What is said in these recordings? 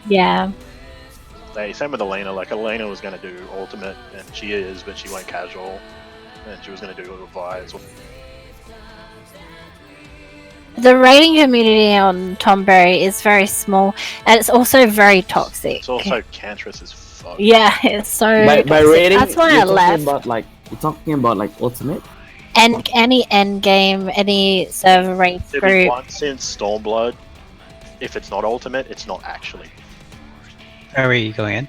Yeah. Same with Elena. Like Elena was going to do ultimate, and she is, but she went casual, and she was going to do Revive. The rating community on Tomberry is very small, and it's also very toxic. It's also cancerous as fuck. Yeah, it's so By toxic. rating, That's why I you're talking left. about like ultimate. And any end game, any server ranked To be group. blunt, since Stormblood, if it's not ultimate, it's not actually. Where are you going in?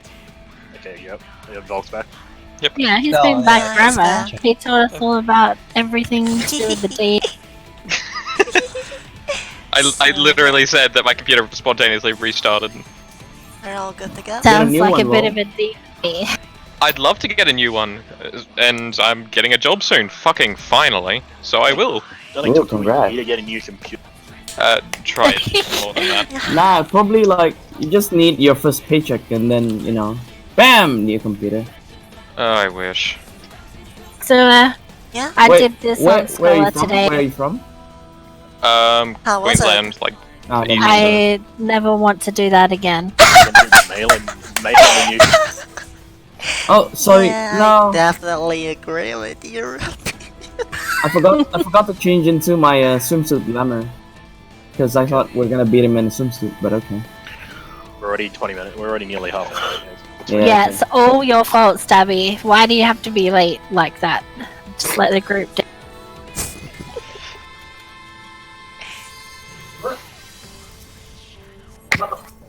Okay, yep. Volk's back. Yeah, he's No, been back yeah, he's forever. back. He told us all about everything to do with the D. I literally said that my computer spontaneously restarted. We're all good to go. Sounds new like one, a bit Will. of a D. I'd love to get a new one, and I'm getting a job soon. Fucking finally. So I will. It only Ooh, took a congrats. week to get a new computer. Try it more than that. Nah, probably like you just need your first paycheck and then bam, new computer. Oh, I wish. So, Yeah? I Wait, did this where on are Scholar you from? today. Where are you from? How was it? Queensland, like, Ah, never mind. I never want to do that again. Mailing the new. Oh, sorry. Yeah, I No, definitely agree with you. I forgot to change into my swimsuit glamour because I thought we're gonna beat him in a swimsuit, but okay. We're already 20 minutes. We're already nearly half an hour. Yeah, okay. it's all your fault, Stabby. Why do you have to be late like that? Just let the group down.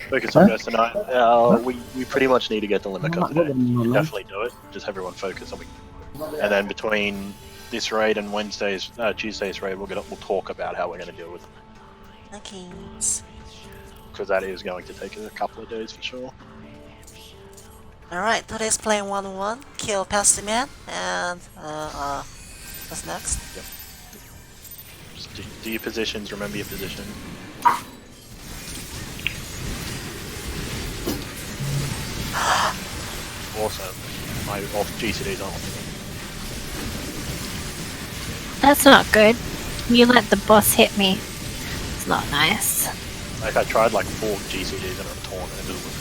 Focus on guys tonight. We pretty much need to get the limit cut today. Definitely do it. Just everyone focus on. And then between this raid and Tuesday's raid, we'll talk about how we're going to deal with it. Okay. Because that is going to take a couple of days for sure. Alright, today's playing 1-1, kill Pessimant, and what's next? Just do your positions, remember your position. Awesome. My off GCD's on. That's not good. You let the boss hit me. It's not nice. Like I tried like 4 GCDs and I'm torn and it doesn't.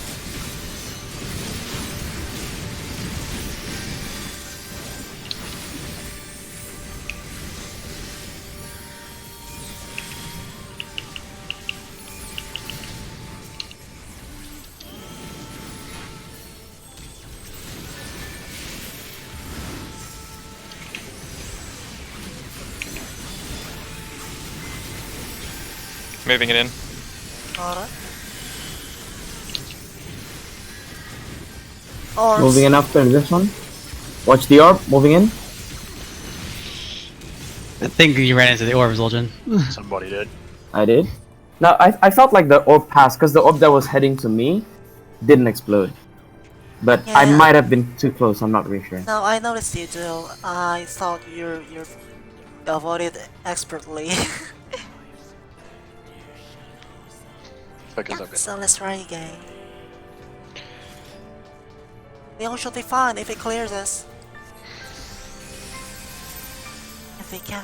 moving it in. Alright. Orbs. Moving in after this one. Watch the orb. Moving in. I think you ran into the orb, Zul'jin. Somebody did. I did. No, I felt like the orb passed because the orb that was heading to me didn't explode. But I Yeah. might have been too close. I'm not really sure. No, I noticed you, Jill. I thought you avoided expertly. Focus up. So let's try again. Leon should be fine if it clears us. If we can.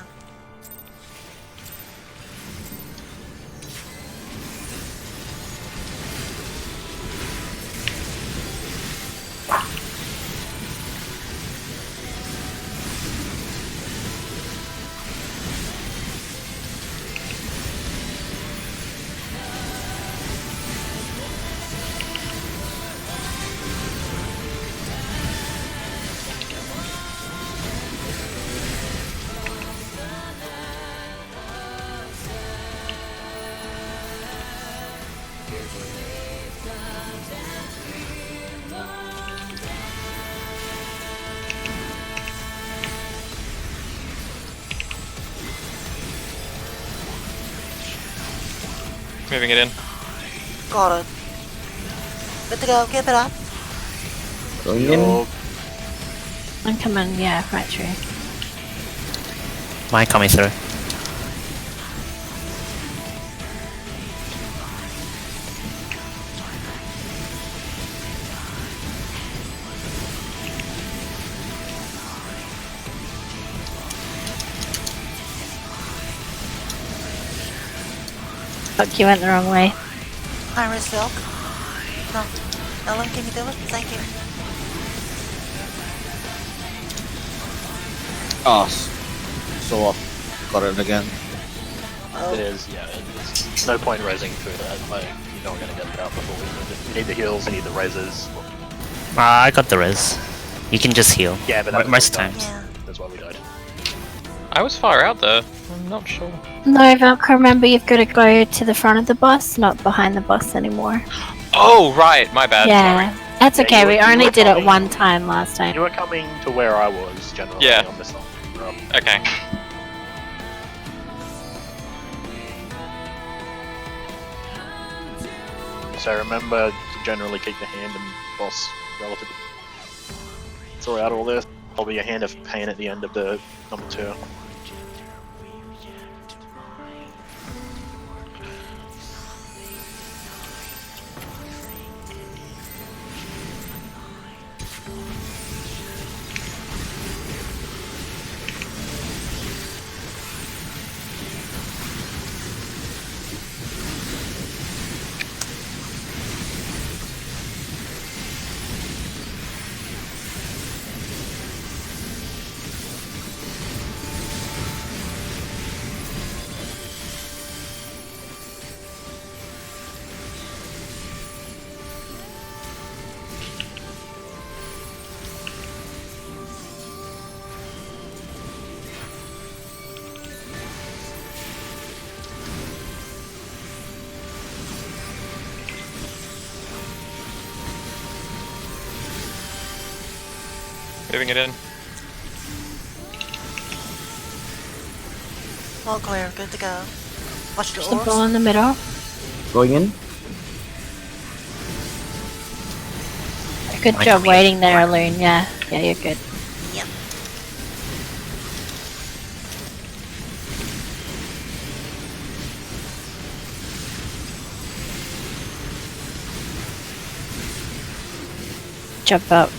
Moving it in. Got it. Good to go, keep it up. Going in. Yo, I'm coming, yeah, right through. Mine coming through. Fuck, you went the wrong way. Iris Silk. No. Ellen, can you do it? Thank you. Oh, so off. Got it again. Oh, It is, yeah. There's no point raising through that. Like, you're not going to get it out before we need it. You need the heals, you need the raises. I got the res. You can just heal. Yeah, but that's Most what we times. yeah. died. That's why we died. I was far out there. I'm not sure. No, Valk, remember you've got to go to the front of the boss, not behind the boss anymore. Oh, right. My bad. Yeah, that's Yeah, okay. you We were- you only were did it coming- one time last time. You were coming to where I was, generally, Yeah. on this side. Sorry. Okay. So remember to generally keep the hand and boss relative. Throughout all this, probably a hand of pain at the end of the number 2. Moving it in. All clear. Good to go. Watch the The ball orbs. in the middle. Going in. Good Like job me. waiting there, Alune. Yeah, you're good. Yep. Job, Valk.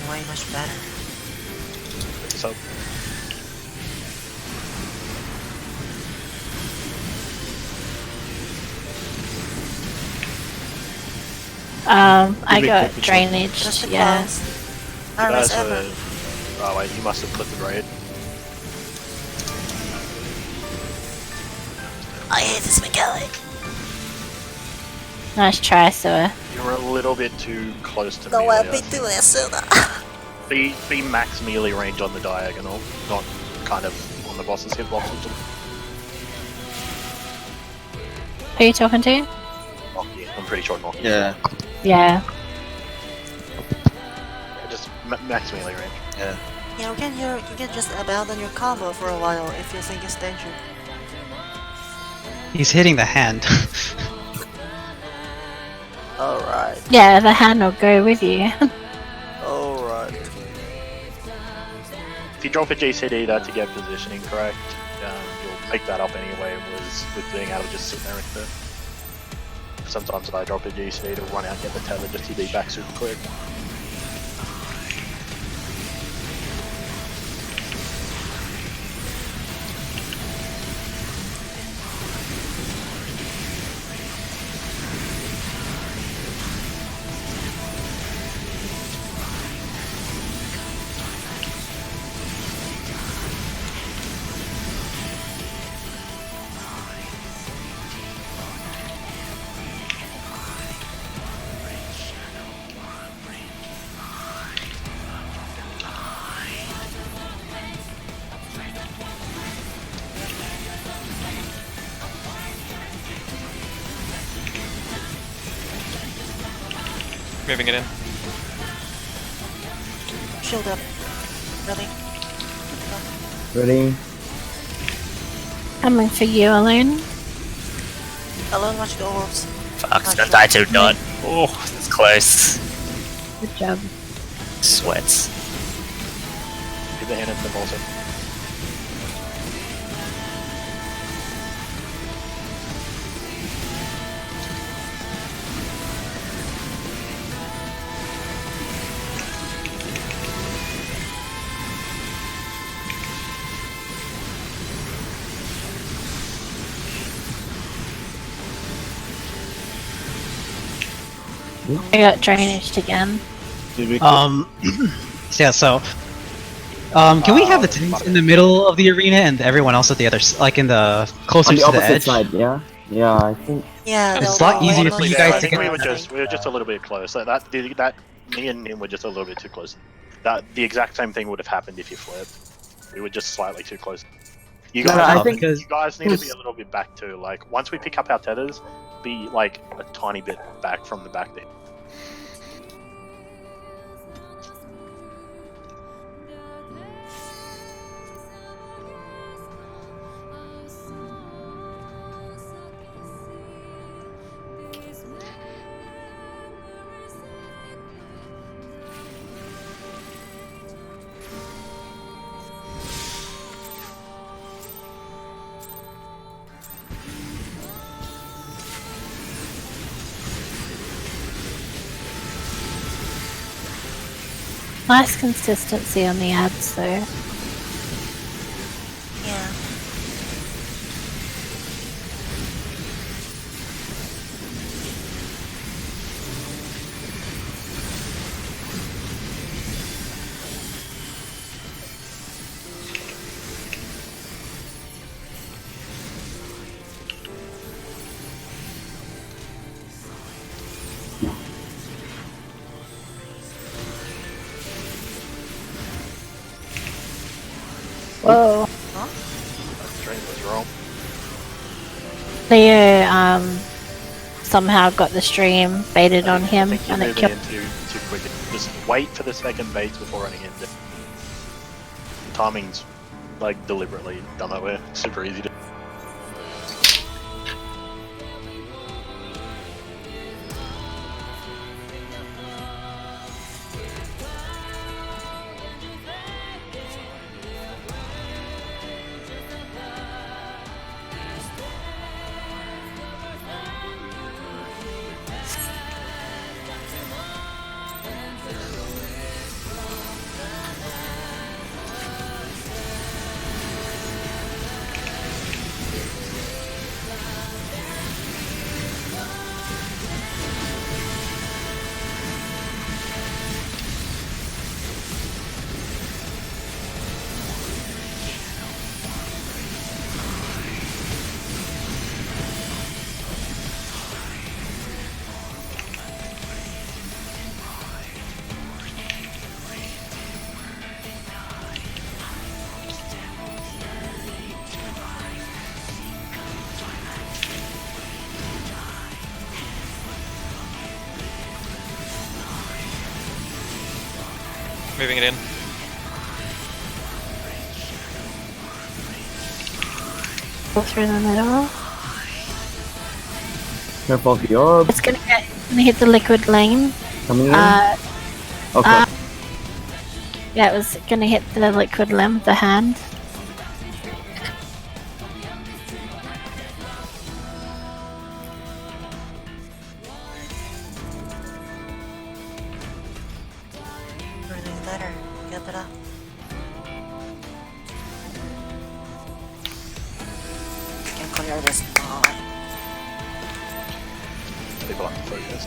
Way much better. So, I Big got picture. drainage. Just the Yeah. close. you Alright, guys Emma. were... Oh wait, you must have clipped the raid. I hate this mechanic. Nice try, Sewer. You were a little bit too close to No, melee. I'll be doing it sooner. Be max melee range on the diagonal, not kind of on the boss's hitbox. Who are you talking to? Nokia. I'm pretty sure Nokia. Yeah. Yeah. Just max melee range. Yeah. Yeah, you can just abandon your combo for a while if you think it's danger. He's hitting the hand. Alright. Yeah, the hand will go with you. Alright. If you drop a GCD there to get positioning correct, you'll pick that up anyway with being able to just sit there with it. Sometimes I drop a GCD to run out and get the tether just to be back super quick. Moving it in. Shield up. Ready? Ready? Coming for you, Alune. Alone, watch the orbs. Fuck, it's gonna die to a dot. Oh, it's close. Good job. Sweats. Keep the hand in the also. I got drainaged again. Did we Yeah, so. Can we have the tanks in the middle of the arena and everyone else at the other, like in the closer On the to the opposite edge? side, yeah? Yeah, I think... Yeah, It's they'll a lot go easier on for the you Honestly, guys I to think get- we were just a little bit close. That me and him were just a little bit too close. That the exact same thing would have happened if you flipped. We were just slightly too close. You No, guys, I need- think- because- you guys need to be a little bit back too. Like once we pick up our tethers, be like a tiny bit back from the back there. Nice consistency on the ads though. Yeah. Whoa. Stream was wrong. Leo somehow got the stream baited on I him think you're and it moving killed. in too quick. Just wait for the second baits before running in. Timing's like deliberately done that way. Super easy to. Moving it in. Go through the middle. Careful of the orb. It's gonna hit the liquid lane. Coming in. Uh, Okay. yeah, it was gonna hit the liquid limb, the hand. Breathing better. Get it up. Can clear this now. People have to focus.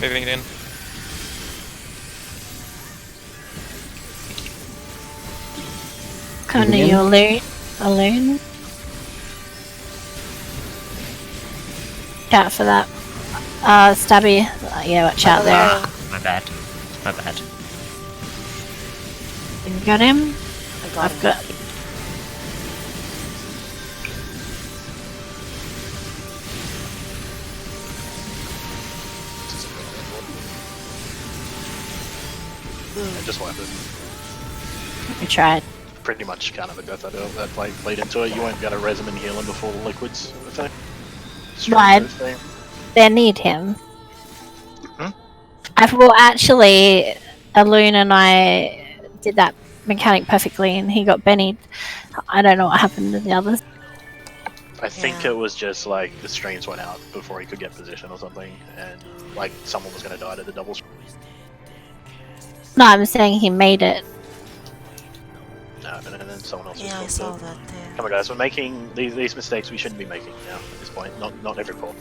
Moving it in. Kinda Moving in. your alone. Watch out for that. Stabby. Yeah, watch out there. My bad. My bad. You got him? I got I've it. got. and just wipe it. We tried. Pretty much kind of a death that played into it. You won't be able to res him and heal him before the liquids, I think. Right. They need him. Well, actually, Alun and I did that mechanic perfectly, and he got Bennied. I don't know what happened to the others. I think it was just like the streams went out before he could get position or something, and like someone was going to die to the double. No, I'm saying he made it. No, and then someone else. Yeah, I was saw killed. that there. Come on, guys, we're making these mistakes we shouldn't be making now at this point. Not every call.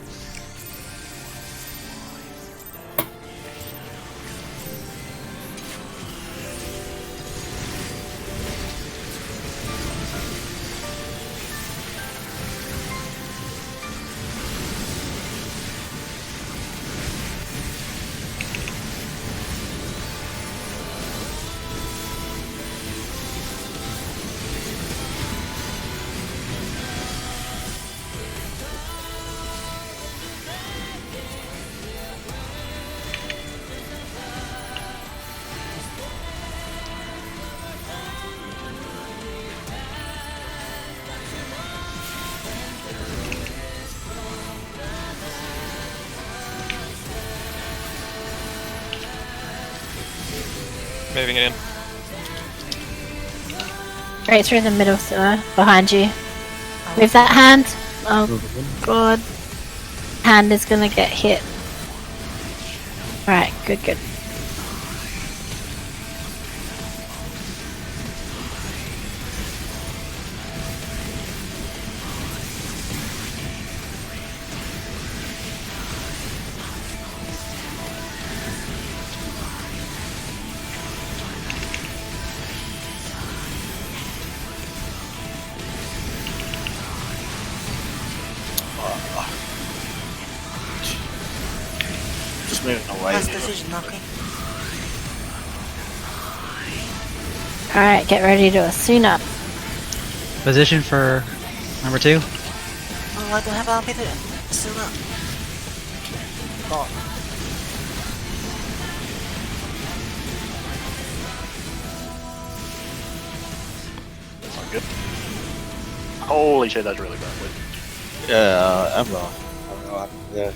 Moving it in. Right through the middle, sir. Behind you. Move that hand. Oh, God. Hand is gonna get hit. Alright, good. Just moving away. Last decision knocking. Alright, get ready to Asuna. Position for number 2. Oh, I don't have LP to still up. God. That's not good. Holy shit, that's really bad. Yeah, Emma. I don't know what happened there.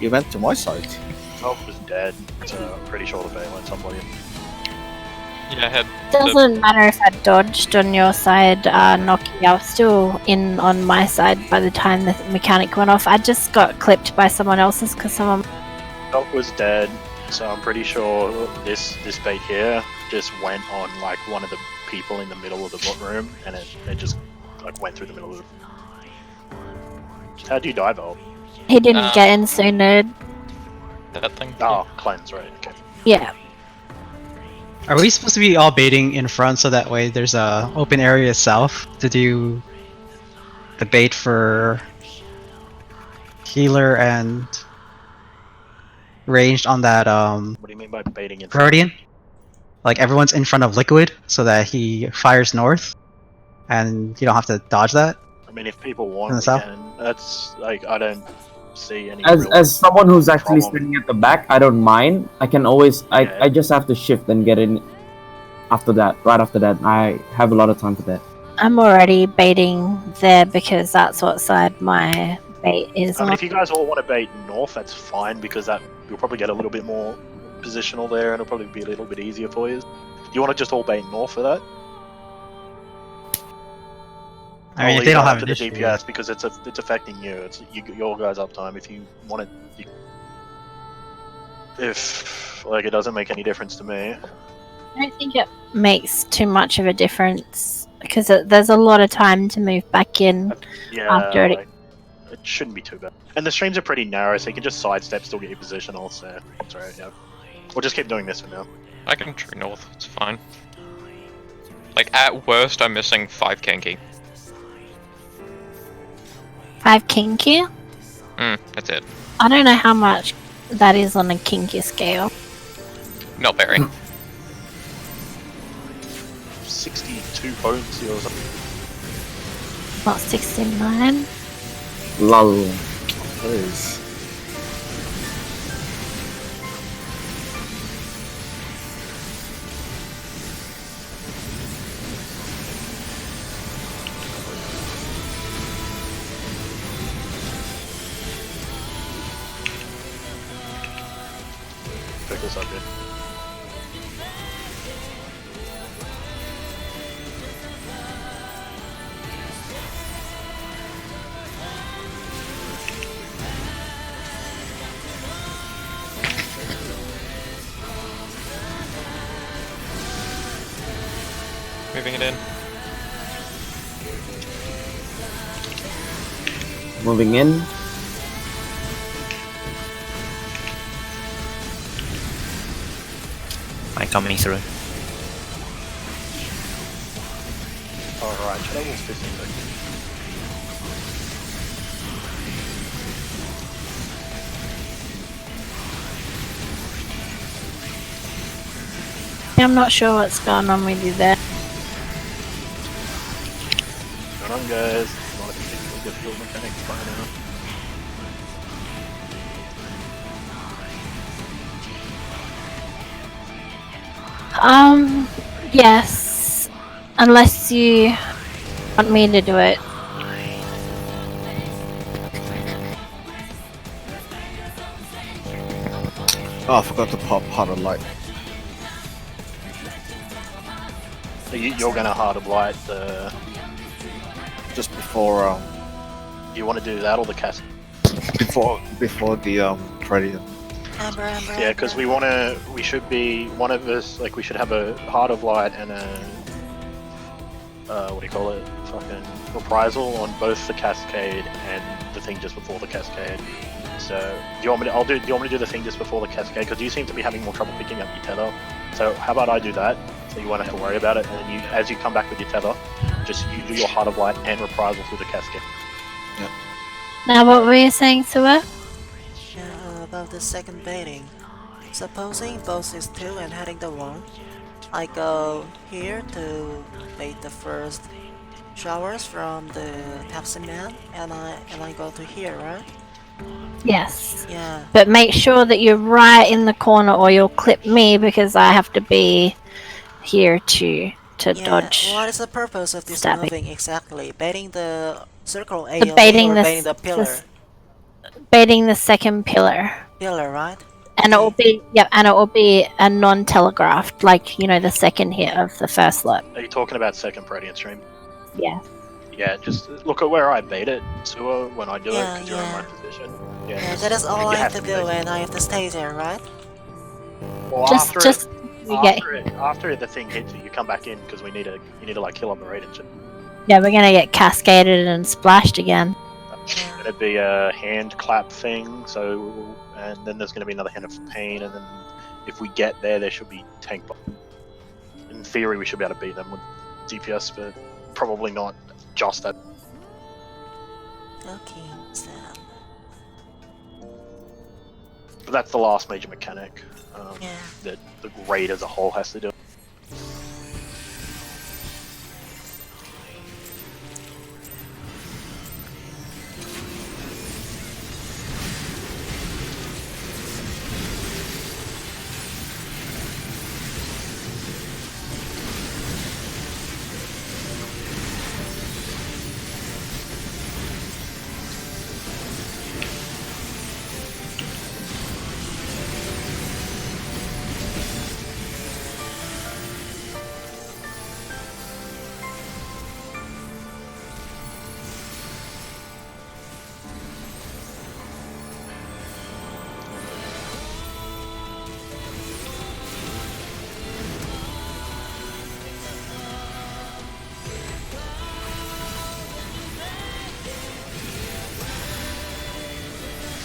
You went to my side. Elf was dead, so I'm pretty sure the Bay went somebody. Yeah, I had Doesn't matter if I dodged on your side, Noki. I was still in on my side by the time the mechanic went off. I just got clipped by someone else's because someone. Elf was dead, so I'm pretty sure this bait here just went on like one of the people in the middle of the bot room, and it just like went through the middle of the. How'd you die, Val? He didn't get in sooner. that thing. Oh, cleanse, right? Okay. Yeah. Are we supposed to be all baiting in front so that way there's a open area south to do the bait for healer and ranged on that What do you mean by baiting in? Guardian? Like everyone's in front of Liquid so that he fires north and you don't have to dodge that? I mean, if people want, In the we south? can. That's like I don't see any. As real someone who's actually problem. standing at the back, I don't mind. I can always Yeah. I just have to shift and get in after that. Right after that, I have a lot of time for that. I'm already baiting there because that's what side my bait is I mean, on. if you guys all want to bait north, that's fine because that you'll probably get a little bit more positional there, and it'll probably be a little bit easier for you. You want to just all bait north for that? I mean, I'll if they leave don't that have up an to issue. the DPS because it's affecting you. It's your guys' uptime. If you want it, if like it doesn't make any difference to me. I don't think it makes too much of a difference because there's a lot of time to move back in. Yeah, After it- like, it shouldn't be too bad. And the streams are pretty narrow, so you can just sidestep, still get your position also. That's right, yeah. We'll just keep doing this for now. I can true north, it's fine. Like, at worst, I'm missing 5 Kenki. 5 kinky? That's it. I don't know how much that is on a kinky scale. Not very. 62 potency or something. Not 69. Lol. Please. Focus up good. Moving it in. Moving in. I'm coming through. Alright, should I use 15 seconds? I'm not sure what's going on with you there. Going on, guys. Not a particularly difficult mechanic by now. Yes. Unless you want me to do it. Oh, I forgot to pop Heart of Light. So you're going to Heart of Light the... Just before You want to do that or the cast? before the Predator. Amber. Yeah, because we should be, one of us, like, we should have a Heart of Light and a, what do you call it, fucking reprisal on both the Cascade and the thing just before the Cascade. So, do you want me to do the thing just before the Cascade? Because you seem to be having more trouble picking up your tether. So, how about I do that, so you won't have to worry about it, and then as you come back with your tether, just you do your Heart of Light and reprisal through the Cascade. Now, what were you saying, Sua? Yeah, about the second baiting. Supposing both is 2 and heading the 1, I go here to bait the first showers from the Taxi Man, and I go to here, right? Yes. Yeah. But make sure that you're right in the corner or you'll clip me because I have to be here to dodge. What is the purpose of this stabbing. moving exactly? Baiting the circle AoE baiting or the baiting the pillar? Baiting the second pillar. Pillar, right? And it will be a non-telegraphed, like, you know, the second hit of the first lot. Are you talking about second Predator stream? Yeah. Yeah, just look at where I bait it, Sewer, when I do it, Yeah, because you're in my yeah. position. Yeah, that is all you I have to do, bait it. and I have to stay there, right? Well, Just you get. after the thing hits you, you come back in because you need to like kill on the raid and shit. Yeah, we're gonna get cascaded and splashed again. It's gonna be a hand clap thing, so and then there's gonna be another hand of pain, and then if we get there, there should be tank bomb. In theory, we should be able to beat them with DPS, but probably not just that. Okay, so But that's the last major mechanic yeah. that the raid as a whole has to do.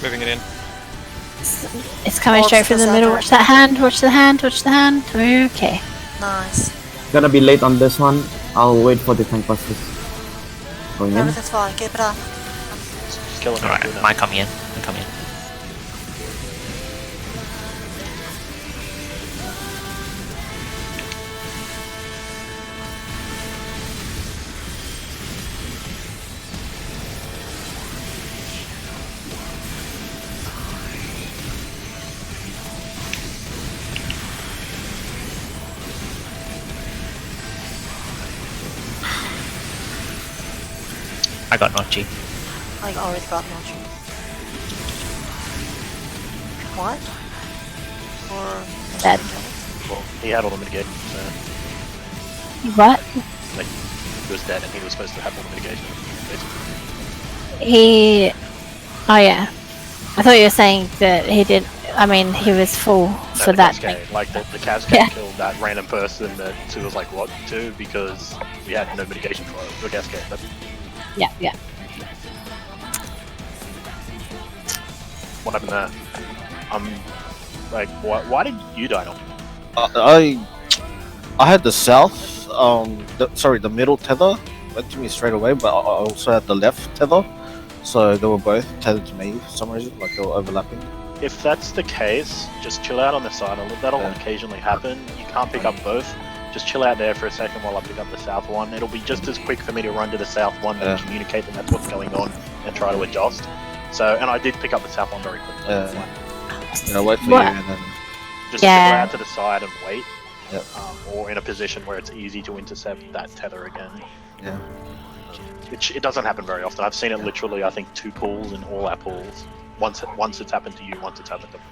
Moving it in. It's coming Watch straight from the the middle. center. Watch that hand. Watch the hand. Watch the hand. Okay. Nice. Gonna be late on this one. I'll wait for the tank busters. Going in. Everything's fine, keep it up. Just kill them. Alright, do that. mine coming in. I'm coming in. I got Nochi. I already got Mochi. What? Or Dead. Well, he had all the mitigation, so What? he was dead and he was supposed to have all the mitigation. Basically. He. Oh yeah. I thought you were saying that he did. I mean, he was full No, for the that. cascade. Like the cascade Yeah. killed that random person that Sue was like, what to? Because we had no mitigation for it. The cascade. But Yeah, yeah. what happened there? Like, why did you die? Not? I had the south, the middle tether went to me straight away, but I also had the left tether, so they were both tethered to me for some reason, like they were overlapping. If that's the case, just chill out on the side. That'll Yeah. occasionally happen. You can't pick up both. Just chill out there for a second while I pick up the south one. It'll be just as quick for me to run to the south one and Yeah. communicate that that's what's going on and try to adjust. So, and I did pick up the south one very quickly. Yeah. It's fine. You know, wait for What? you and then Just Yeah. chill out to the side and wait. Yep. Or in a position where it's easy to intercept that tether again. yeah. It doesn't happen very often. I've seen it literally, I think, 2 pools in all our pools. Once it's happened to you, once it's happened to me.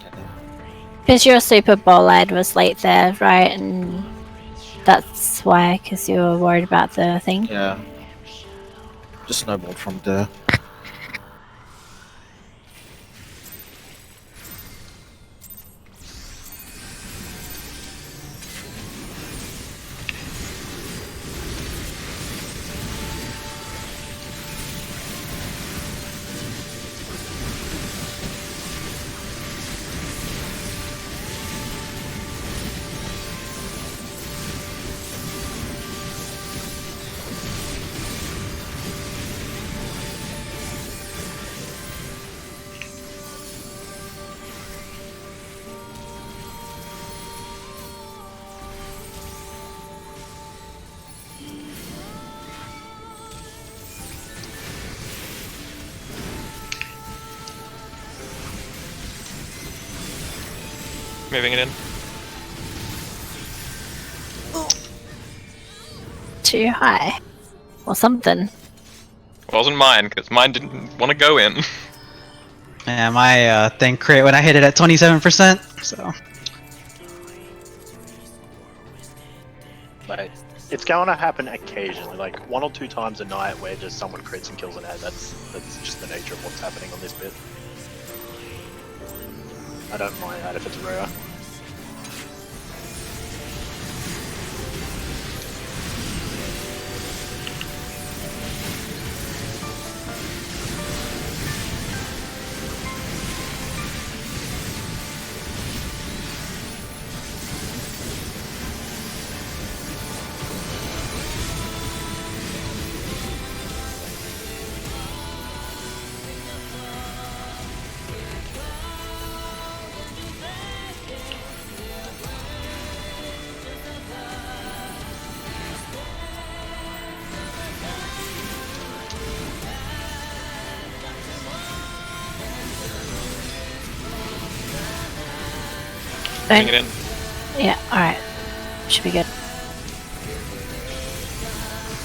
Because your Super Bowl lad was late there, right? And that's why, because you were worried about the thing. Yeah. Just snowballed from there. Moving it in. Too high. Or something. Wasn't mine, because mine didn't want to go in. Yeah, my thing crit when I hit it at 27%. So Like, it's going to happen occasionally, like 1 or 2 times a night where just someone crits and kills an ad. That's just the nature of what's happening on this bit. I don't mind that if it's rare. Moving it in. Yeah, alright. Should be good.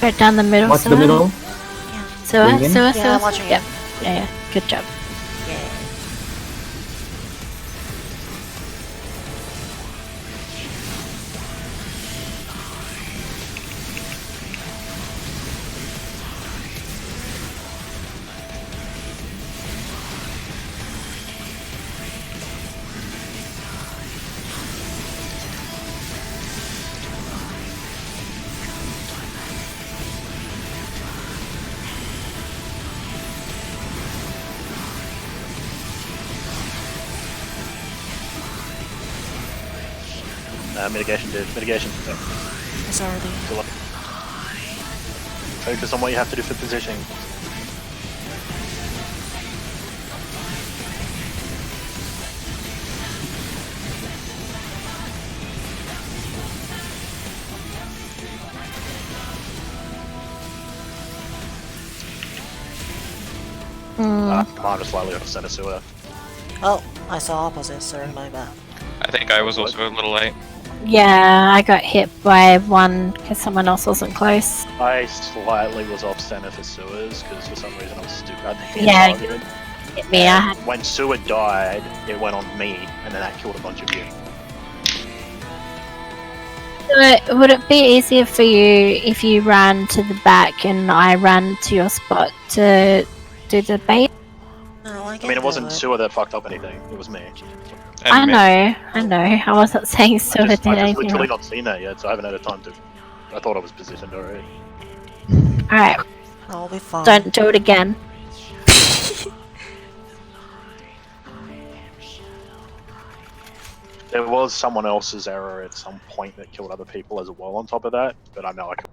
Right down the middle. What's the Sewer? middle? Sewer, Bring in? sewer, Yeah, sewer. I'm watching Yep. it. Yeah, yeah. Good job. Yeah. Mitigation, dude. Mitigation. It's already. Focus on what you have to do for positioning. Mine was slightly off center sewer. Oh, I saw opposite. Sorry, my bad. I think I was also a little late. Yeah, I got hit by one because someone else wasn't close. I slightly was off center for sewers because for some reason I was stupid. I think Yeah, targeted. Hit me. I had, When sewer died, it went on me, and then that killed a bunch of you. So, would it be easier for you if you ran to the back and I ran to your spot to do the bait? No, I I can mean, it do wasn't it. Sewer that fucked up anything. It was me. And I know. I wasn't saying so. I just did anything literally wrong. not seen that yet, so I haven't had a time to. I thought I was positioned already. Alright, I'll be fine. don't do it again. There was someone else's error at some point that killed other people as well on top of that, but I know I could.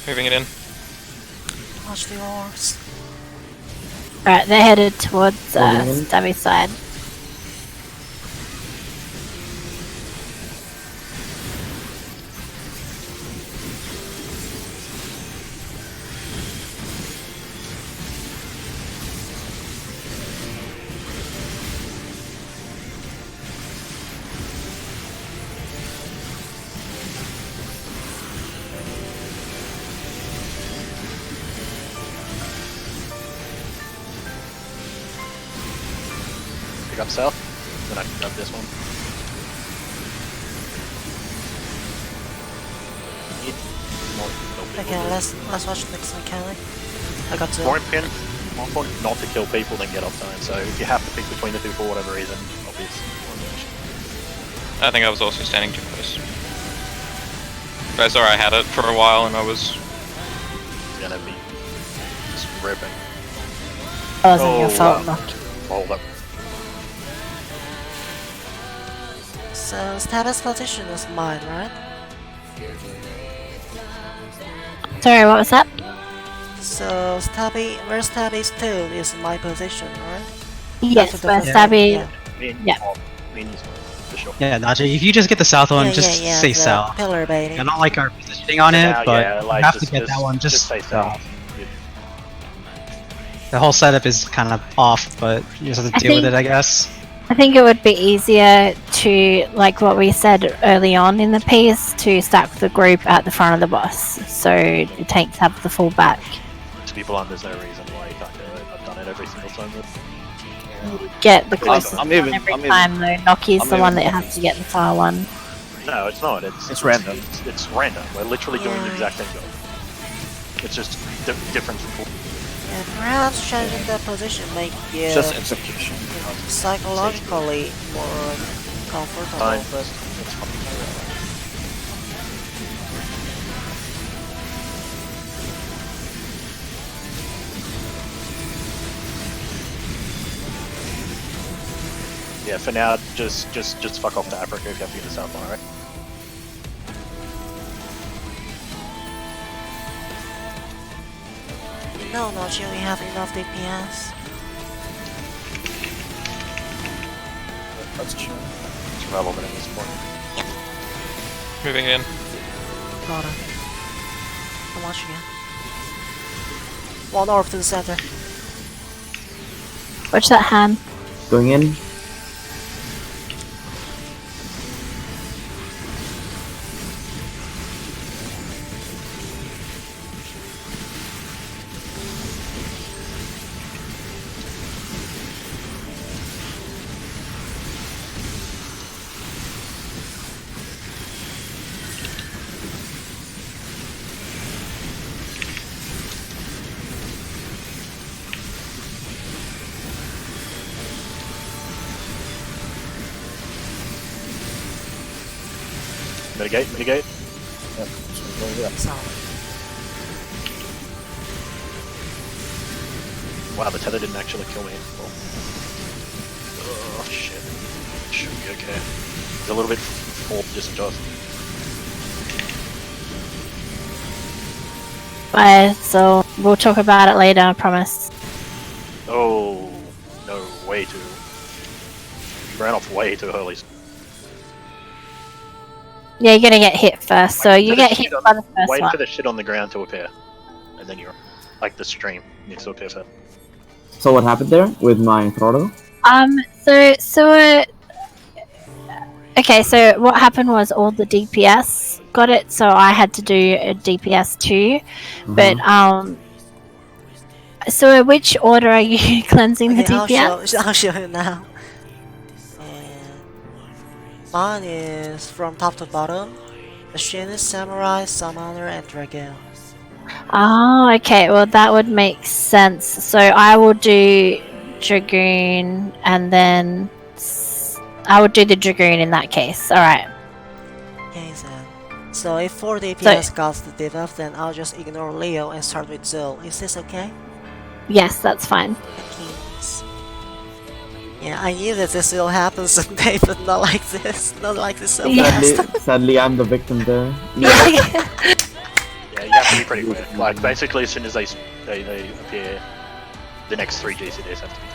moving it in. Watch the oars. Alright, they're headed towards Moving in. Stabby's side. Pick up south, then I can grab this one. Okay, let's watch the next mechanic. I got two. More important not to kill people than get off time. So if you have to pick between the two for whatever reason, obvious. I think I was also standing too close. But I saw I had it for a while and I was... Gonna be just ripping. That wasn't your fault, wow. Nock. Hold up. So status position is mine, right? Sorry, what was that? So Stabby, where Stabby's 2 is my position, right? Yes, That's where the Stabby. yeah. Yeah. For sure. Yeah, Najee, if you just get the south one, Yeah, just yeah, say the south. pillar baiting. I don't like our positioning on it, Yeah, but yeah, like, you have just, to get that one just say south. south. The whole setup is kind of off, but you just have to I deal with think- it, I guess. I think it would be easier to, like what we said early on in the piece, to stack the group at the front of the boss, so the tanks have the full back. To be blunt, there's no reason why you can't do it. I've done it every single time. Get the closest I'm one even- every I'm even- time though. Nocky's I'm the one that even- has to get the far one. No, it's not. It's random. It's random. We're literally doing the Yeah. exact same job. It's just different from. And perhaps changing the position make you It's just execution. psychologically more comfortable, Fine. but It's fine. Yeah, for now, just fuck off to Africa if you have to get the south one, alright? no, not sure we have enough DPS. That's true. It's relevant at this point. Moving in. Got it. I'm watching it. One north to the center. Watch that hand. Going in. Mitigate, mitigate. Yeah. So, yeah. So, Wow, the tether didn't actually kill me. Oh shit. Should be okay. It's a little bit full disadjust. Bye. So we'll talk about it later. I promise. Oh no, way too. You ran off way too early. Yeah, you're gonna get hit first. So you get hit by the first Wait one. for the shit on the ground to appear, and then you're like the stream needs to appear first. So what happened there with my throttle? Okay, so what happened was all the DPS got it, so I had to do a DPS too. But so which order are you cleansing the DPS? I'll show you now. And mine is from top to bottom. Machinist, Samurai, Summoner, and Dragoon. Oh, okay. Well, that would make sense. So I will do Dragoon, and then I would do the Dragoon in that case. All right. Okay, then. So if 4 DPS got the debuff, then I'll just ignore Leo and start with Zul. Is this okay? Yes, that's fine. Okay. Yeah, I knew that this will happen someday, but not like this. Not like this so fast. Sadly, I'm the victim there. Yeah, you have to be pretty quick. Like basically, as soon as they appear, the next 3 GCDs have to be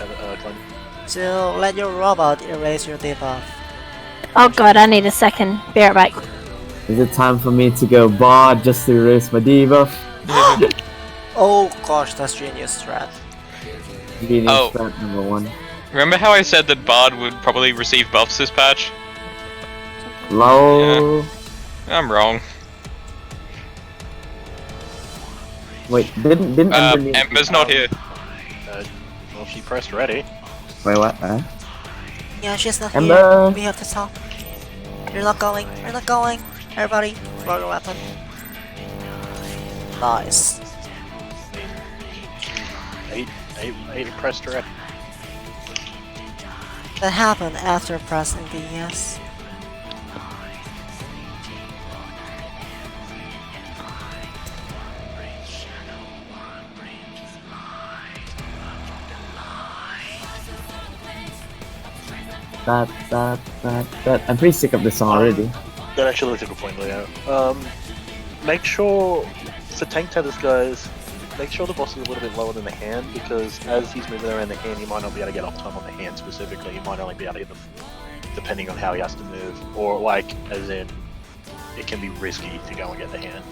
cleansed. So let your robot erase your debuff. Oh god, I need a second. Be right back. Is it time for me to go bot just to erase my debuff? Oh gosh, that's genius strat. Genius Oh. strat number 1. Remember how I said that Bard would probably receive buffs this patch? Low. I'm wrong. Wait, didn't Ember need- Ember's not here. Well, she pressed ready. Wait, what? Yeah, she's not Ember. here. We have to talk. You're not going. You're not going. Everybody, throw your weapon. Nice. 8 pressed ready. That happened after pressing the yes. That. I'm pretty sick of this song already. That actually looks a good point, Leo. Make sure, for tank tethers guys, make sure the boss is a little bit lower than the hand, because as he's moving around the hand, you might not be able to get off time on the hand specifically. You might only be able to hit the depending on how he has to move, or like, as in, it can be risky to go and get the hand.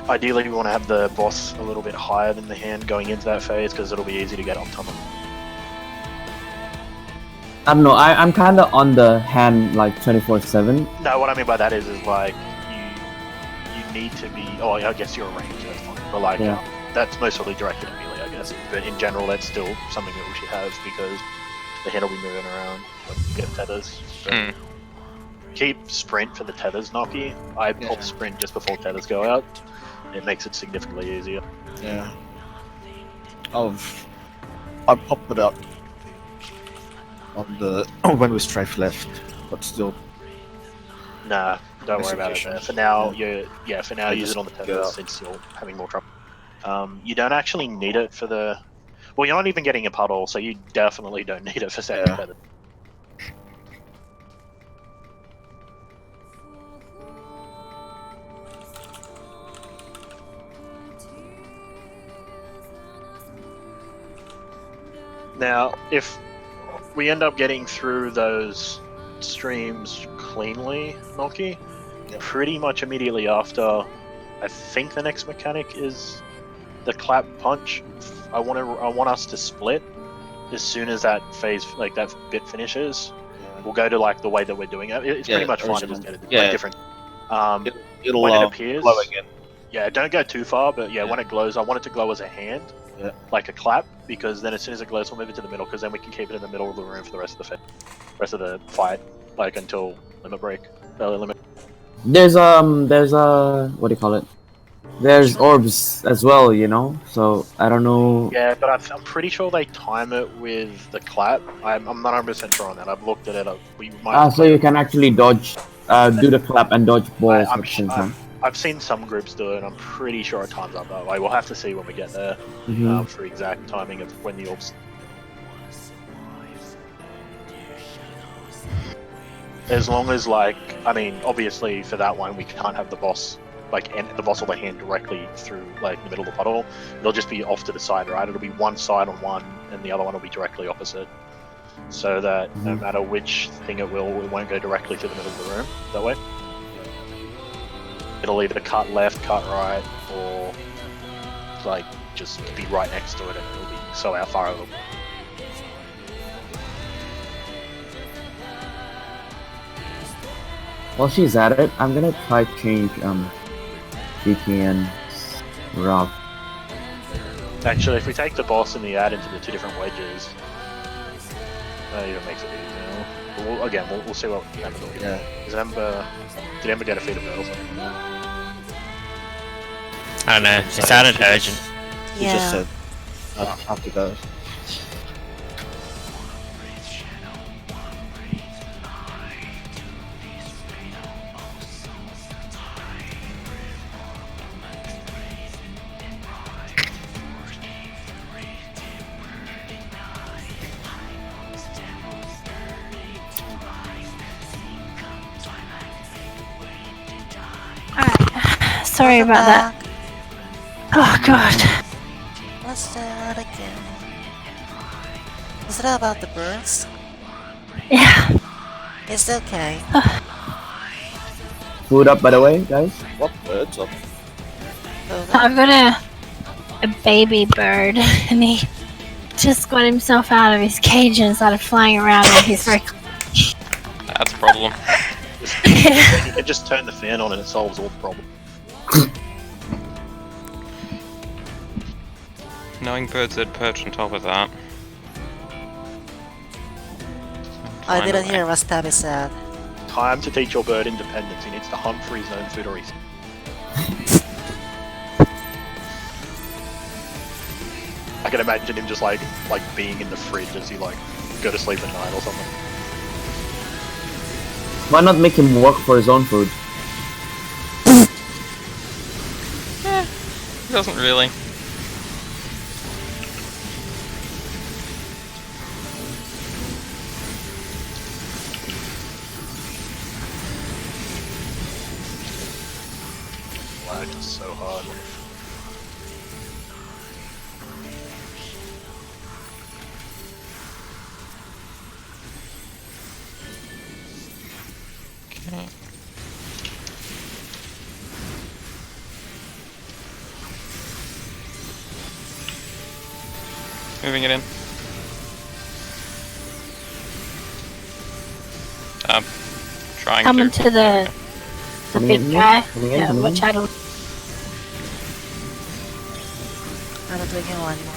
Ideally, we want to have the boss a little bit higher than the hand going into that phase, because it'll be easy to get off time. I don't know, I'm kinda on the hand like 24/7. No, what I mean by that is like, you need to be, oh, I guess you're a ranger, that's fine. But like, Yeah. that's mostly directed at melee, I guess. But in general, that's still something that we should have, because the hand will be moving around when you get tethers. So keep sprint for the tethers, Noki. I pop sprint just before tethers go out. It makes it significantly easier. Yeah. I popped it up on the when we strafe left, but still. Nah, don't worry about it there. For now, for now, I use just it on the go tethers out. since you're having more trouble. You don't actually need it for the. Well, you're not even getting a puddle, so you definitely don't need it for second tether. Now, if we end up getting through those streams cleanly, Noki, pretty much immediately after, I think the next mechanic is the clap punch. I want us to split as soon as that phase, like that bit finishes. We'll go to like the way that we're doing it. It's pretty much fine to just get it like, different. It'll when it appears, glow again. yeah, don't go too far, but when it glows, I want it to glow as a hand, like a clap, because then as soon as it glows, we'll move it to the middle, because then we can keep it in the middle of the room for the rest of the fight, like until limit break, early limit. There's what do you call it? There's orbs as well, you know. So I don't know. Yeah, but I'm pretty sure they time it with the clap. I'm not 100% sure on that. I've looked at it. We might. So you can actually dodge, do the clap and dodge balls at the same time. I've seen some groups do it, and I'm pretty sure it times up that way. We'll have to see when we get there for exact timing of when the orbs. As long as, like, I mean, obviously for that one we can't have the boss, like, and the boss will hand directly through, like, the middle of the puddle. It'll just be off to the side, right? It'll be one side on one, and the other one will be directly opposite. So that no matter which thing it won't go directly to the middle of the room, that way. It'll either cut left, cut right, or, like, just be right next to it, and it'll be so how far it'll. While she's at it, I'm gonna try to change GTN's route. Actually, if we take the boss and the add into the two different wedges, that even makes it easier. We'll see what Ember will get. Did Ember get a feed of Earl? I don't know. It sounded urgent. He just said, I have to go. Sorry about that. Oh god. Let's do it again. Is it about the birds? Yeah. It's okay. Food up, by the way, guys. What birds up? I've got a baby bird, and he just got himself out of his cage and started flying around, and he's very. That's a problem. You can just turn the fan on and it solves all the problems. Knowing birds that perch on top of that. I didn't hear what Stabby said. Time to teach your bird independence. He needs to hunt for his own food or eat. I can imagine him just like being in the fridge as he like go to sleep at night or something. Why not make him work for his own food? He doesn't really. Lag is so hard. Okay. Moving it in. Trying Coming to. to the big guy. Coming in, Yeah, coming which in. I don't. I'm not doing it anymore.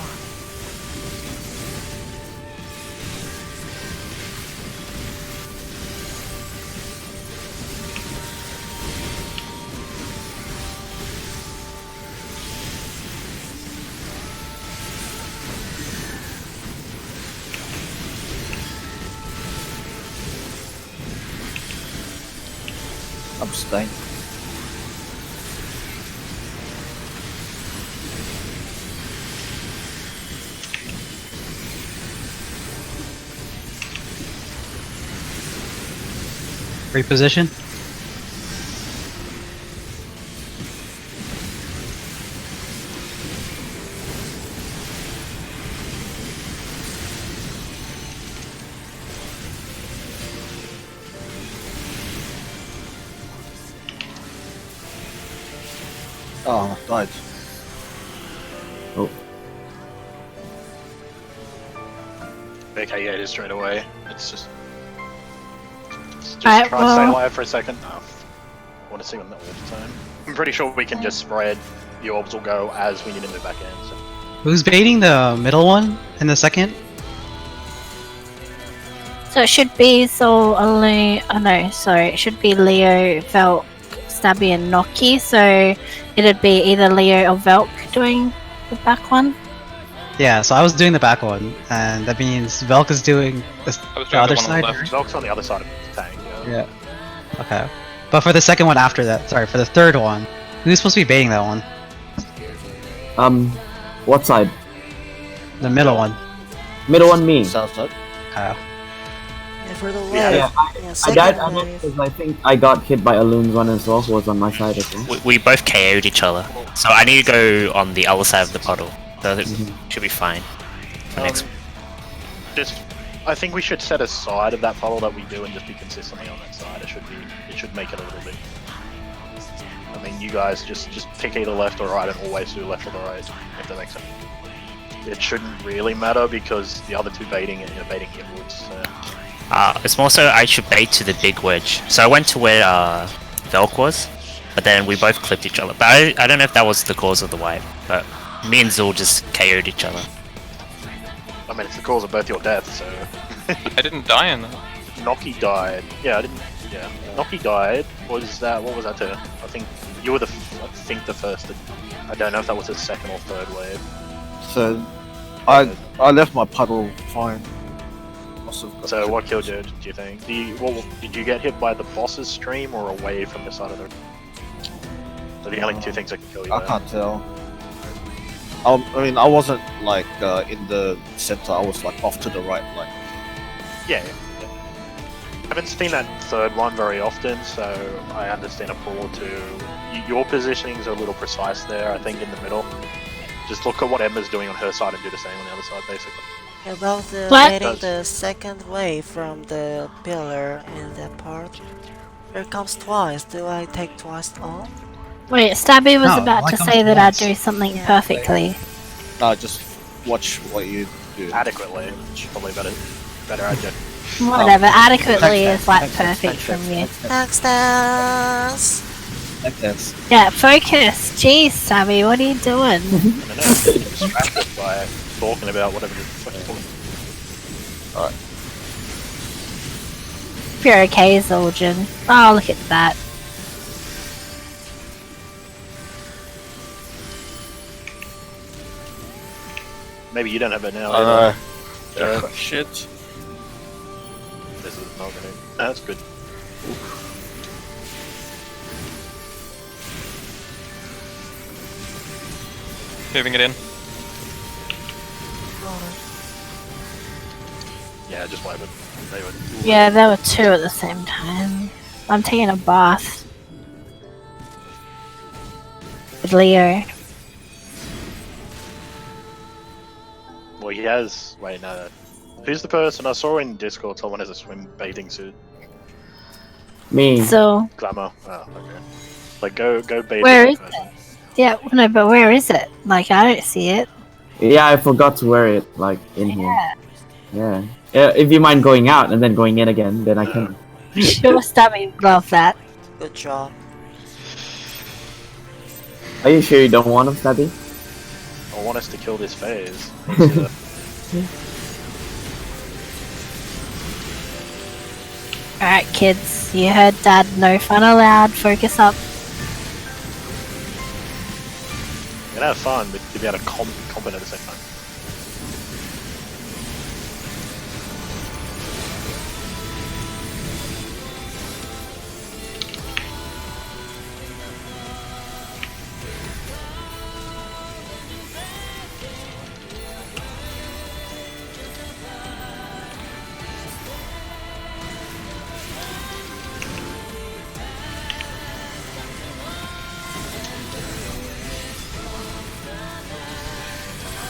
Abstain. Reposition. Oh, died. Okay, yeah, it is straight away. It's just Alright, try to stay well- alive for a second. I want to see when the orbs turn. I'm pretty sure we can just spread. The orbs will go as we need to move back in. So. Who's baiting the middle one in the second? So it should be it should be Leo, Velk, Stabby, and Noki. So it'd be either Leo or Velk doing the back one. Yeah, so I was doing the back one, and that means Velk is doing I was the doing other the one on side. the left. Velk's on the other side of the tank. Yeah. Yeah. Okay. But for the second one after that, sorry, for the third one, who's supposed to be baiting that one? What side? The middle one. Middle one, me. Sounds good. And for the wave, Yeah, I second died on it wave. because I think I got hit by a loon's one as well, who was on my side as well. We both KO'd each other. So I need to go on the other side of the puddle. So it should be fine for next. Just, I think we should set a side of that puddle that we do and just be consistently on that side. It should make it a little bit. I mean, you guys just pick either left or right and always do left or the right, if that makes sense. It shouldn't really matter because the other two baiting and you're baiting inwards. So. It's more so I should bait to the big wedge. So I went to where Velk was, but then we both clipped each other. But I don't know if that was the cause of the wipe. But me and Zul just KO'd each other. I mean, it's the cause of both your deaths, so. I didn't die in that. Noki died. Yeah, I didn't. Yeah, Noki died. Was that? What was that to? I think you were the. I think the first. I don't know if that was the second or third wave. So, I left my puddle fine. Must have got So hit. what killed you? Do you think? Did you get hit by the boss's stream or away from the side of the? They're the only two things that can kill you. I there. can't tell. I mean, I wasn't like in the center. I was like off to the right, like. Yeah. I haven't seen that third one very often, so I understand a pull or two. Your positionings are a little precise there. I think in the middle. Just look at what Emma's doing on her side and do the same on the other side, basically. About the What? baiting the second wave from the pillar in that part. Here comes twice. Do I take twice on? Wait, Stabby was No, about why to come say that I'd once? do something Yeah. perfectly. Just watch what you do. Adequately. Probably better adjective. Whatever, adequately is like perfect from you. Thanks, dance. Like that. Yeah, focus. Jeez, Stabby, what are you doing? I don't know, getting distracted by talking about whatever you're fucking talking. If you're okay, Zul'jin. Oh, look at that. Maybe you don't have it now. I either. know. Jared. Shit. This is not gonna. No, that's good. Moving it in. Yeah, just wave it. They would. Yeah, there were two at the same time. I'm taking a bath. With Leo. Well, he has. Wait, no. Who's the person I saw in Discord? Someone has a swim bathing suit. Me. So, Glamour. Oh, okay. Like, go bathe. Where with is that person. yeah, no, but where is it? Like, I don't see it. Yeah, I forgot to wear it, like, in here. Yeah. If you mind going out and then going in again, then I can. Sure, Stabby would love that. Good job. Are you sure you don't want him, Stabby? I want us to kill this phase. Alright, kids, you heard Dad, no fun allowed, focus up. You're gonna have fun, but to be able to comp it at the same time.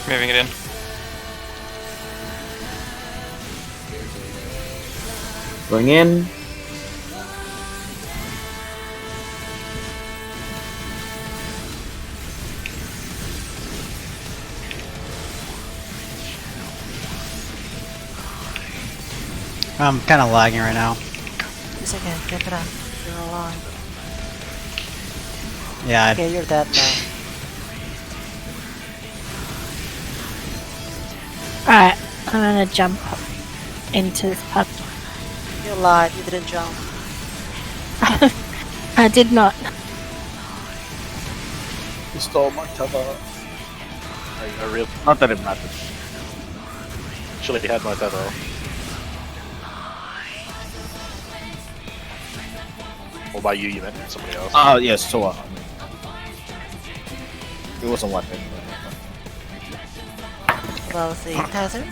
Moving it in. Going in. I'm kind of lagging right now. It's okay, keep it up. You're alive. Yeah, Okay, you're dead now. Alright, I'm gonna jump into this pub. You lied, you didn't jump. I did not. You stole my tether. I really Not that it matters. actually had my tether. Or by you meant somebody else. Yes, Toa. It wasn't one thing. About the tether?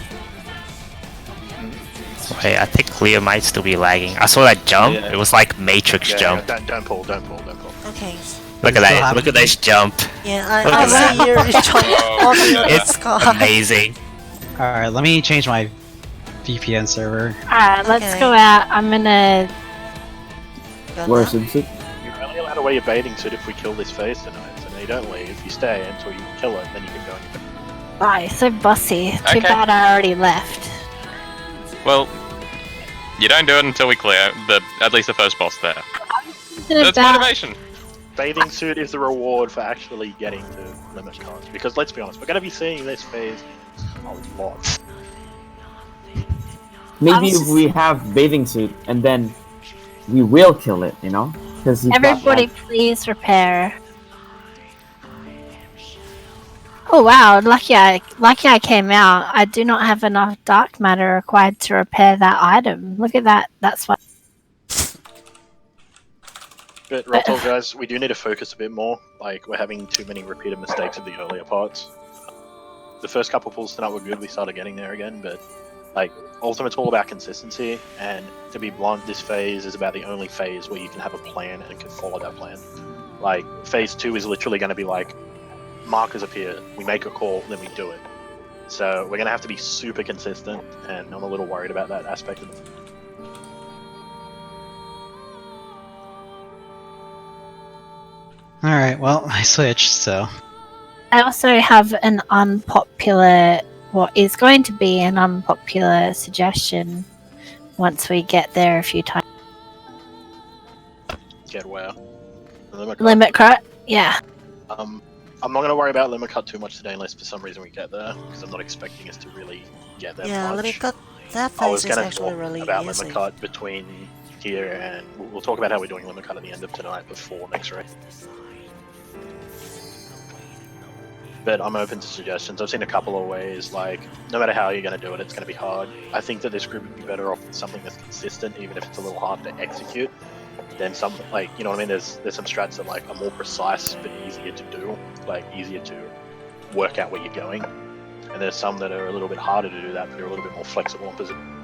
Wait, I think Leo might still be lagging. I saw that jump. Yeah. It was like Matrix Yeah, jump. don't pull. Okay. Look at that! Look at this jump. Yeah, Look I at that. see your jump on the It's sky. amazing. Alright, let me change my VPN server. Alright, let's Okay. go out. I'm gonna. Got Where's that? swimsuit? You're only allowed to wear your bathing suit if we kill this phase tonight. So now you don't leave. You stay until you kill it, then you can go. Oh, you're so bossy. Too Okay. bad I already left. Well, you don't do it until we clear at least the first boss there. Thinking That's about- motivation. Bathing suit is the reward for actually getting to limit cards. Because let's be honest, we're going to be seeing this phase a lot. Maybe was if just- we have bathing suit and then we will kill it, you know? Because Everybody, please repair. Oh wow! Lucky I came out. I do not have enough dark matter required to repair that item. Look at that. That's why. But real talk, guys, we do need to focus a bit more. Like, we're having too many repeated mistakes of the earlier parts. The first couple pulls tonight were good, we started getting there again, but, like, Ultimate's all about consistency, and to be blunt, this phase is about the only phase where you can have a plan and can follow that plan. Like, phase 2 is literally going to be like, markers appear, we make a call, then we do it. So, we're going to have to be super consistent, and I'm a little worried about that aspect of it. Alright, well, I switched, so. I also have an unpopular, what is going to be an unpopular suggestion. Once we get there a few times. Get where? The limit cut. Limit cut. Yeah. I'm not going to worry about limit cut too much today unless for some reason we get there, because I'm not expecting us to really get there Yeah, much. let me cut. That I was phase is going to actually talk really about easy. limit cut between here and we'll talk about how we're doing limit cut at the end of tonight before next race. But I'm open to suggestions. I've seen a couple of ways, like, no matter how you're going to do it, it's going to be hard. I think that this group would be better off with something that's consistent, even if it's a little hard to execute, than some, like, you know what I mean? There's some strats that, like, are more precise but easier to do, like, easier to work out where you're going. And there's some that are a little bit harder to do that, but are a little bit more flexible and position.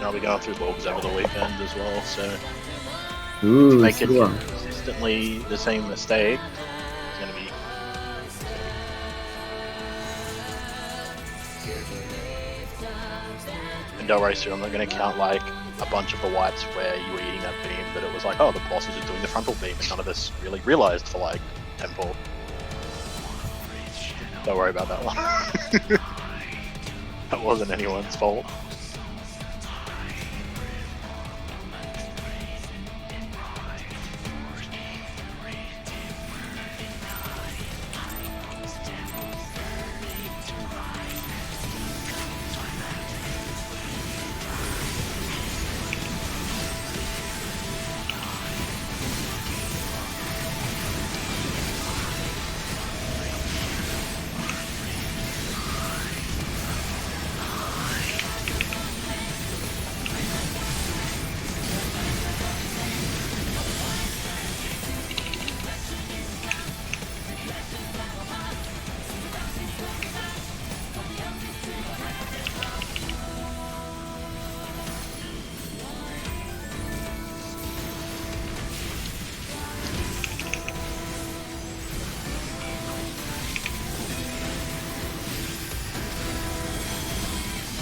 I'll be going through bulbs over the weekend as well, so Ooh, make it sure. consistently the same mistake. It's gonna be. And don't worry, Sue, I'm not gonna count like a bunch of the whites where you were eating that beam, but it was like, oh, the boss was just doing the frontal beam, and none of us really realized for like 10 pulls. Don't worry about that one. That wasn't anyone's fault.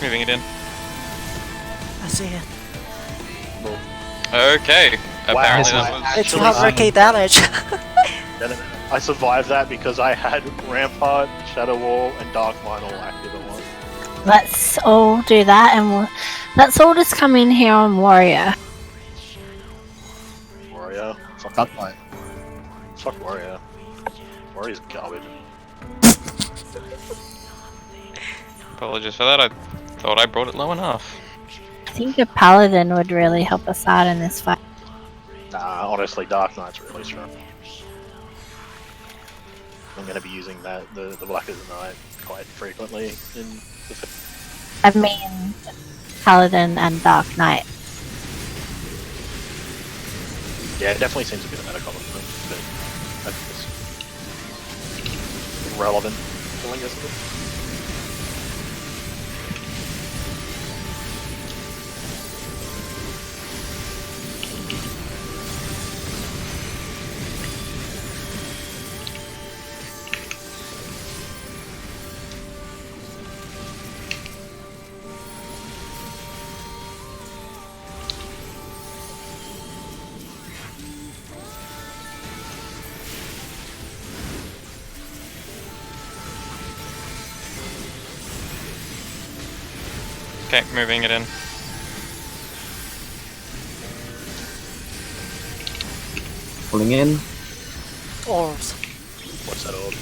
Moving it in. I see it. Okay. Apparently Wow. that was. It's Actually, 100k damage. I survived that because I had Rampart, Shadow Wall, and Dark Mine all active at once. Let's all do that, and let's all just come in here on Warrior. Warrior. Fuck Dark Mine. Fuck Warrior. Warrior's garbage. Apologies for that. I thought I brought it low enough. I think a paladin would really help us out in this fight. Nah, honestly, Dark Knight's really strong. I'm going to be using the Black as a Knight quite frequently in the. I mean, paladin and dark knight. Yeah, it definitely seems a bit of meta combo, but that's just relevant, I guess. Okay, moving it in. Pulling in. Orbs. What's that orb?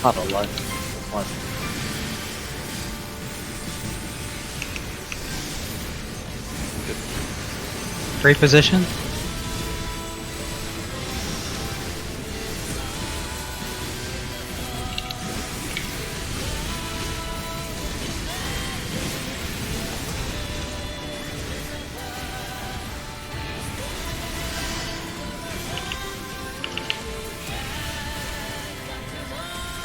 I don't like. Fine. Great position.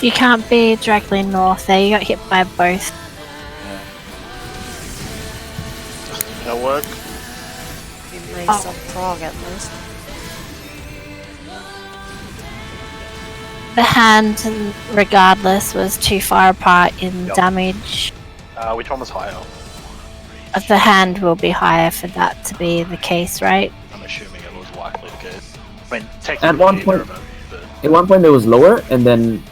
You can't be directly north there, you got hit by both. That'll work. We made Oh. some prog at least. The hand, regardless, was too far apart in Yep. damage. Which one was higher? The hand will be higher for that to be the case, right? I'm assuming it was likely the case. I mean, technically, At one neither point- of them, but At one point it was lower, and then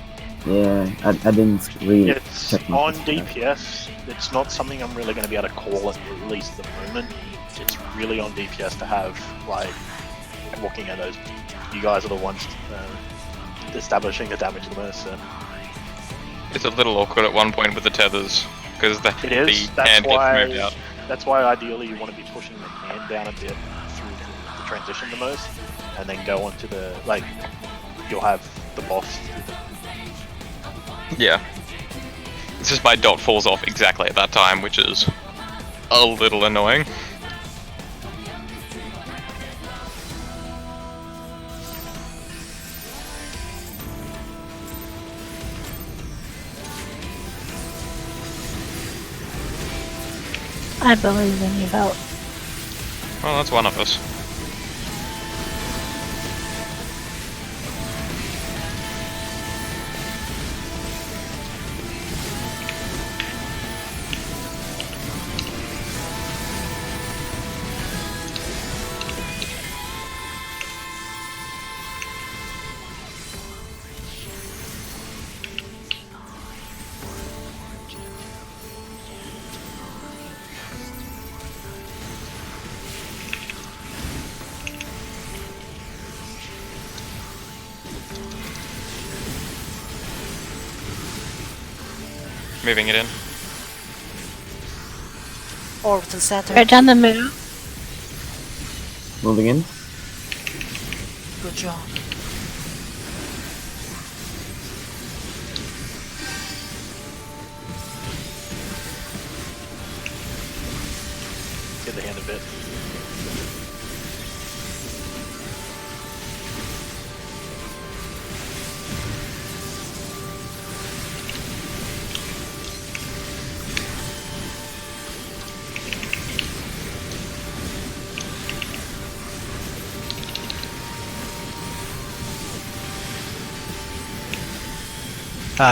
yeah, I didn't really it's check my on DPS. It's not something I'm really going to be able to call at least at the moment. It's really on DPS to have, like, looking at those. You guys are the ones establishing the damage the most. So. It's a little awkward at one point with the tethers, because the It is. hand That's gets why. moved out. That's why ideally you want to be pushing the hand down a bit through the transition the most, and then go onto the You'll have the boss. Yeah. It's just my dot falls off exactly at that time, which is a little annoying. I believe in you, Velt. Well, that's one of us. Moving it in. Orb to center. Right down the middle. moving in. Good job. Get the hand a bit.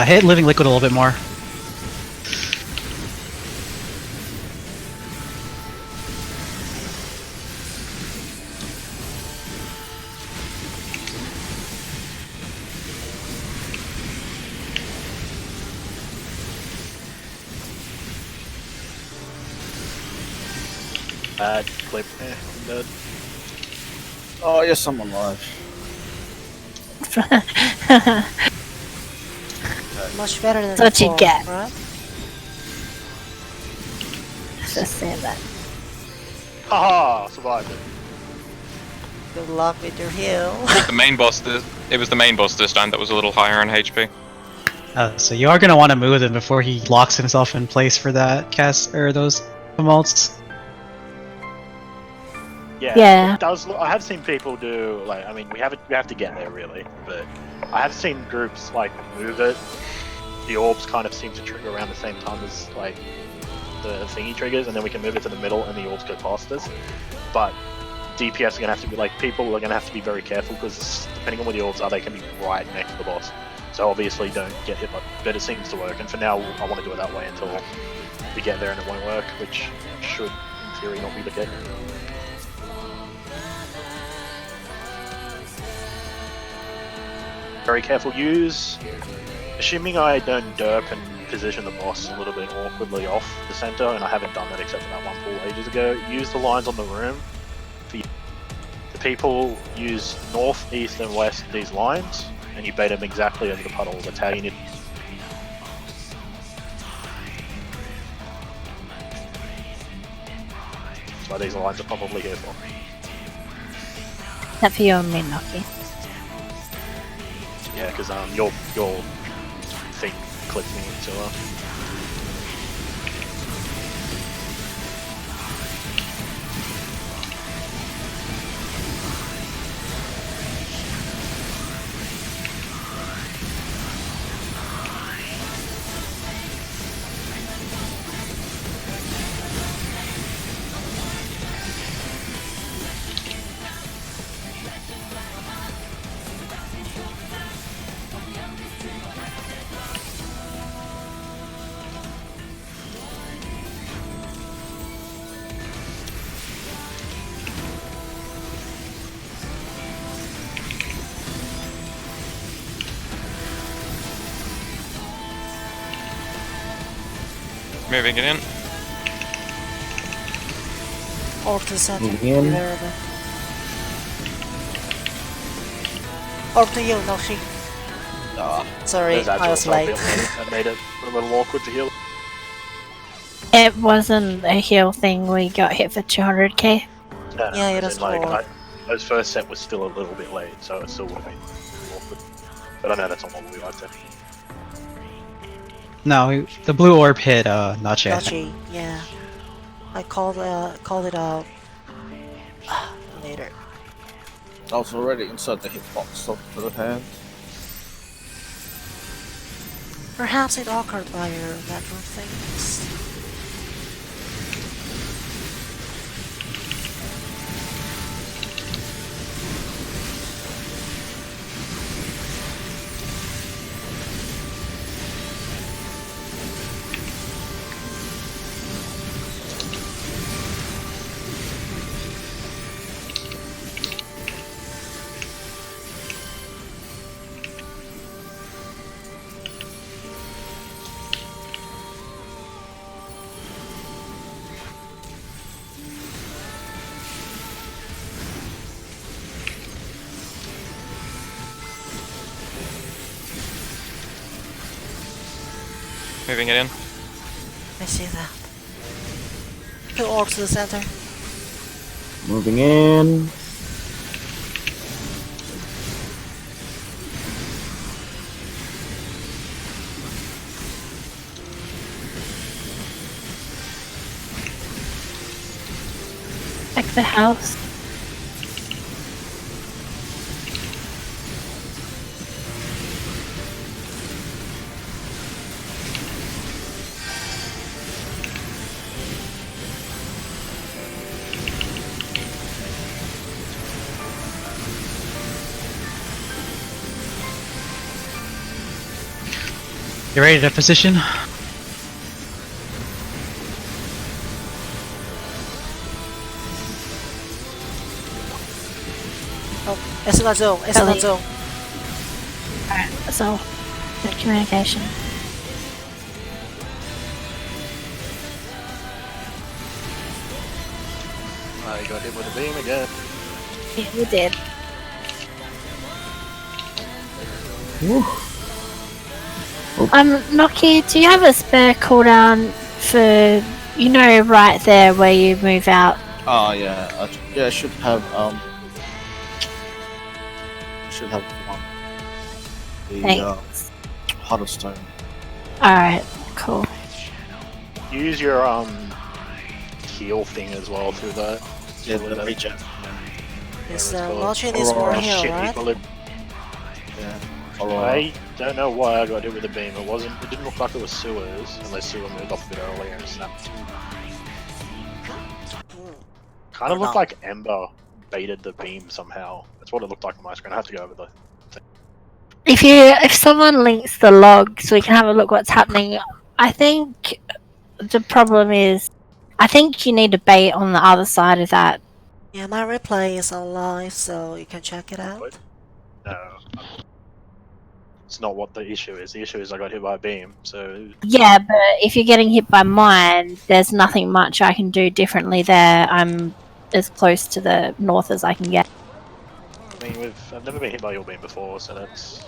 Hit living liquid a little bit more. Bad clip. I'm dead. Oh yes, I'm alive. Much better than That's what you before, get. right? Just say that. Haha! Survived it. Good luck with your heal. The main boss. It was the main boss this time that was a little higher on HP. So you are gonna want to move him before he locks himself in place for that cast or those tumults. Yeah. It does. I have seen people do like. I mean, we have to get there really, but I have seen groups like move it. The orbs kind of seem to trigger around the same time as like the thingy triggers, and then we can move it to the middle, and the orbs go past us. But DPS are gonna have to be like people are gonna have to be very careful because depending on where the orbs are, they can be right next to the boss. So obviously, don't get hit. But it seems to work, and for now, I want to do it that way until we get there and it won't work, which should, in theory, not be the case. Very careful use. Assuming I don't derp and position the boss a little bit awkwardly off the center, and I haven't done that except for that one pool ages ago, use the lines on the room. The people use north, east, and west these lines, and you bait them exactly over the puddle. That's how you need. So these lines are probably here for. Except for you and me, Noki. Yeah, because your thing clicked me into Moving it in. Or to the center. Moving in. Wherever. Or to you, Noshi. Sorry, There's I was late. That made it a little awkward to heal. It wasn't a heal thing. We got hit for 200k. No, Yeah, it as is in, like, hard. those first set was still a little bit late, so it still would have been awkward. But I know that's not what we like to. No, the blue orb hit Nachi. I think. Nachi, yeah. I called it out later. I was already inside the hitbox of the hand. Perhaps it occurred by your natural things. Moving it in. I see that. 2 orbs to the center. Moving in. Check the house. You ready to position? Oh, it's not zone. It's not Ellie. zone. Alright, so good communication. we got hit with a beam again. Yeah, we did. Noki, do you have a spare cooldown for, you know, right there where you move out? Oh yeah, I should have one. The Thanks. Heart of Stone. Alright, cool. Use your heal thing as well through that. Yeah, the regen. Yes, Whatever it's called. Mochi needs more Oh, heal, shit, right? Yeah. I don't know why I got hit with a beam. It didn't look like it was sewers, unless sewer moved off a bit earlier and snapped. Kind of looked like Ember baited the beam somehow. That's what it looked like on my screen. I have to go over the thing. If someone links the log so we can have a look what's happening, I think the problem is, I think you need to bait on the other side of that. Yeah, my replay is alive, so you can check it out. No. It's not what the issue is. The issue is I got hit by a beam, so... Yeah, but if you're getting hit by mine, there's nothing much I can do differently there. I'm as close to the north as I can get. I mean, I've never been hit by your beam before, so that's...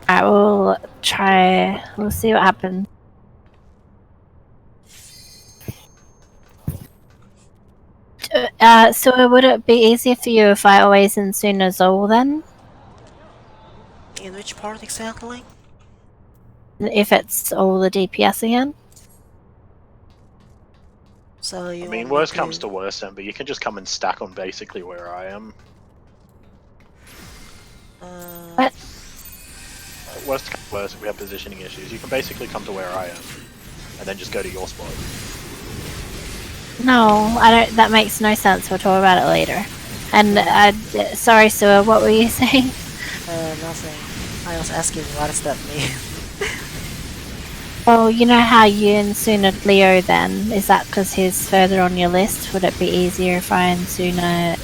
I will try. We'll see what happens. So would it be easier for you if I always Insuna Zol then? In which part exactly? If it's all the DPS again? So you I mean, want worst me comes to worst, then, but you can just come and stack on basically where I am. What? Worst comes to worst, if we have positioning issues, you can basically come to where I am, and then just go to your spot. No, I don't. That makes no sense. We'll talk about it later. And sorry, Sue. What were you saying? Nothing. I was asking what does that mean? Well, you know how you Insuna Leo then? Is that because he's further on your list? Would it be easier if I Insuna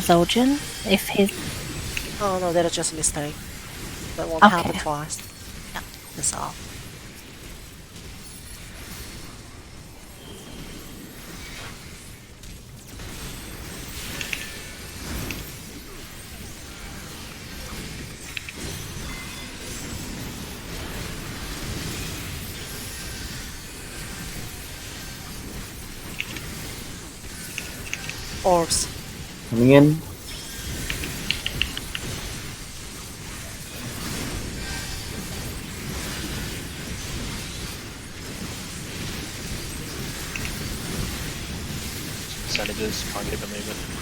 Zul'jin? If he's... Oh no, that is just a mistake. That won't Okay. happen twice. Yeah, that's all. Orbs. Coming in. Percentages, try and keep them even.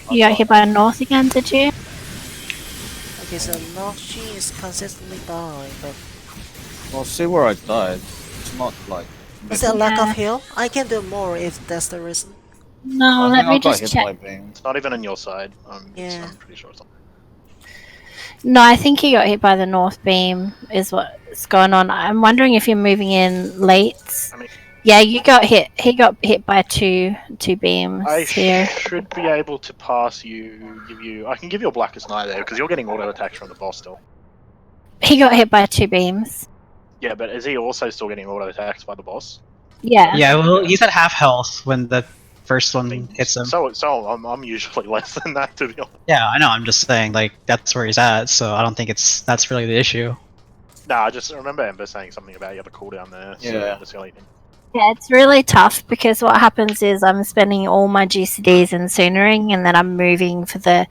You got hit by north again, did you? Okay, so Nochi is consistently dying, but Well, see where I died. It's not like. is there a lack Yeah. of heal? I can do more if that's the reason. No, I let think me I got just hit check. by beam. It's not even on your side. Yeah. I'm pretty sure it's not. No, I think he got hit by the north beam, is what's going on. I'm wondering if you're moving in late. I mean- Yeah, you got hit. He got hit by two beams I here. should be able to pass you, I can give you a Blackest Night there, because you're getting auto attacks from the boss still. He got hit by two beams. Yeah, but is he also still getting auto attacks by the boss? Yeah. Yeah, well, he's at half health when the first I one mean, hits him. So I'm usually less than that, to be honest. Yeah, I know. I'm just saying, like, that's where he's at. So I don't think that's really the issue. Nah, I just remember Ember saying something about you have a cooldown there. So Yeah. that's the only thing. Yeah, it's really tough because what happens is I'm spending all my GCDs in Soonering and then I'm moving for the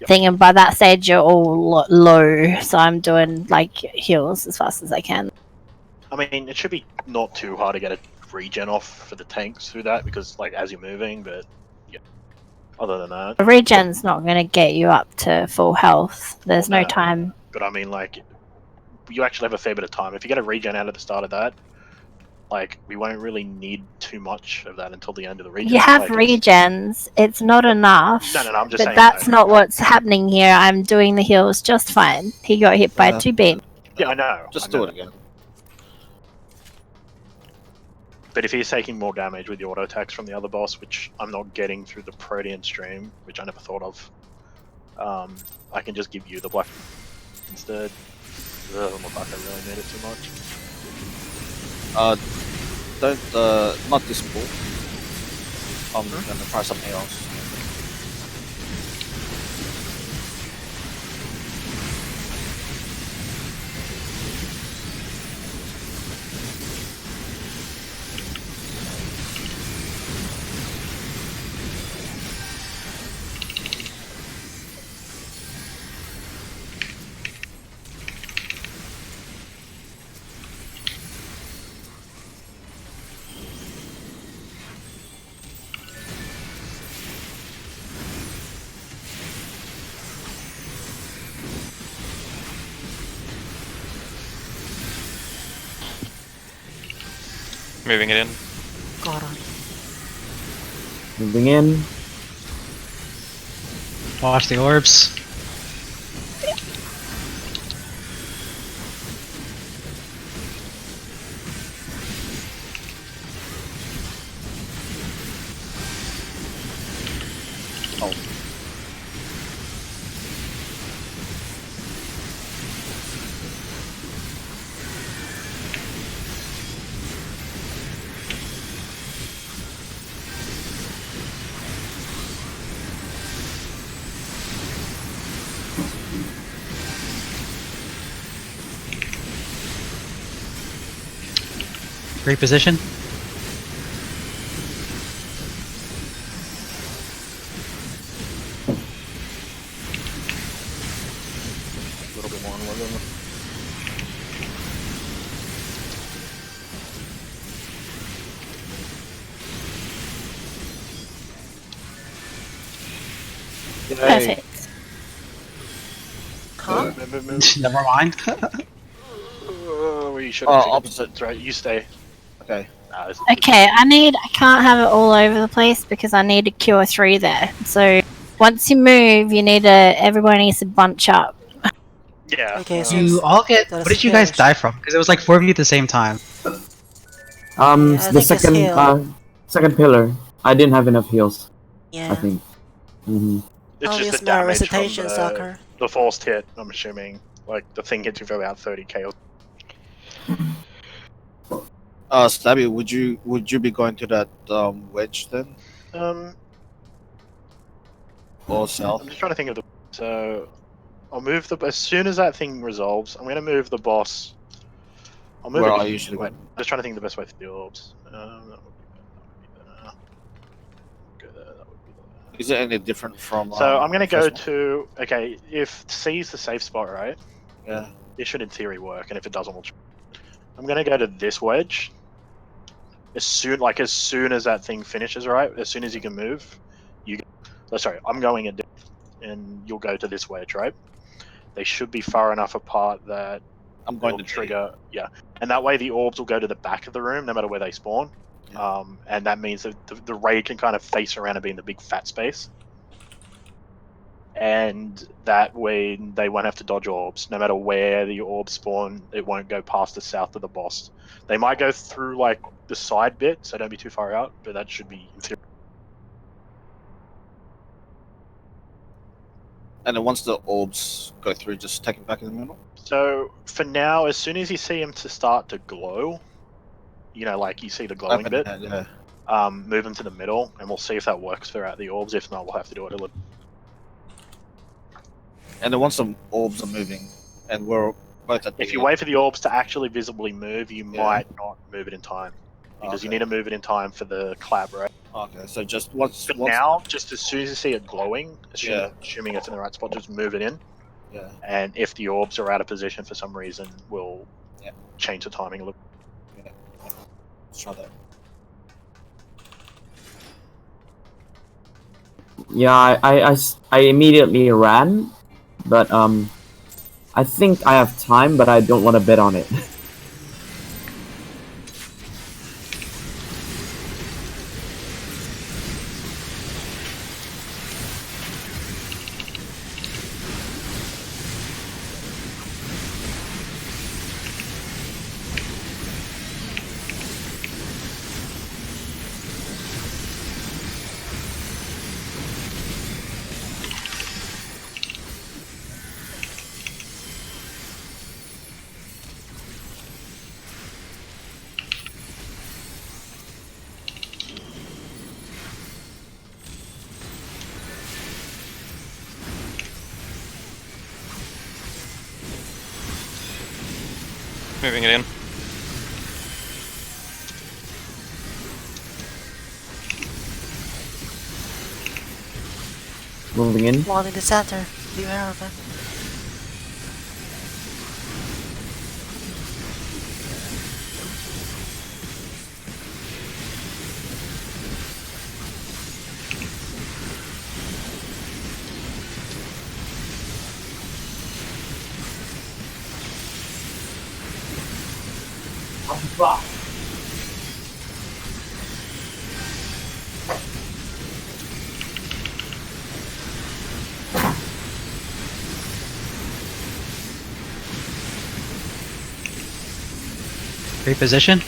thing, and by that stage you're all low, so I'm doing like heals as fast as I can. I mean, it should be not too hard to get a regen off for the tanks through that because, like, as you're moving, but yeah. Other than that, The regen's not going to get you up to full health. There's no no. time. But I mean, like, you actually have a fair bit of time. If you get a regen out at the start of that, like, we won't really need too much of that until the end of the regen. You have like, regens. It's not enough. No, I'm just but saying. That's not what's happening here. I'm doing the heals just fine. He got hit by 2 beams. Yeah, I know. Just I do know. it again. But if he's taking more damage with the auto attacks from the other boss, which I'm not getting through the Protean stream, which I never thought of, I can just give you the black instead. It doesn't look like I really need it too much. Not this pool. I'm gonna try something else. Moving it in. Got on. Moving in. Watch the orbs. Great position. A little bit more on one of them. Perfect. Huh? Move. Never mind. We should. Opposite. That's right. You stay. Okay. Nah, Okay, I can't have it all over the place because I need to cure 3 there. So once you move, everyone needs to bunch up. Yeah. Okay, so You all get. That What is did you guys finished. die from? Because it was like 4 of you at the same time. I The think it's second heal. second pillar. I didn't have enough heals. Yeah. I think. Mm-hmm. It's I'll just use the my damage recitation from sucker. the forced hit. I'm assuming, like the thing hits you for about 30k. Stabby, would you be going to that wedge then, or south? I'm just trying to think of the. So, I'll move the as soon as that thing resolves. I'm gonna move the boss. I'll move Where it. I usually Wait, go. I'm just trying to think of the best way for the orbs. That would be better. Go there. That would be better. Is it any different from? So I'm gonna go first to. Okay, if C is the safe spot, right? one? Yeah. This should in theory work, and if it doesn't, we'll. I'm gonna go to this wedge. As soon as that thing finishes, right? As soon as you can move, you. Oh, sorry, I'm going in, and you'll go to this wedge, right? They should be far enough apart that I'm going it'll to trigger. Yeah, and that way the orbs will go to the back of the room, no matter where they spawn. Yeah. And that means that the raid can kind of face around and be in the big fat space. And that way they won't have to dodge orbs. No matter where the orbs spawn, it won't go past the south of the boss. They might go through like the side bit, so don't be too far out, but that should be in theory. And then once the orbs go through, just take it back in the middle. So for now, as soon as you see them to start to glow, you know, like you see the glowing Open bit, hand, yeah. move them to the middle, and we'll see if that works throughout the orbs. If not, we'll have to do it a little. And then once the orbs are moving, and we're both at the. If you wait for the orbs to actually visibly move, you Yeah. might not move it in time. Because you Okay. need to move it in time for the collab, right? Okay, so just once. But once now, just as soon as you see it glowing, Yeah. assuming it's in the right spot, just move it in. Yeah. And if the orbs are out of position for some reason, we'll Yeah. change the timing a little. Let's try that. Yeah, I immediately ran, but I think I have time, but I don't want to bet on it. Moving it in. Moving in. One in the center. Beware of it. Great position.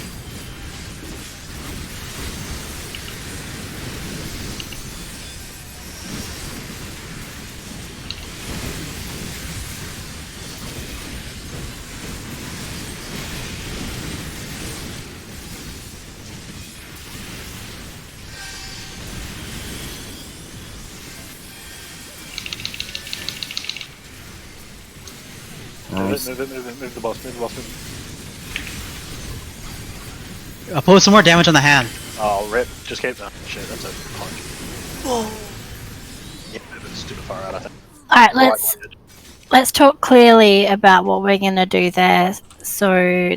Nice. Move the boss, move the boss. Apply some more damage on the hand. Oh, rip. Just keep that. Shit, that's a punch. Whoa. Yeah, it's too far out, I think. Alright, let's talk clearly about what we're gonna do there, so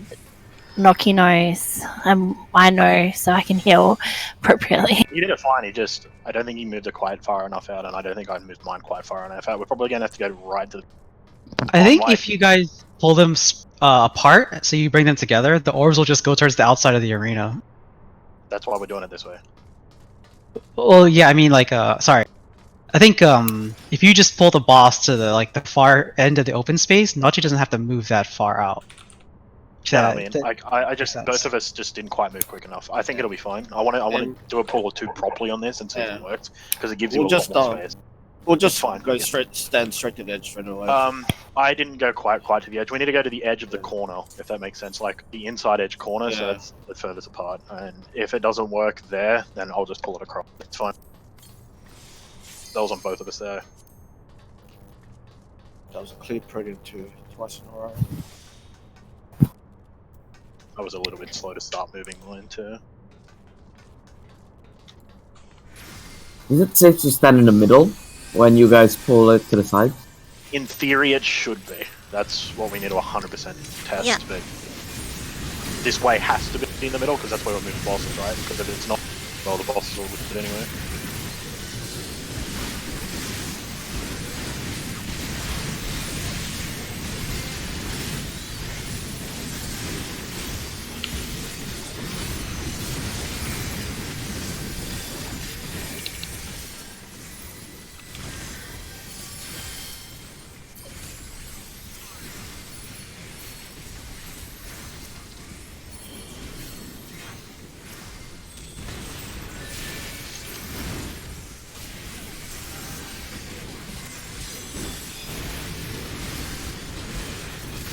Noki knows, and I know, so I can heal appropriately. He did it fine, he just... I don't think he moved it quite far enough out, and I don't think I moved mine quite far enough out. We're probably gonna have to go right to the... I think Online. if you guys pull them apart, so you bring them together, the orbs will just go towards the outside of the arena. That's why we're doing it this way. Well, yeah, I mean, like, sorry. I think if you just pull the boss to the the far end of the open space, Nachi doesn't have to move that far out. Yeah, I mean, That- I just... sense. Both of us just didn't quite move quick enough. I think it'll be fine. I want to do a pull or two properly on this and see if it works, because it gives you We'll a lot just, more space. We'll just Fine. go stand straight to the edge straight away. I didn't go quite to the edge. We need to go to the edge of the corner, if that makes sense. Like the inside edge corner, so Yeah. that's the furthest apart. And if it doesn't work there, then I'll just pull it across. It's fine. That was on both of us there. That was a clear predator twice in a row. I was a little bit slow to start moving mine too. Is it safe to stand in the middle when you guys pull it to the side? In theory, it should be. That's what we need to 100% test. Yeah. But this way has to be in the middle because that's where we move the bosses, right? Because if it's not, well, the bosses will lift it anyway.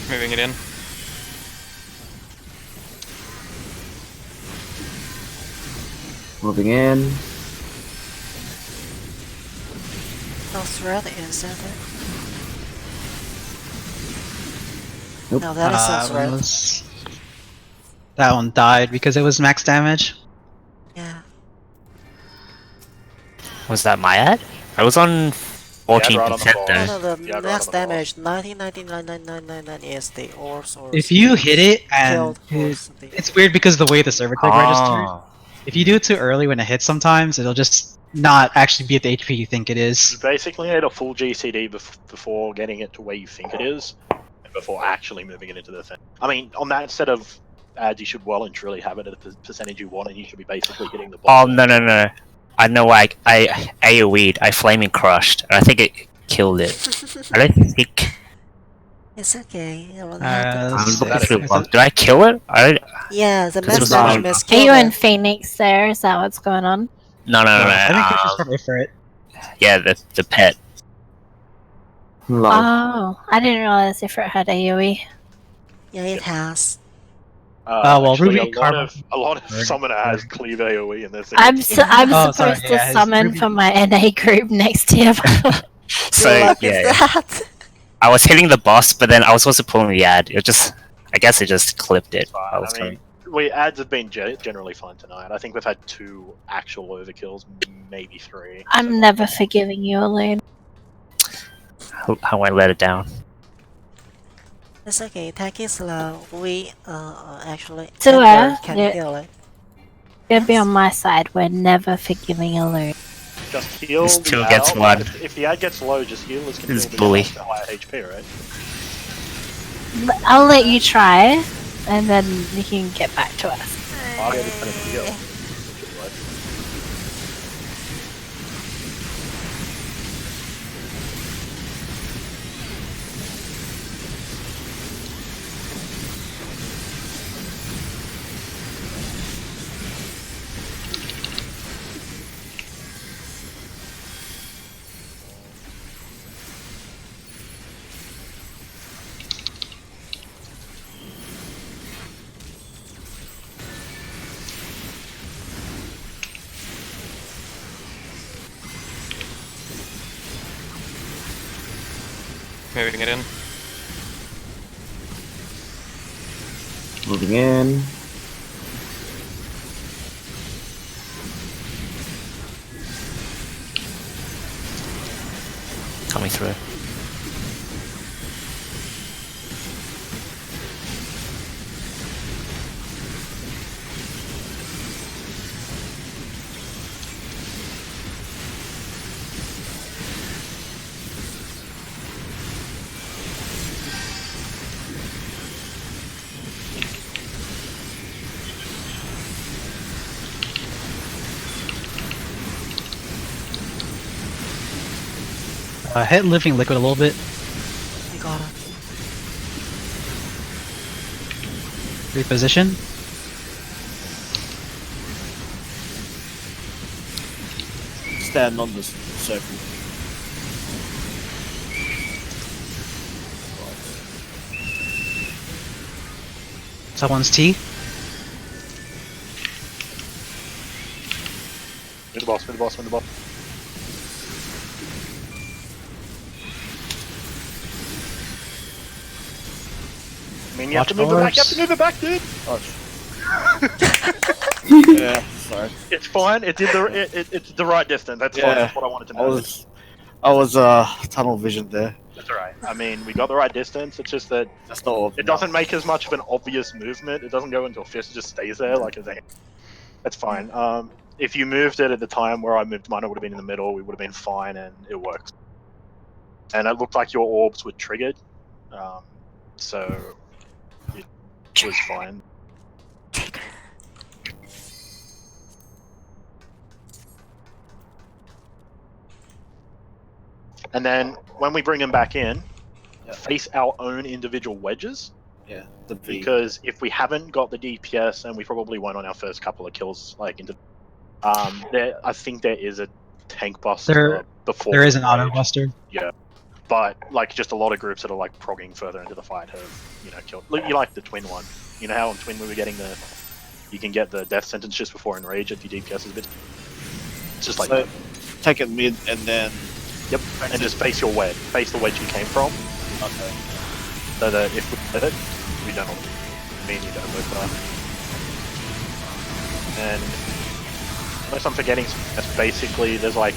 Moving it in. Moving in. No threat in center. Nope. No, that is a threat. That one died because it was max damage. Yeah. Was that my ad? I was on 14% Yeah, No, though. the Yeah, right max on the ball. damage 99.99999 is the orbs or If you hit it and killed or something. it's weird because the way the server tag registers. Oh. If you do it too early when it hits, sometimes it'll just not actually be at the HP you think it You is. basically need a full GCD before getting it to where you think it is, and before actually moving it into the thing. I mean, on that set of ads, you should well and truly have it at the percentage you want, and you should be basically hitting the Oh, ball. no. I know why I AoE'd. I flaming crushed. And I think it killed it. I don't think. It's okay. It will Uh, happen. let's that see. is- Did I kill it? Yeah, the This max was damage not- is Are you killed. and Phoenix there? Is that what's going on? No. I think it's just from Ifrit. Yeah, the pet. Lol. Oh, I didn't realize if it had AoE. Yeah, it has. Well, actually, Ruby a lot of summoner has cleave AoE in this. I'm Oh, supposed sorry, to yeah, his summon Ruby- for my NA group next year. So Good luck yeah, with that. I was hitting the boss, but then I was supposed to pull in the ad. I guess it just clipped it. I was I mean, ads have been generally fine tonight. I think we've had 2 actual overkills, maybe 3. I'm never forgiving you, Alone. I won't let it down. It's okay, take it slow. We actually So, Ember can yeah. kill it. You're gonna be on my side. We're never forgiving Alone. Just heal It's the 2 ad. against 1. If the ad gets low, just heal. Can This heal the bully. ad to higher HP, right? I'll let you try, and then you can get back to us. I'll get it kind of heal. Moving it in. Moving in. Coming through. Hit Living Liquid a little bit. We got it. Reposition. Stand on this circle. Someone's T. Move the boss, move the boss, move the boss. I mean, you have to move it back, you have to move it back, dude! Yeah, sorry. It's fine, it's the right distance, that's fine, Yeah. that's what I wanted to know. I was tunnel vision there. That's alright. I mean, we got the right distance, it's just that That's not. it doesn't make as much of an obvious movement, it doesn't go into a fist, it just stays there like a thing. That's fine. If you moved it at the time where I moved mine, it would have been in the middle, we would have been fine, and it works. And it looked like your orbs were triggered, so it was fine. And then when we bring them back in, Yeah. face our own individual wedges. Yeah, the V. Because if we haven't got the DPS, and we probably won't on our first couple of kills, like into, I think there is a tank buster before. There is an the auto rage. buster. But like just a lot of groups that are like progging further into the fight have, killed. Look, you like the twin one. You know how on twin we were getting you can get the death sentence just before enrage if your DPS is a bit. It's just like So, take it mid and then. yep, and just face your wedge, face the wedge you came from. Okay. So that if we hit it, we don't. Me and you don't both die. And unless I'm forgetting, that's basically there's like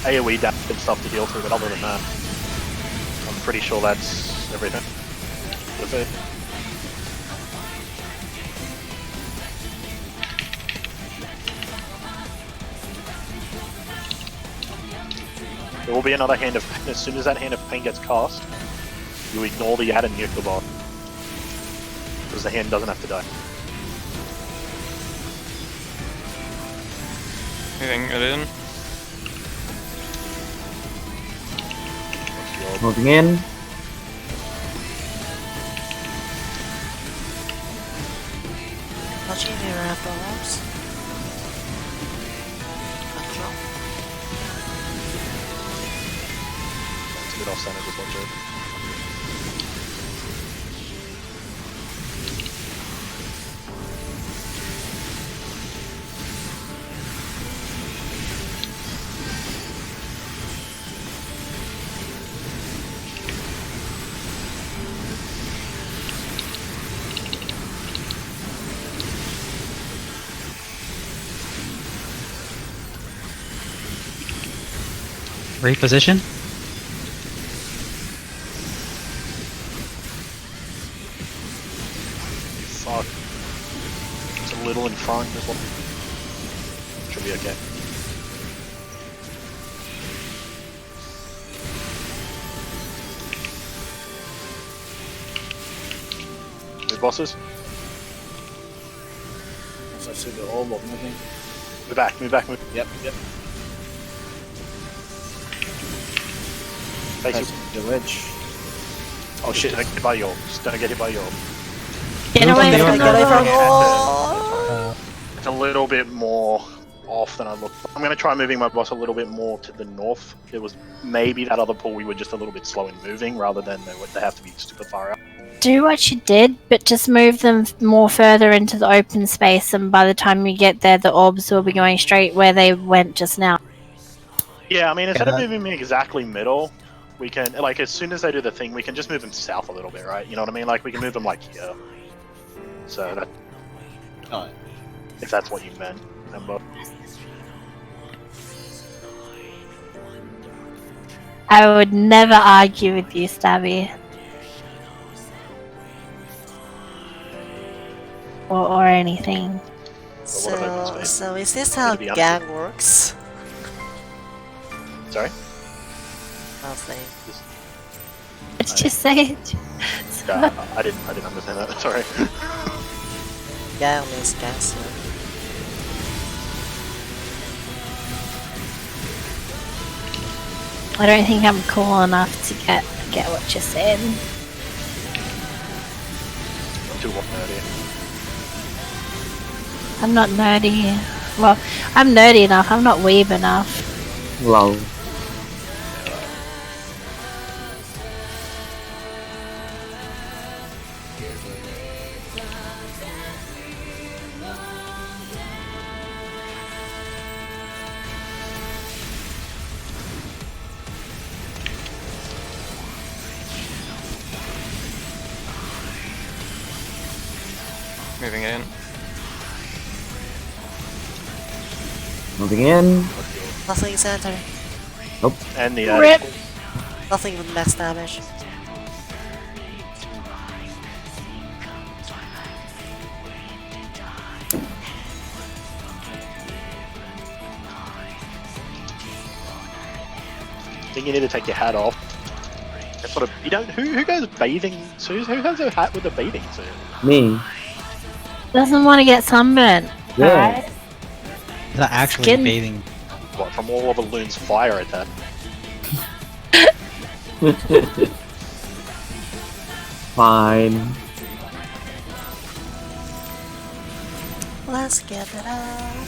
AoE damage and stuff to heal through, but other than that, I'm pretty sure that's everything. That's it. There will be another Hand of Pain. As soon as that Hand of Pain gets cast, you ignore the add and nuke the bot. Because the hand doesn't have to die. Moving it in. Moving in. Watching the apples. Control. It's a bit off center, just watch it. Reposition. Fuck. It's a little in front, this one. Should be okay. Move bosses. So I see the orb moving. Move back, move back, move. Yep, yep. Face That's you. the wedge. Oh shit, don't get hit by your. Just don't get hit by your. Get away Get from Get away from the It's a little bit more off than I looked. I'm going to try moving my boss a little bit more to the north. It was maybe that other pool we were just a little bit slow in moving rather than they have to be super far out. Do what you did, but just move them more further into the open space, and by the time you get there, the orbs will be going straight where they went just now. Yeah, I mean, instead of that- moving me exactly middle, we can, like, as soon as they do the thing, we can just move them south a little bit, right? You know what I mean? Like, we can move them, like, here. So, that, Alright. if that's what you meant, remember? I would never argue with you, Stabby. Or anything. So is this how Maybe I'm- gang works? Sorry? Nothing. Let's just say it. Yeah, I didn't understand that. Sorry. Gang means gangster. I don't think I'm cool enough to get what you're saying. I'm too nerdy. I'm not nerdy. Well, I'm nerdy enough. I'm not weeb enough. Lol. Moving in. Moving in. Nothing center. And the Rip. Nothing with max damage. I think you need to take your hat off. That's what you don't. Who goes bathing suits? Who has a hat with a bathing suit? Me. Doesn't want to get sunburned. Yeah. Alright? Is that actually Skin. bathing? What, from all of the loon's fire attack? Fine. Let's get it out.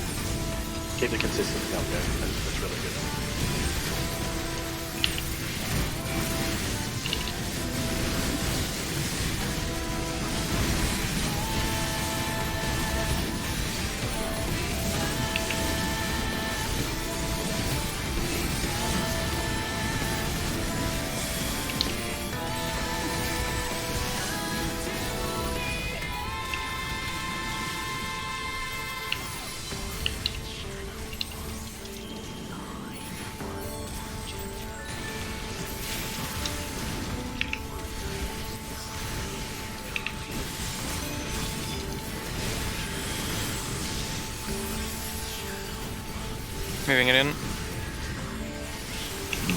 Keep the consistency up there. That's really good. Moving it in.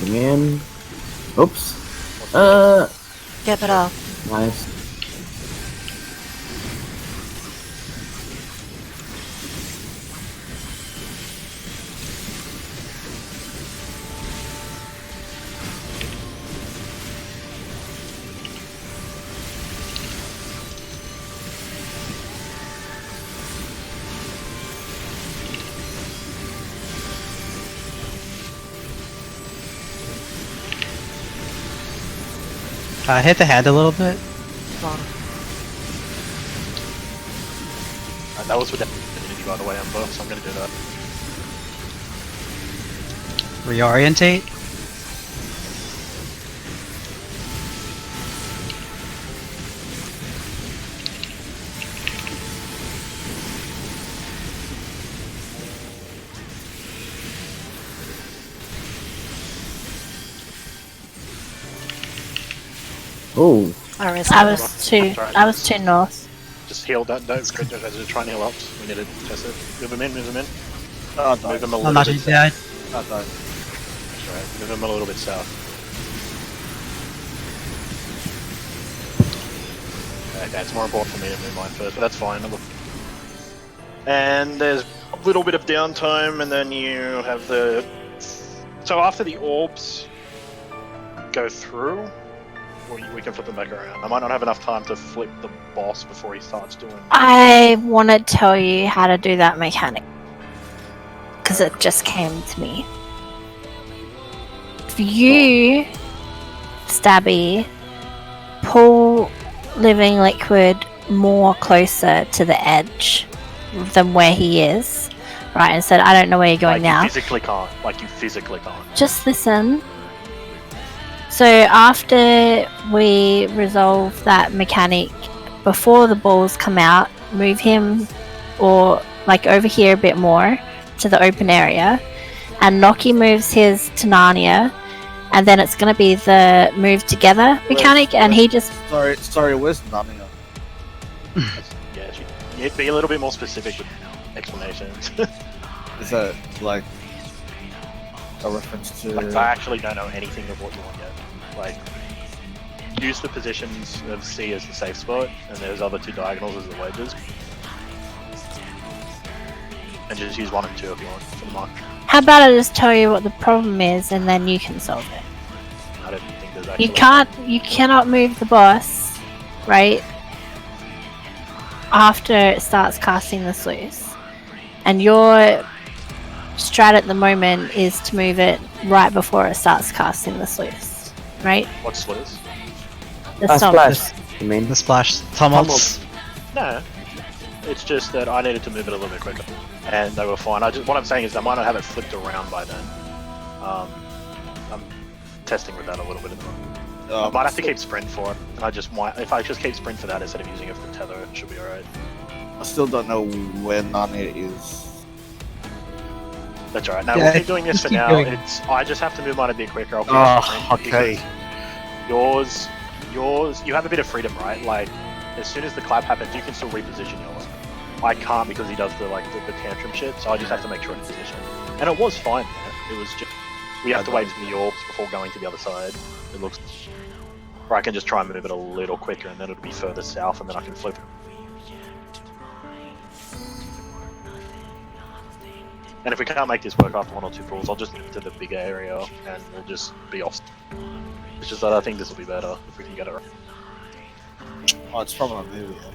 Bring in. Oops. Cap it off. Nice. Hit the hand a little bit. That was with Infinity, by the way, Ember, so I'm gonna do that. Reorientate. Oh. I was too north. Just heal that, don't just try and heal up. We need to test it. Move him in, move him in. Move him a I'm little not bit dead. south. That's right. Move him a little bit south. Okay, it's more important for me to move mine first, but that's fine. And there's a little bit of downtime, and then you have the... So after the orbs go through, we can flip them back around. I might not have enough time to flip the boss before he starts doing... I want to tell you how to do that mechanic. Because it just came to me. If you, Stabby, pull Living Liquid more closer to the edge than where he is, right, and said, I don't know where you're going now. You physically can't. Like, you physically can't. Just listen. So after we resolve that mechanic, before the balls come out, move him or like over here a bit more to the open area, and Noki moves his to Narnia, and then it's going to be the move together mechanic, and he just... Sorry, where's Narnia? Yeah, you'd be a little bit more specific with explanations. Is that like a reference to? Like, I actually don't know anything of what you want yet. Like, use the positions of C as the safe spot, and there's other two diagonals as the wedges. And just use 1 and 2 if you want for the mark. How about I just tell you what the problem is, and then you can solve it. I don't think there's actually... You cannot move the boss, right, after it starts casting the sluice. And your strat at the moment is to move it right before it starts casting the sluice, right? What sluice? The Splash. You mean? The splash tumults. No. It's just that I needed to move it a little bit quicker. And they were fine. What I'm saying is I might not have it flipped around by then. I'm testing with that a little bit at the moment. I might have to keep sprint for it. If I just keep sprint for that instead of using it for tether, it should be alright. I still don't know where Narnia is. That's alright. No, Yeah, we'll keep doing this for keep now. going. I just have to move mine a bit quicker. I'll keep okay. Yours, you have a bit of freedom, right? Like, as soon as the clap happens, you can still reposition yours. I can't because he does the tantrum shit, so I just have to make sure it's positioned. And it was fine there. It was just... We have to wait for the orbs before going to the other side. It looks... Or I can just try and move it a little quicker, and then it'll be further south, and then I can flip it. And if we can't make this work after 1 or 2 pulls, I'll just move to the bigger area, and we'll just be off. It's just that I think this will be better if we can get it right. Oh, it's from a movie. Yeah.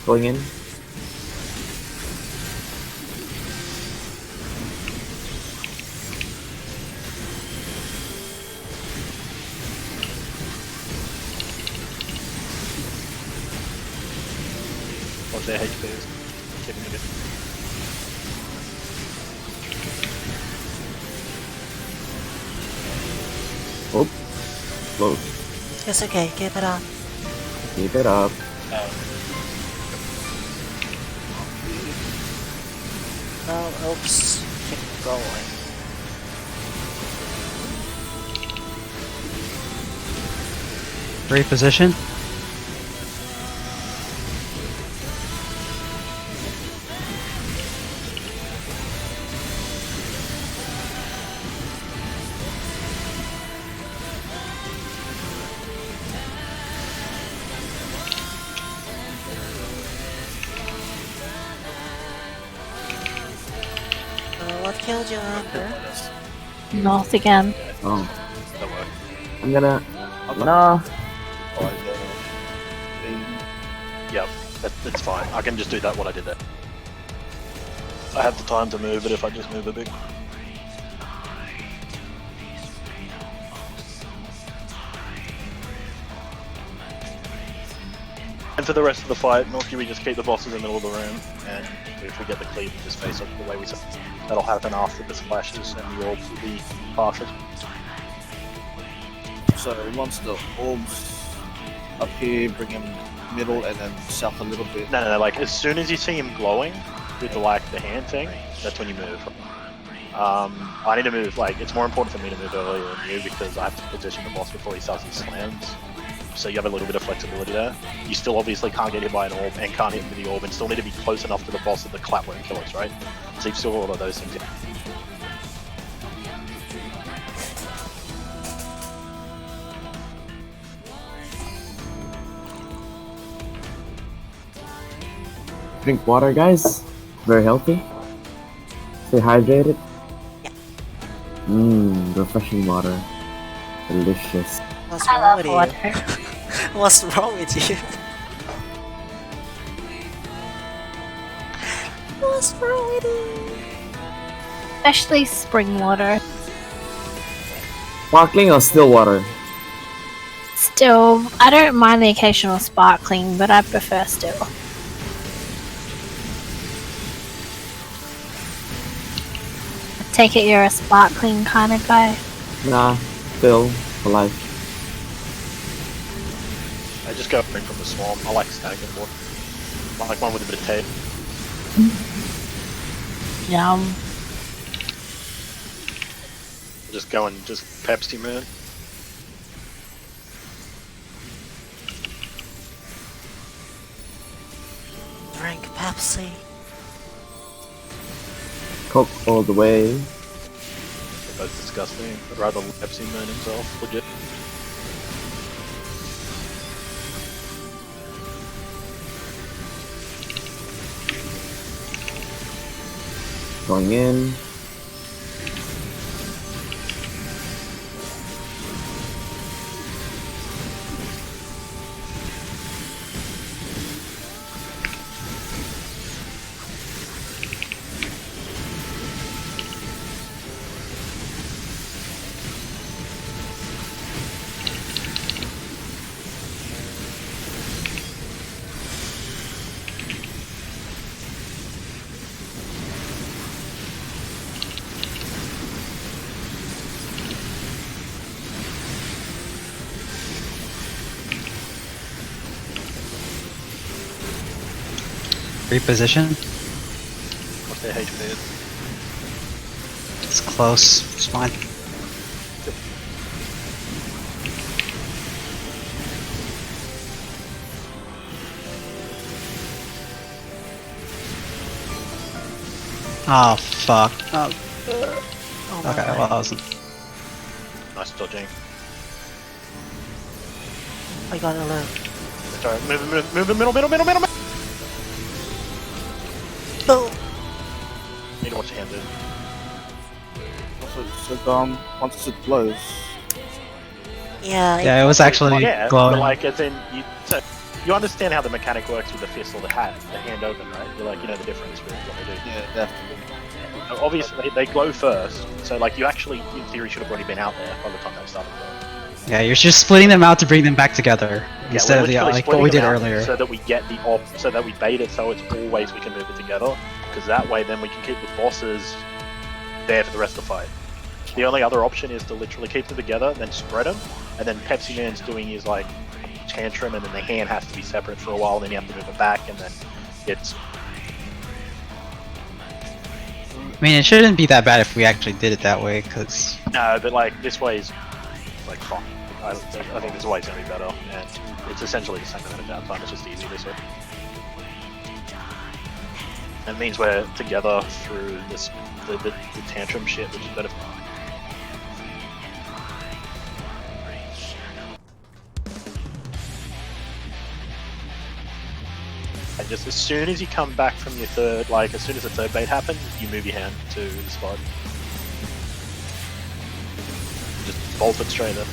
Going in. What's their HP is? Keeping it. Oh, close. It's okay, keep it up. Keep it up. No, oops. Keep going. Reposition. What killed you, Amber? North again. Oh, That work. I'm gonna. No. Yep, that's fine. I can just do that what I did there. I have the time to move it if I just move a bit. And for the rest of the fight, Milky, we just keep the bosses in the middle of the room, and if we get the cleave, we just face up the way we said. That'll happen after the splashes, and the orbs will be partial. So once the orbs up here, bring him middle and then south a little bit. No, like as soon as you see him glowing with the hand thing, that's when you move. I need to move, like, it's more important for me to move earlier than you because I have to position the boss before he starts his slams. So you have a little bit of flexibility there. You still obviously can't get hit by an orb and can't hit with the orb and still need to be close enough to the boss that the clap won't kill us, right? So you've still got all of those things. Drink water, guys. Very healthy. Stay hydrated. Refreshing water. Delicious. What's I wrong love with water. you? What's wrong with you? What's wrong with you? Especially spring water. Sparkling or still water? Still, I don't mind the occasional sparkling, but I prefer still. I take it you're a sparkling kind of guy. Nah, still for life. I just go from the swamp. I like stagnant water. I like one with a bit of taste. Yum. Just going, just Pepsi, man. Drink Pepsi. Coke all the way. That's disgusting. I'd rather Pepsi Man himself, legit. Going in. Reposition. What's their HP is? It's close. It's fine. Oh fuck. Oh, Oh my okay, god. well that wasn't. Nice dodging. I got alert. Sorry, move, middle. Boom! Need to watch your hand, dude. So once it blows, Yeah, Yeah, it was actually Yeah, glowing. but like, as in, you, so you understand how the mechanic works with the fist or the hand open, right? You're like, you know the difference with what they do. Yeah, definitely. Obviously, they glow first, so like you actually, in theory, should have already been out there by the time they started glowing. Yeah, you're just splitting them out to bring them back together instead we're of the literally like what we splitting did them out earlier. so that we get so that we bait it so it's always we can move it together, because that way then we can keep the bosses there for the rest of the fight. The only other option is to literally keep them together, then spread them, and then Pepsi Man's doing his like tantrum, and then the hand has to be separate for a while, and then you have to move it back, and then it's. I mean, it shouldn't be that bad if we actually did it that way, because No, but like this way is like fine. I think this way is gonna be better, and it's essentially the same amount of downtime. It's just easier this way. It means we're together through this the tantrum shit, which is better. And just as soon as you come back from your third, like as soon as the third bait happens, you move your hand to the spot. Just bolt it straight in.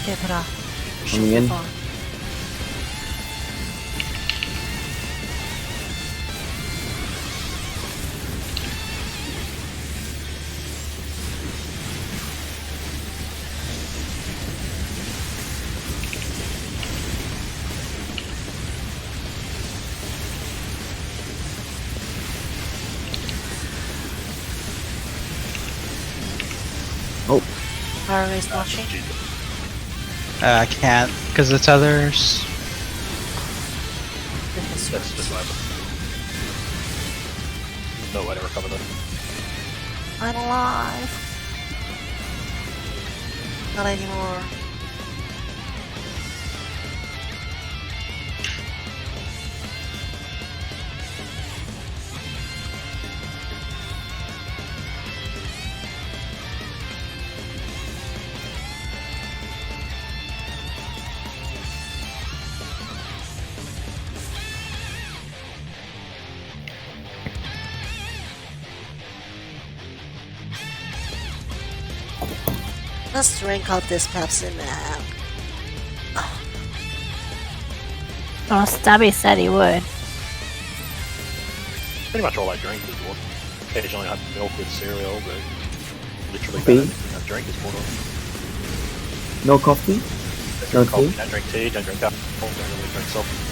얘들아, Coming in. Oh, Harry is watching. I can't because it's others. That's just whatever. No way to recover them. I'm alive. Not anymore. Let's drink out this Pepsi Man. Oh, Stubby said he would. Pretty much all I drink is water. Occasionally I have milk with cereal, but literally Coffee? I drink is water. no coffee? Don't No drink coffee, tea? don't drink tea, don't drink alcohol, don't really drink soft.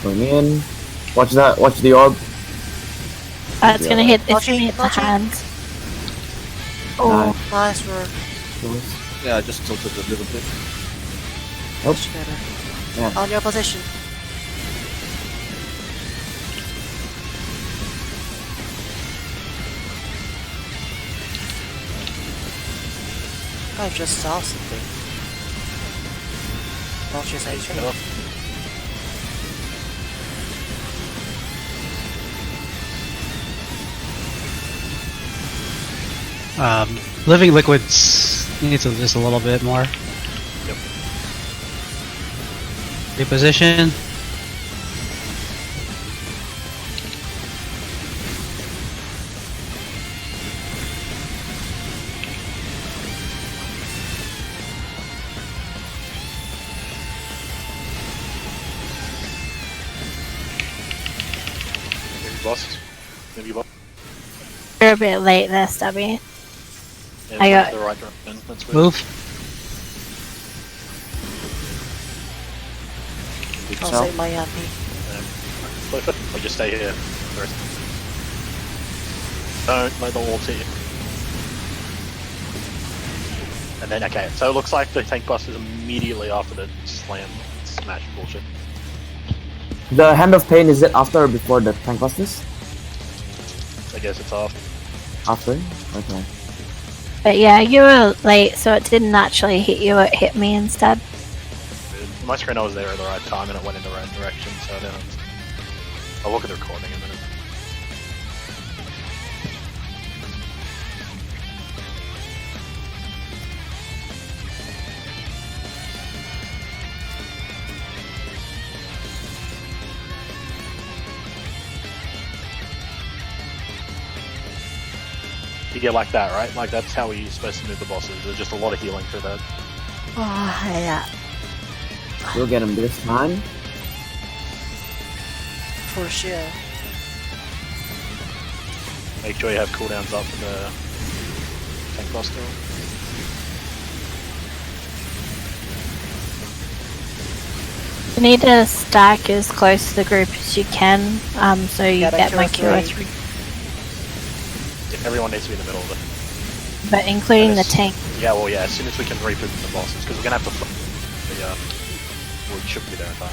Going in. Watch that. Watch the orb. It's gonna hit. It's Watching, gonna hit the watching. hands. Oh, nice work. Nice. Yeah, I just tilted a little bit. Much better. Yeah. On your position. I just saw something. Don't you say Pick it up. Living liquids needs just a little bit more. Yep. Reposition. Boss. Maybe boss. You're a bit late there, Stubby. Yeah, I got- the right direction. That's good. Move. Big I'll cell. save my MP. Or just stay here. Don't let the wolves hit you. And then, okay, so it looks like the tank bust is immediately after the slam smash bullshit. The Hand of Pain, is it after or before the tank busters? I guess it's off. After? Okay. But yeah, you were late, so it didn't actually hit you, it hit me instead. My screen I was there at the right time and it went in the right direction, so I don't. I'll look at the recording in a minute. You get like that, right? Like that's how we're supposed to move the bosses. There's just a lot of healing through that. Oh, yeah. We'll get him this time. For sure. Make sure you have cooldowns up for the tank buster. You need to stack as close to the group as you can, so you Got a get my QO3. QO3. Everyone needs to be in the middle of it. But including the Yes. tank. Yeah, well, yeah, as soon as we can recoup the bosses, because we're gonna have to flip. Yeah, we should be there in time.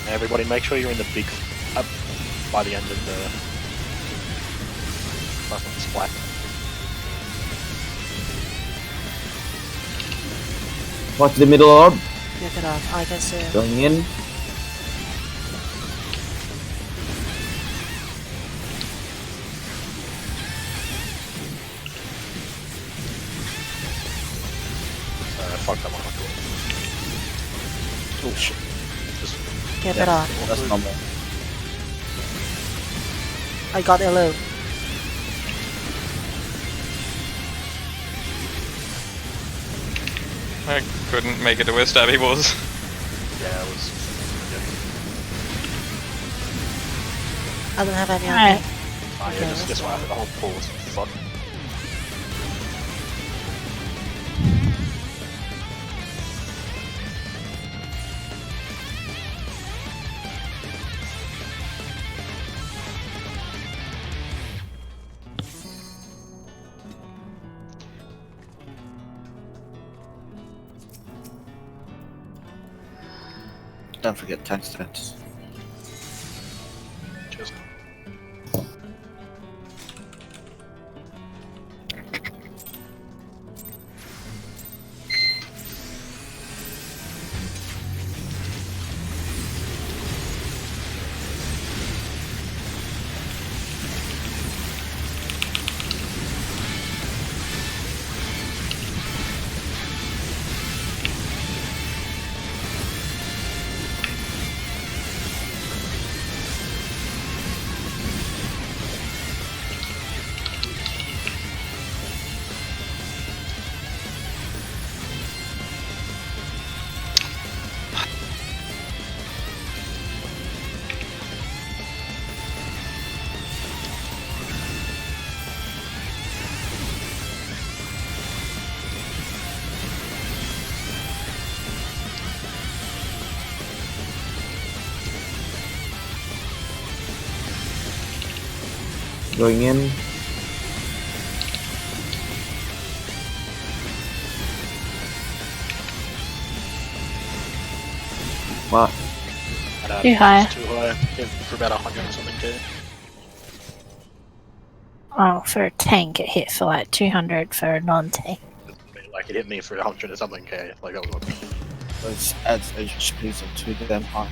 Everybody, make sure you're in the big up by the end of the fucking splat. Watch the middle orb. Get it off. I can see it. Going in. Fuck that one. Oh shit. Just Get it off. That's normal. I got Elu. I couldn't make it to where Stabby was. yeah, it was. I don't have any Alright. MP. Yeah, Okay, just that's went fine. the whole pool was fuck. Don't forget tank stats. Just Going in. What? Too high. Too high. Yeah, for about 100 or something too. Oh, for a tank, it hit for like 200 for a non-tank. Like it hit me for 100 or something K. Like that was. Those adds HPs are too damn high.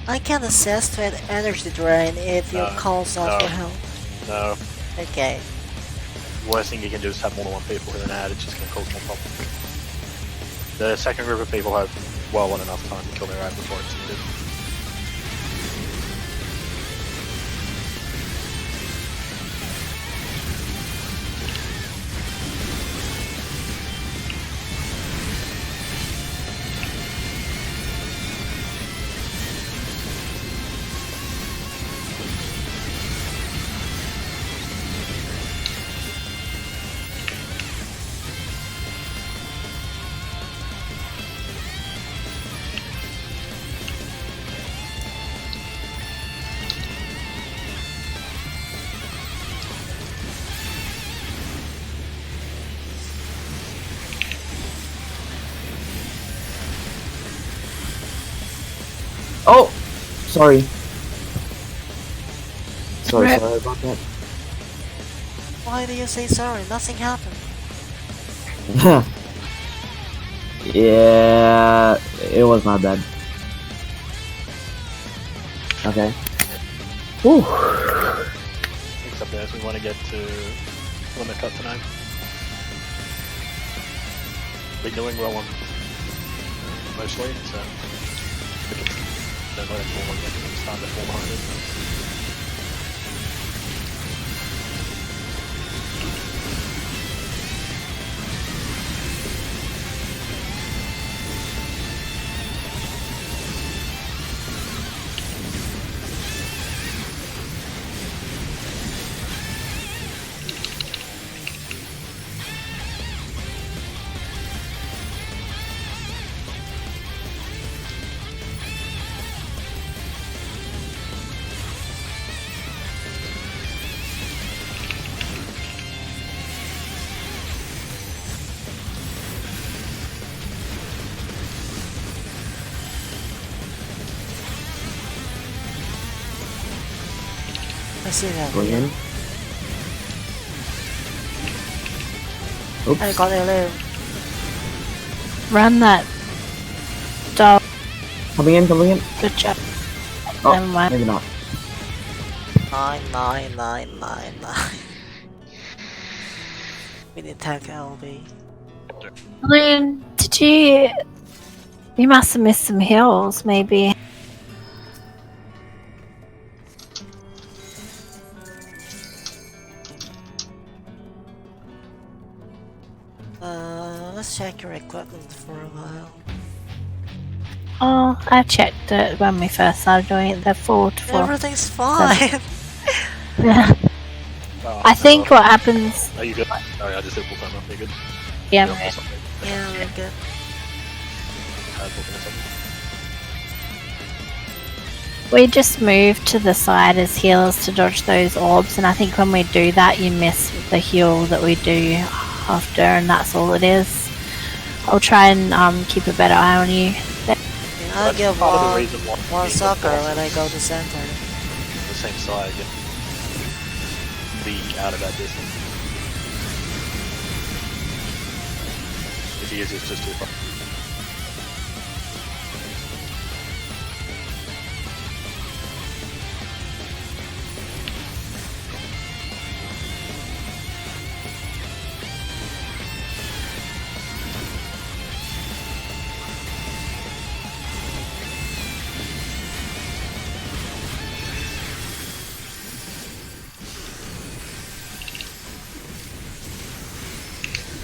I can assess to an energy drain if you No, calls off no. your health. No, Okay. Worst thing you can do is have more than one people with an ad, it's just going to cause more problems. The second group of people have well enough time to kill their ad before it's needed. Oh! Sorry. Sorry Right. about that. Why do you say sorry? Nothing happened. Yeah, it was my bad. Okay. Whew. Except as we want to get to limit cut tonight. Been doing well on mostly, so we can don't let it fall again. It's time to fall behind it. I see that. Going in. I Oops. got it there. Run that dog. Coming in, coming in. Good job. Oh, Never mind. maybe not. 9999. We need tag LB. Loon, did you? You must have missed some hills, maybe. Let's check your equipment for a while. Oh, I checked it when we first started doing it. They're full to full. Everything's fine. Yeah. Oh, I think what happens. Are you good? Sorry, I just did pull time up. Are you good? Yeah, You I'm don't good. miss something. Yeah, we're good. Looking at something. We just move to the side as healers to dodge those orbs, and I think when we do that, you miss the heal that we do after, and that's all it is. I'll try and keep a better eye on you. Yeah, I'll That's give part of the one, reason why one being soccer the when I go to center. the same side, get be out of that distance. If he is, it's just too far.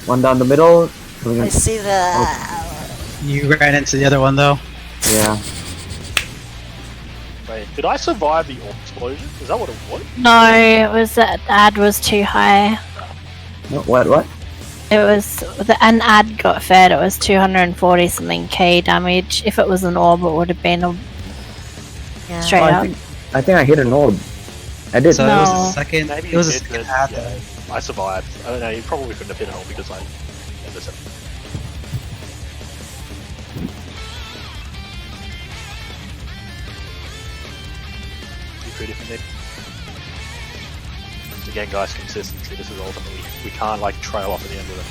One down the middle. Coming I in. see that. You ran into the other one though. Yeah. Wait, did I survive the orb explosion? Is that what it was? No, it was that ad was too high. No, what? It was an ad got fed. It was 240 something K damage. If it was an orb, it would have been a Yeah. straight Oh, up. I think I hit an orb. I did. So it No. was the second. Maybe It you was a did, second but ad. yeah, I survived. I don't know, you probably couldn't have hit a hole because I as I said. You pretty for Nick. Again guys, consistency, this is ultimately we can't like trail off at the end of it.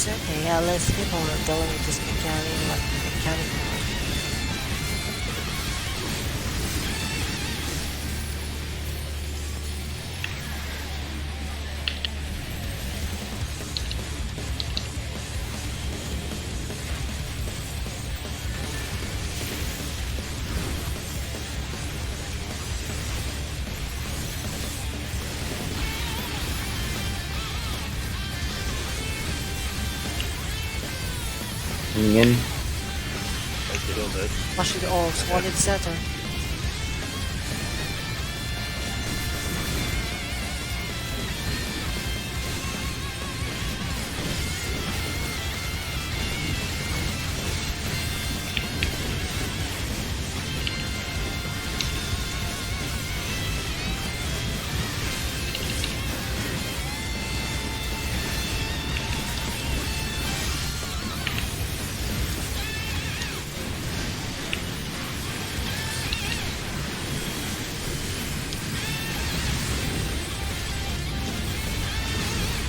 It's okay, at least people are dealing with this mechanic. Coming in. Make the hill dead. Watch the orbs, one in center.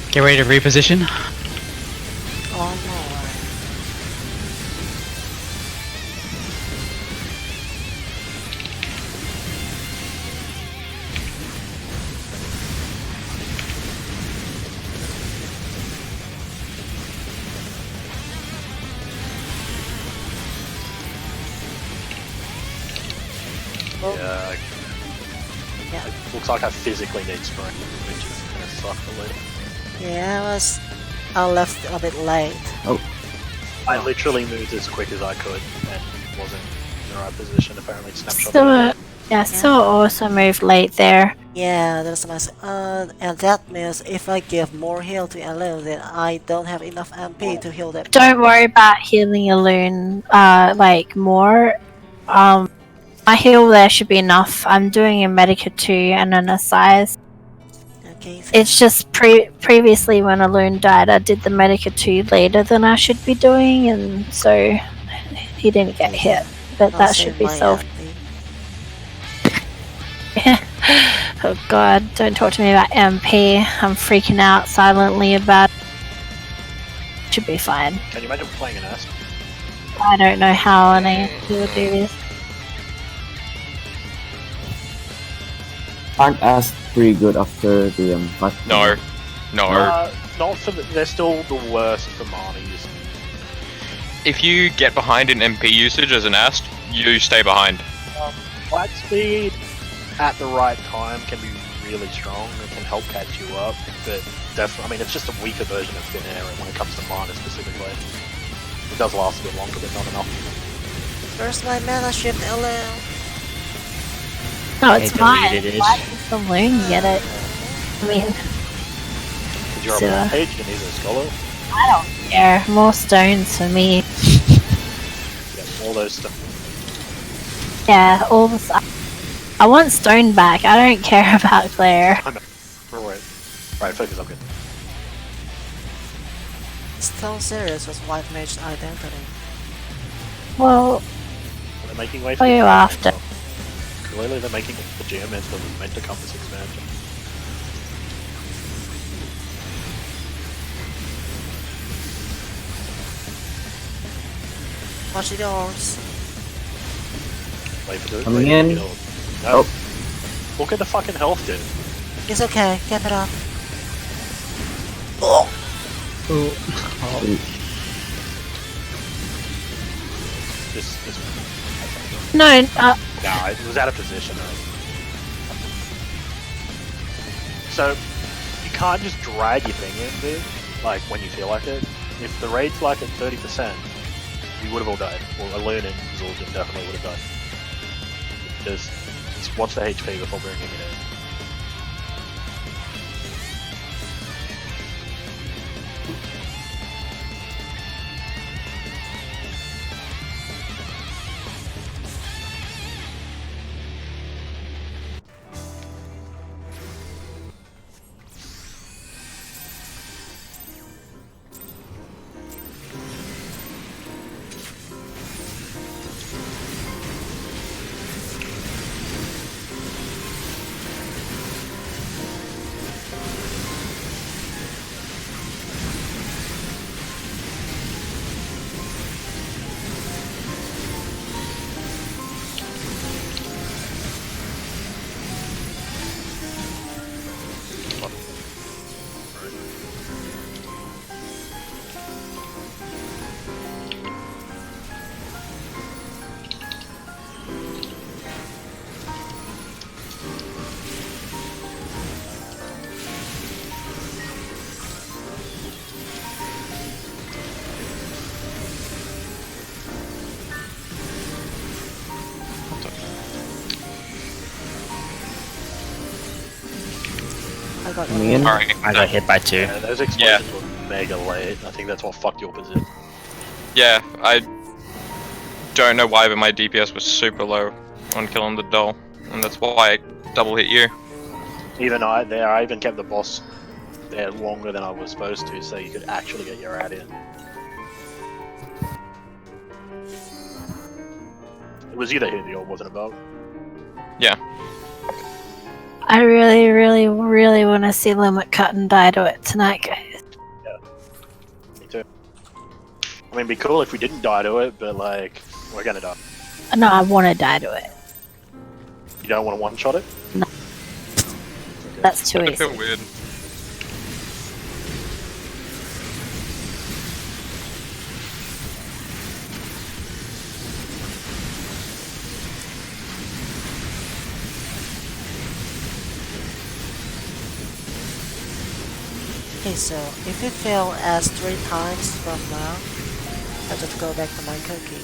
Get ready to reposition. Oh no. Yeah. Yeah. It looks like I physically need spring, which is gonna suck a little. Yeah, I left a bit late. I literally moved as quick as I could and wasn't in the right position. Apparently, snapshot. So also moved late there. Yeah, that's my and that means if I give more heal to Elu, then I don't have enough MP to heal them. Don't worry about healing a loon, like more. My heal there should be enough. I'm doing a Medica 2 and an Asize. Okay. It's just previously when a loon died, I did the Medica 2 later than I should be doing, and so he didn't get hit. But I'll that save should be my solved. MP. Oh god, don't talk to me about MP. I'm freaking out silently about it. Should be fine. Can you imagine playing an ass? I don't know how an AFK would do this. Aren't as pretty good after the fight? No. Not for they're still the worst for Marnies. If you get behind in MP usage as an Ast, you stay behind. Light speed at the right time can be really strong. It can help catch you up, but definitely, I mean, it's just a weaker version of Thin Air when it comes to mana specifically. It does last a bit longer, but not enough. Where's my mana shift, Elu? No, it's Hey, fine. deleted it. Why does the loon get it? I mean, Because you're So- on one page, you need a scholar. I don't care. More stones for me. Yeah, all those stuff. Yeah, all the stuff. I want stone back. I don't care about Claire. Right, focus, I'm good. Stone Series was White Mage's identity. Well, They're making way what are you the after? Clearly they're making the geomancer that was meant to come this expansion. Watch the orbs. Wait for the Coming wait for in. the kill. No. Look at the fucking health, dude. It's okay, keep it up. This No, nah, it was out of position though. So you can't just drag your thing in, dude. Like when you feel like it. If the raid's like at 30%, we would have all died. Well, Alun and Zul'jin definitely would have died. Just watch the HP before bringing it in. I got Coming in. Alright, I got hit by 2. Yeah, those explosions were mega late. I think that's what fucked your position. yeah, I don't know why, but my DPS was super low on killing the doll, and that's why I double hit you. Even I even kept the boss there longer than I was supposed to, so you could actually get your ad in. It was either hit or wasn't above. I really, really, really want to see Limit Cut and die to it tonight, guys. Me too. I mean, it'd be cool if we didn't die to it, but like, we're gonna die. No, I want to die to it. You don't want to one-shot it? That's too I easy. feel weird. Okay, so if it fail as 3 times from now, I just go back to my cookie.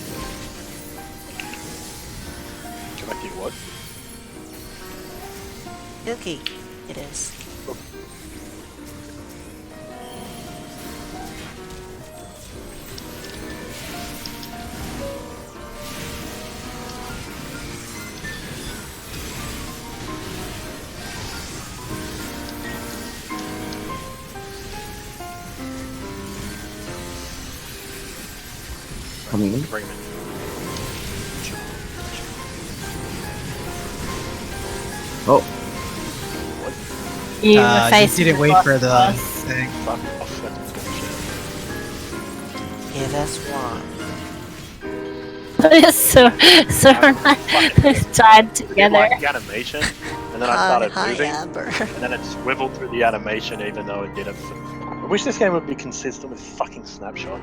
Come back to your what? Cookie, it is. Coming in. Agreement. Oh, You were You facing didn't the wait boss for the boss. thing. Fuck off, that's bullshit. Yeah, that's why. so and I died It did, together. like the animation, and then I started Hi, moving, Amber. and then it swiveled through the animation even though it didn't. I wish this game would be consistent with fucking snapshot.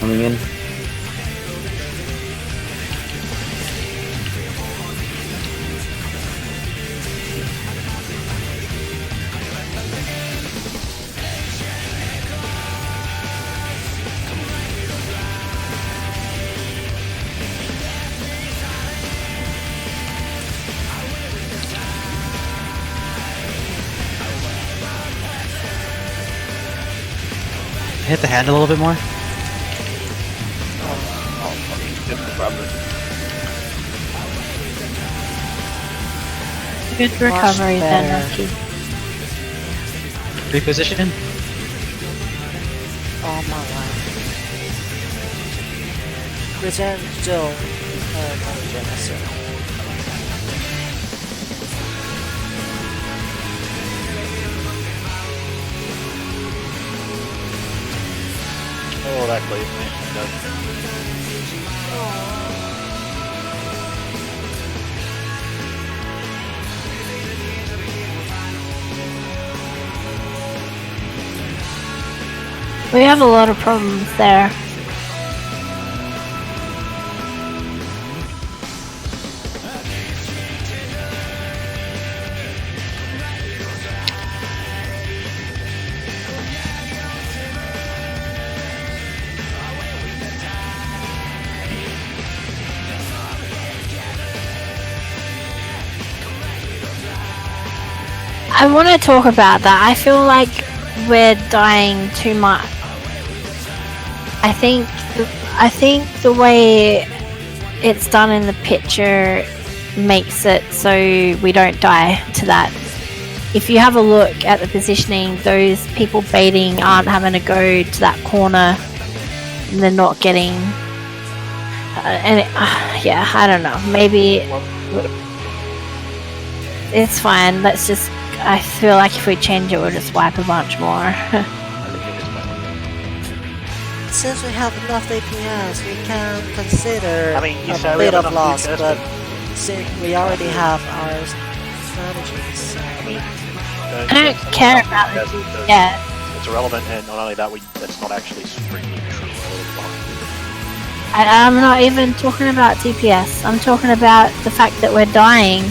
coming in. Hit the hand a little bit more. Good recovery then, better. Rocky. Reposition. All my life. Regen Joe. Not regen, I said. Oh, that cleave, man. We have a lot of problems there. I want to talk about that. I feel like we're dying too much. I think the way it's done in the picture makes it so we don't die to that. If you have a look at the positioning, those people baiting aren't having to go to that corner, and they're not getting. Yeah, I don't know. Maybe it's fine. Let's just. I feel like if we change it, we'll just wipe a bunch more. Since we have enough DPS, we can consider I mean, you say a we bit have of enough loss, DPS, but since we already have our strategies, so I mean, I don't care about it. Yeah. It's irrelevant, and not only that, that's not actually strictly true. I'm not even talking about DPS. I'm talking about the fact that we're dying.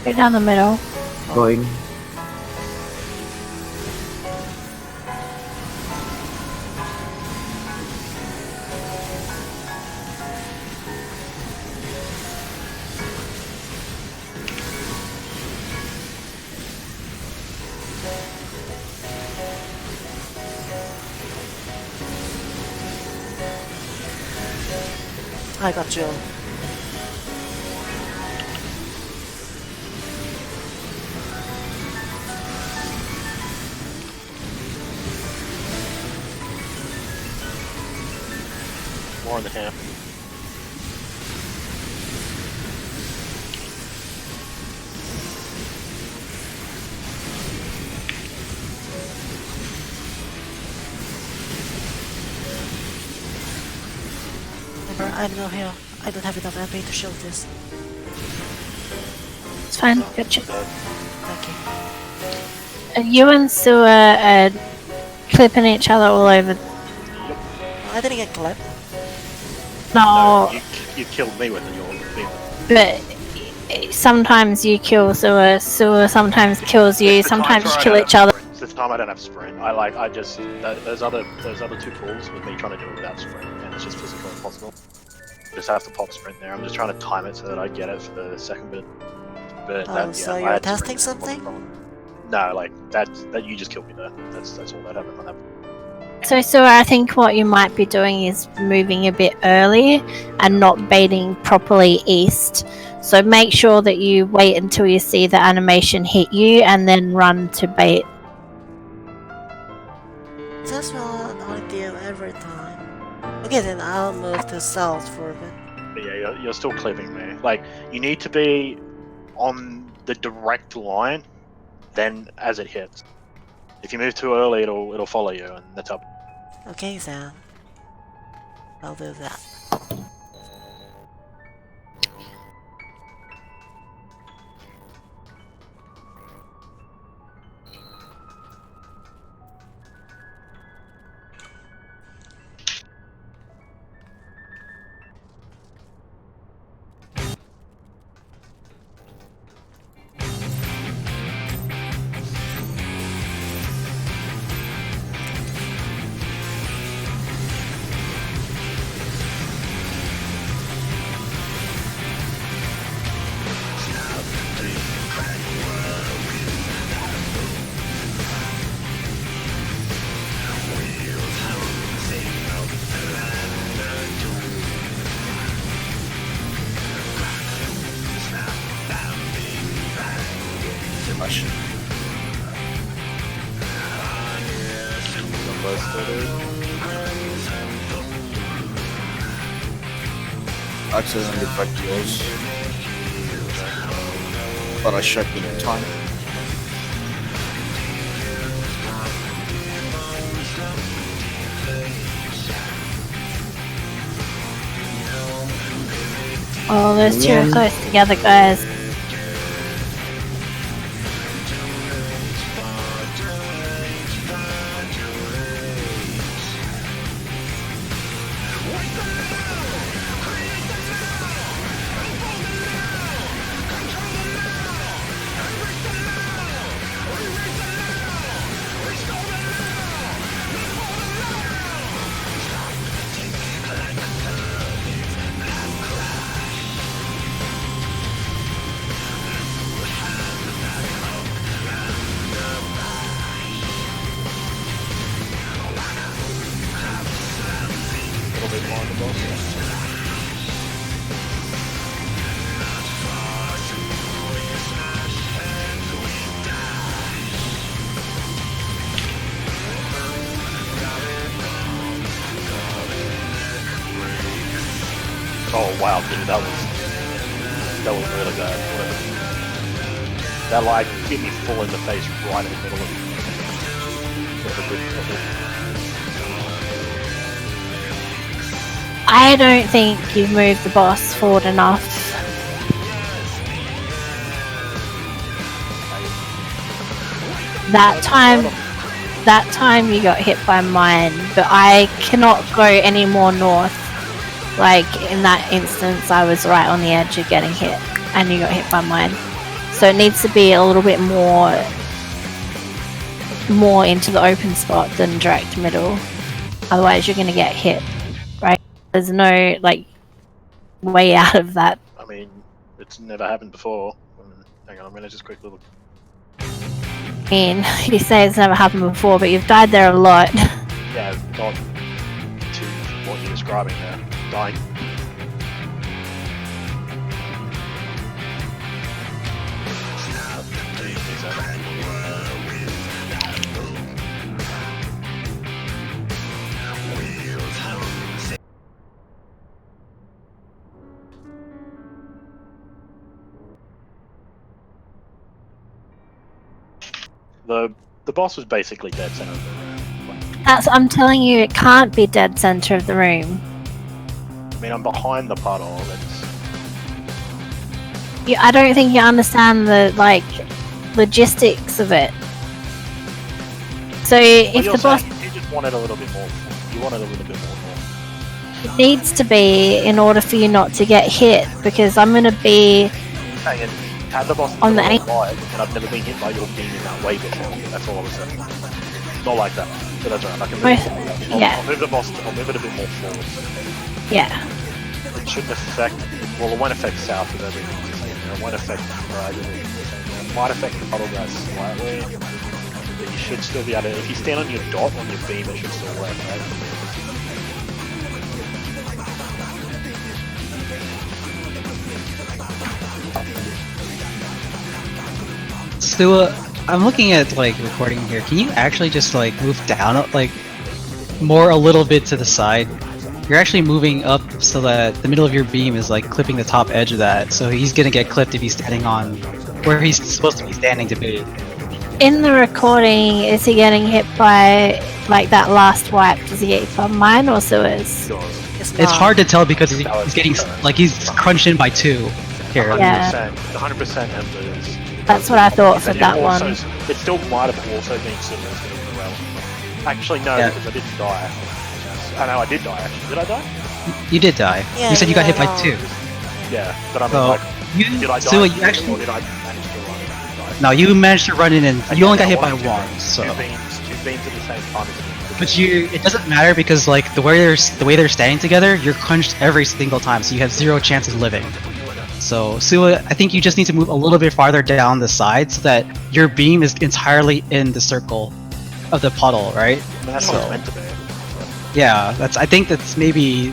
Go down the middle. Going. I got you. More than half. Remember, I don't know here. I don't have enough MP to shield this. It's fine. Gotcha. Thank you. You and Sue are clipping each other all over. I didn't get clipped. No, You killed me with your beam. but sometimes you kill Sue. Sue sometimes kills you. It's the Sometimes you times kill where I each don't other. have sprint. It's the time I don't have sprint. Those other two pulls with me trying to do it without sprint, and it's just physically impossible. Just have to pop sprint there. I'm just trying to time it so that I get it for the second bit. But Oh, so you're I had testing sprint. something? No, like that you just killed me there. That's all that happened on that. So I think what you might be doing is moving a bit early and not baiting properly east. So make sure that you wait until you see the animation hit you and then run to bait. That's what I do every time. Okay, then I'll move to south for a bit. But yeah, you're still clipping me. Like, you need to be on the direct line, then as it hits. If you move too early, it'll follow you, and that's up. Okay, then. I'll do that. Accidentally backed yours. But I checked it in time. Oh, those two are Yeah. close together, guys. A little bit more on the boss. Oh wow, dude, that was really bad. That like hit me full in the face right in the middle of it. I don't think you've moved the boss forward enough. That time you got hit by mine, but I cannot go any more north. Like in that instance, I was right on the edge of getting hit, and you got hit by mine. So it needs to be a little bit more into the open spot than direct middle. Otherwise, you're gonna get hit. Right? There's no like way out of that. I mean, it's never happened before. Hang on, I'm gonna just quickly look. I mean, you say it's never happened before, but you've died there a lot. Yeah, not to what you're describing there. Dying. The boss was basically dead center of the room. I'm telling you, it can't be dead center of the room. I mean, I'm behind the puddle. I don't think you understand the logistics of it. So if the boss, you just wanted a little bit more. You wanted a little bit more. it needs to be in order for you not to get hit, because I'm gonna be Hang on. Had the boss on the alive, and I've never been hit by your beam in that way before. That's all I was saying. Not like that. But that's right. I can move. yeah. I'll move the boss. I'll move it a bit more forward. Yeah. It shouldn't affect. Well, it won't affect south with everything. It won't affect right. It might affect the puddle guys slightly, but you should still be able to. If you stand on your dot on your beam, it should still work, right? So, I'm looking at like recording here. Can you actually just like move down like more a little bit to the side? You're actually moving up so that the middle of your beam is like clipping the top edge of that. So he's gonna get clipped if he's standing on where he's supposed to be standing to be. In the recording, is he getting hit by like that last wipe? Does he get hit by mine or Suez? It's hard to tell because he's getting like he's crunched in by 2 here. 100%. Yeah. 100% Embers. That's what I thought for that one. It still might have also been similar to the relevant. Actually, no, Yeah. because I didn't die. I know I did die. Actually, did I die? You did die. Yeah, You said you got hit by yeah. 2. Yeah, but I mean, So like, you, did I die? so you or actually did I manage to run it? no, you managed to run in and you only got hit by Two 1. beams, So. two beams at the same time. But it doesn't matter because like the way they're standing together, you're crunched every single time, so you have 0 chance of living. So Sua, I think you just need to move a little bit farther down the side so that your beam is entirely in the circle of the puddle, right? That's So- what it's meant to be. Yeah, I think that's maybe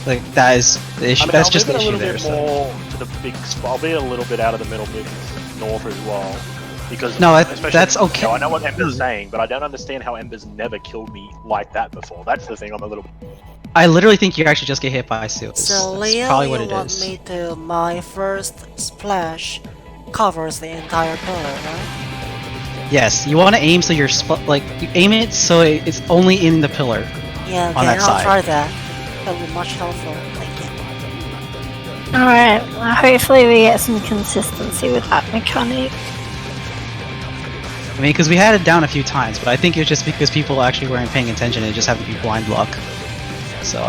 like that is the issue. I mean, That's I'll just move the it a issue little there. bit So. more to the big spot. I'll be a little bit out of the middle, maybe north as well. Because No, especially- that's okay. I know what Ember's saying, but I don't understand how Ember's never killed me like that before. That's the thing. I'm a little. I literally think you actually just get hit by Sua. So That's Leo, probably what you it want is. me to my first splash covers the entire pillar, right? Yes, you want to aim so you're like you aim it so it's only in the pillar. Yeah, On okay, that I'll side. try that. That'll be much helpful. Thank you. Alright, hopefully we get some consistency with that mechanic. I mean, because we had it down a few times, but I think it's just because people actually weren't paying attention and just happened to be blind luck. So.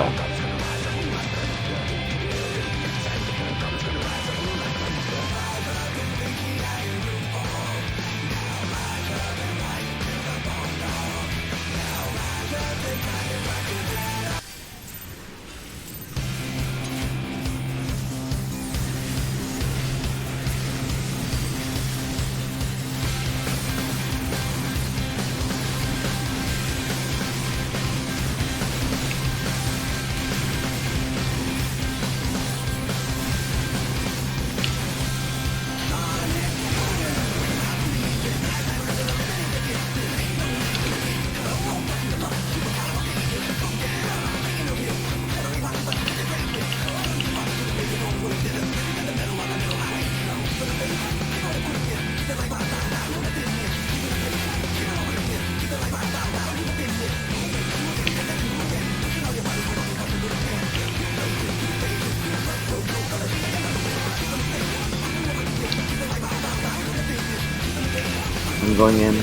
I'm going in.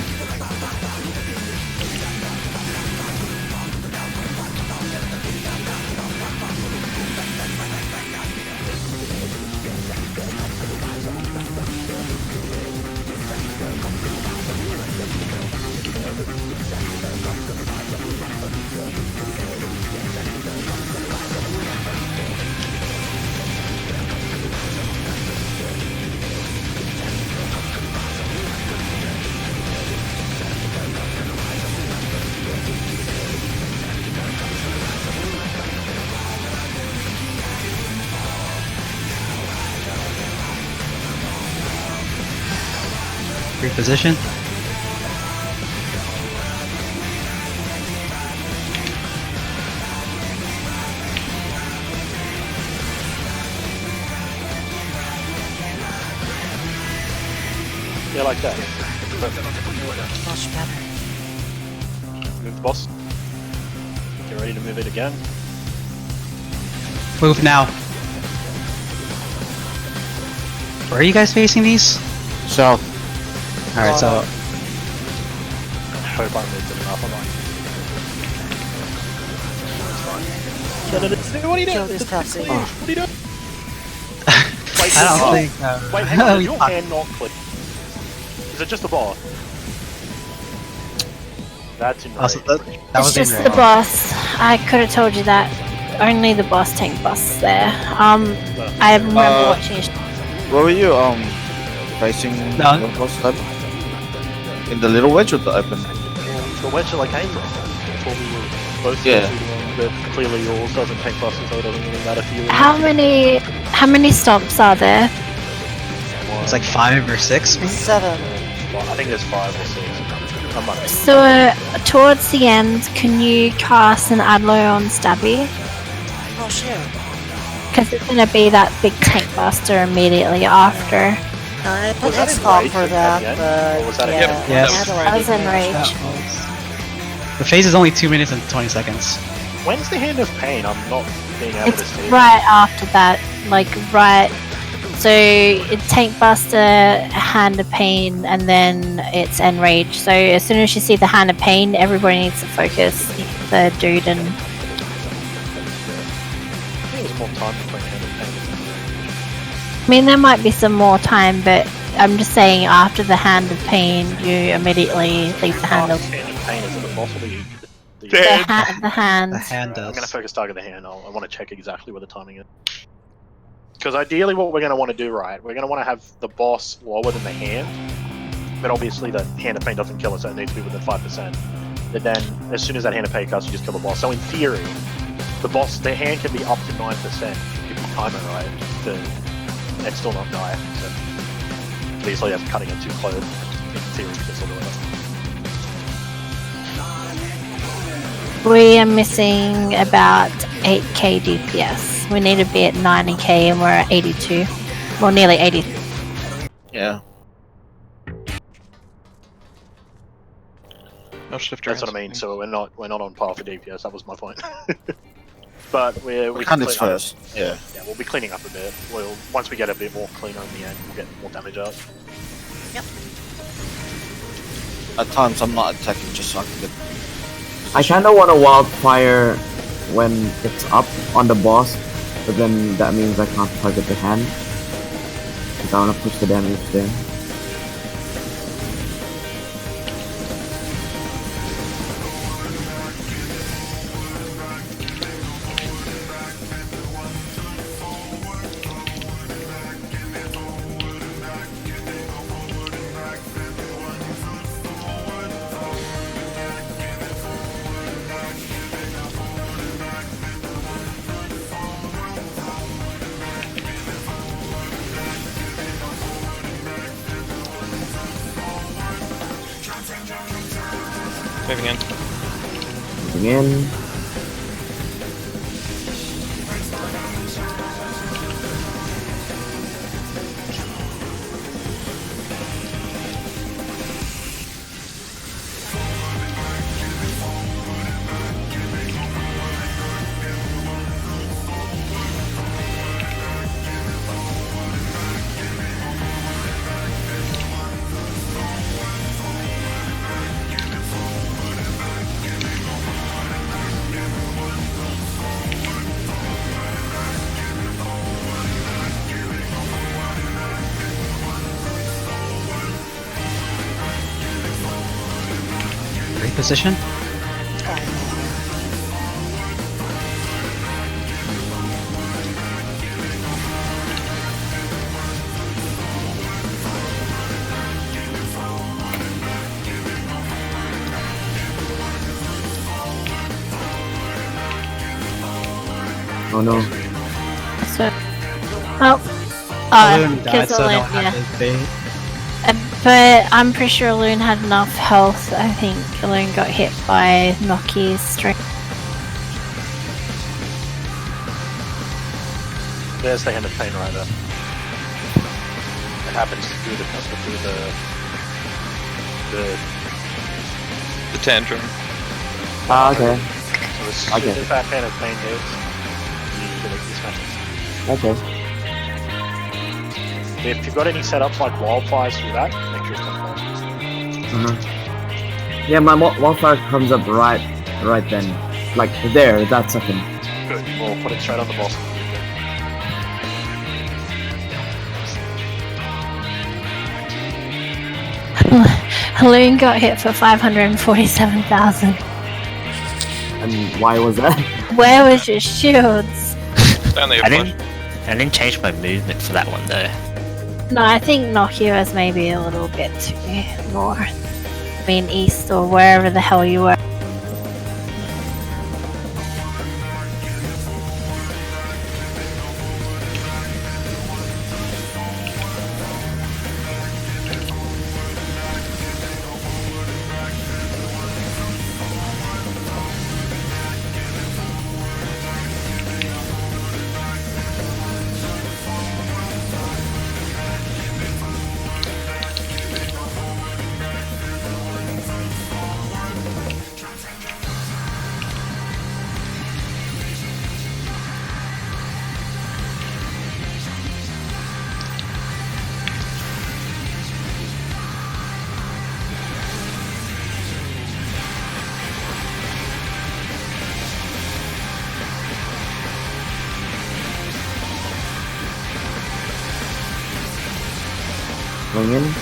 Reposition. Yeah, like that. Perfect. Much better. Move the boss. Get ready to move it again. Move now. Where are you guys facing these? South. Alright, so. I hope I moved it enough. I'm like, what are you Kill doing? this cutscene. What are you doing? Wait, I don't oh, think. Wait, hang on. Is your hand not click? Is it just a bar? That's in Also, range. that It's was just in the range. boss. I could have told you that. Only the boss tank boss there. I remember watching. Where were you? Facing No. the boss side? In the little wedge or the open? The wedge that I came from. Before we were both Yeah. shooting, but clearly yours doesn't take buses, so it doesn't really matter for you. How many stomps are there? It's like 5 or 6. maybe? 7. I think there's 5 or 6. I'm not. So towards the end, can you cast an Adlo on Stabby? Oh shit. Because it's gonna be that big tank buster immediately after. I put Was that in X-Call rage for at the that, end? but Or was that a- yeah. Yep, Yes. that was I was in rage. The phase is only 2 minutes and 20 seconds. When's the hand of pain? I'm not being able to It's see. right after that, like right. So it's tank buster, hand of pain, and then it's enrage. So as soon as you see the hand of pain, everybody needs to focus. The dude and I think there's more time between hand and pain. I mean there might be some more time, but I'm just saying after the hand of pain, you immediately leave the hand of Hand of pain is it a boss or the the hand. The hand I'm does. going to focus target the hand. I want to check exactly where the timing is. Because ideally, what we're going to want to do, right? We're going to want to have the boss lower than the hand, but obviously the hand of pain doesn't kill us, so it needs to be within 5%. But then, as soon as that hand of pain comes, you just kill the boss. So in theory, the hand can be up to 9% if you time it right, and still not die. So obviously, that's cutting it too close. In theory, you can still do it. We are missing about 8k DPS. We need to be at 90k and we're at 82. Well, nearly 80. Yeah. No shift. That's what I mean. So we're not on par for DPS. That was my point. but we can Mechanics clean up. first. Yeah. Yeah, we'll be cleaning up a bit. Once we get a bit more cleaner in the end, we'll get more damage out. At times I'm not attacking just so I can get. I kind of want a wildfire when it's up on the boss, but then that means I can't target the hand. Because I want to push the damage there. Moving in. Moving in. Great position. Oh no. So, Balloon died, because so I Loon, don't have yeah. his bait. But I'm pretty sure Loon had enough health. I think Loon got hit by Noki's string. There's the Hand of Pain right there. It happens through The tantrum. Ah, okay. So as soon Okay. as that Hand of Pain hits, you get it dismantled. Okay. If you've got any setups like wildfires through that, make sure it's on fire. Yeah, my wildfire comes up right then. Like there, that second. Good. We'll put it straight on the boss. Loon got hit for 547,000. And why was that? Where was your shields? Only a I push. didn't change my movement for that one though. No, I think Nokia was maybe a little bit too more. I mean, east or wherever the hell you were. Going in.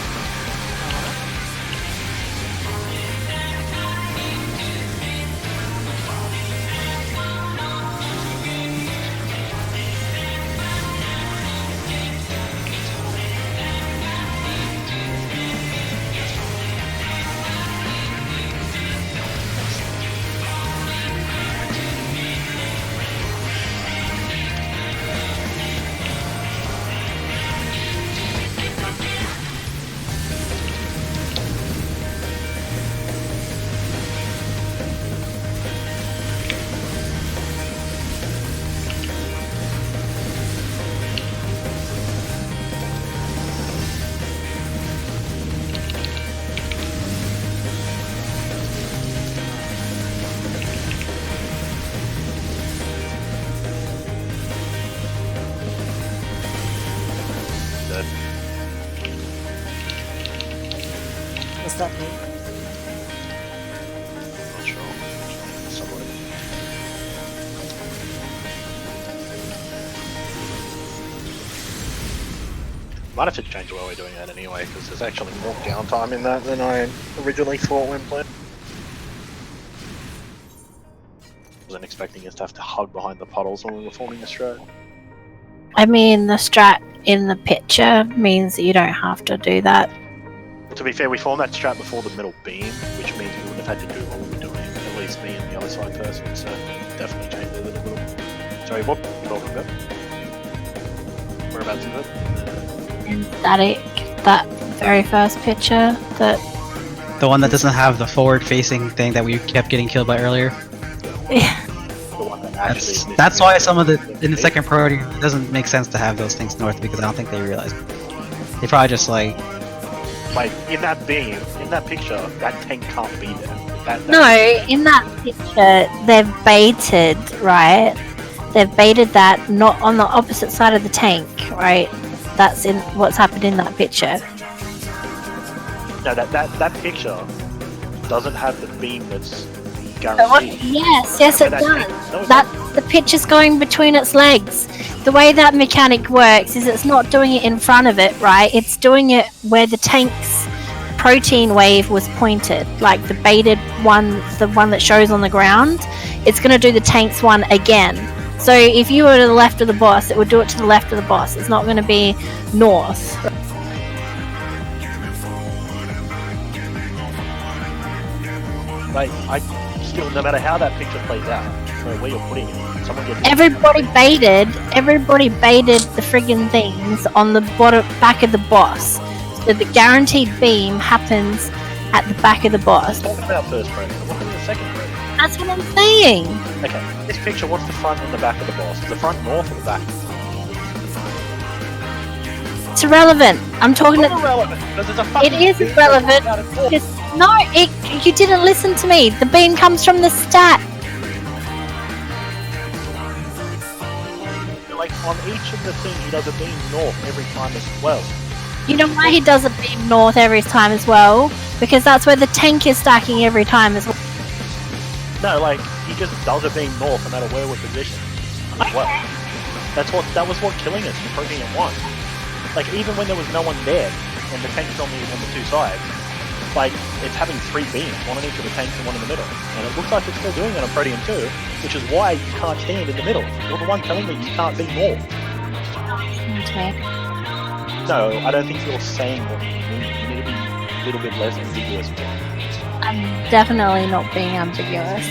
dead. What's that mean? Not sure. Somewhere. Might have to change the way we're doing that anyway, because there's actually more downtime in that than I originally thought when playing. Wasn't expecting us to have to hug behind the puddles when we were forming the strat. I mean, the strat in the picture means that you don't have to do that. To be fair, we formed that strat before the middle beam, which means we wouldn't have had to do what we were doing, at least me and the other side person, so definitely changed it a little. Sorry, what are you talking about? Whereabouts is it? In static, that very first picture that The one that doesn't have the forward-facing thing that we kept getting killed by earlier. The one that actually That's why some of the in the second priority it doesn't make sense to have those things north because I don't think they realize it. They probably just like in that beam, in that picture, that tank can't be there. no, in that picture they've baited, right? They've baited that not on the opposite side of the tank, right? That's in what's happened in that picture. No, that picture doesn't have the beam that's But what, guaranteed. yes, it And does. no, it That the picture's going between its legs. The way that mechanic works is it's not doing it in front of it, right? It's doing it where the tank's protein wave was pointed, like the baited one, the one that shows on the ground. It's going to do the tank's one again. So if you were to the left of the boss, it would do it to the left of the boss. It's not going to be north. Like, I still, no matter how that picture plays out, no matter where you're putting it, someone gets Everybody baited the friggin' things on the back of the boss. So the guaranteed beam happens at the back of the boss. I'm talking about first frame. I'm looking at the second frame. That's what I'm saying. Okay, this picture, what's the front and the back of the boss? Is the front north or the back? It's irrelevant. I'm talking Not to. irrelevant, because there's a It fucking is beam irrelevant. out of north. Because, no, you didn't listen to me. The beam comes from the stat. Like, on each of the things, he does a beam north every time as well. You know why he does a beam north every time as well? Because that's where the tank is stacking every time as well. No, like, he just does a beam north no matter where we're positioned as well. That was what killing us in Protean 1. Like, even when there was no one there, and the tank's on the two sides, like, it's having 3 beams, one on each of the tanks and one in the middle. And it looks like it's still doing it on Protean 2, which is why you can't stand in the middle. You're the one telling me you can't be north. No, I don't think you're saying what you mean. You need to be a little bit less ambiguous with it. I'm definitely not being ambiguous.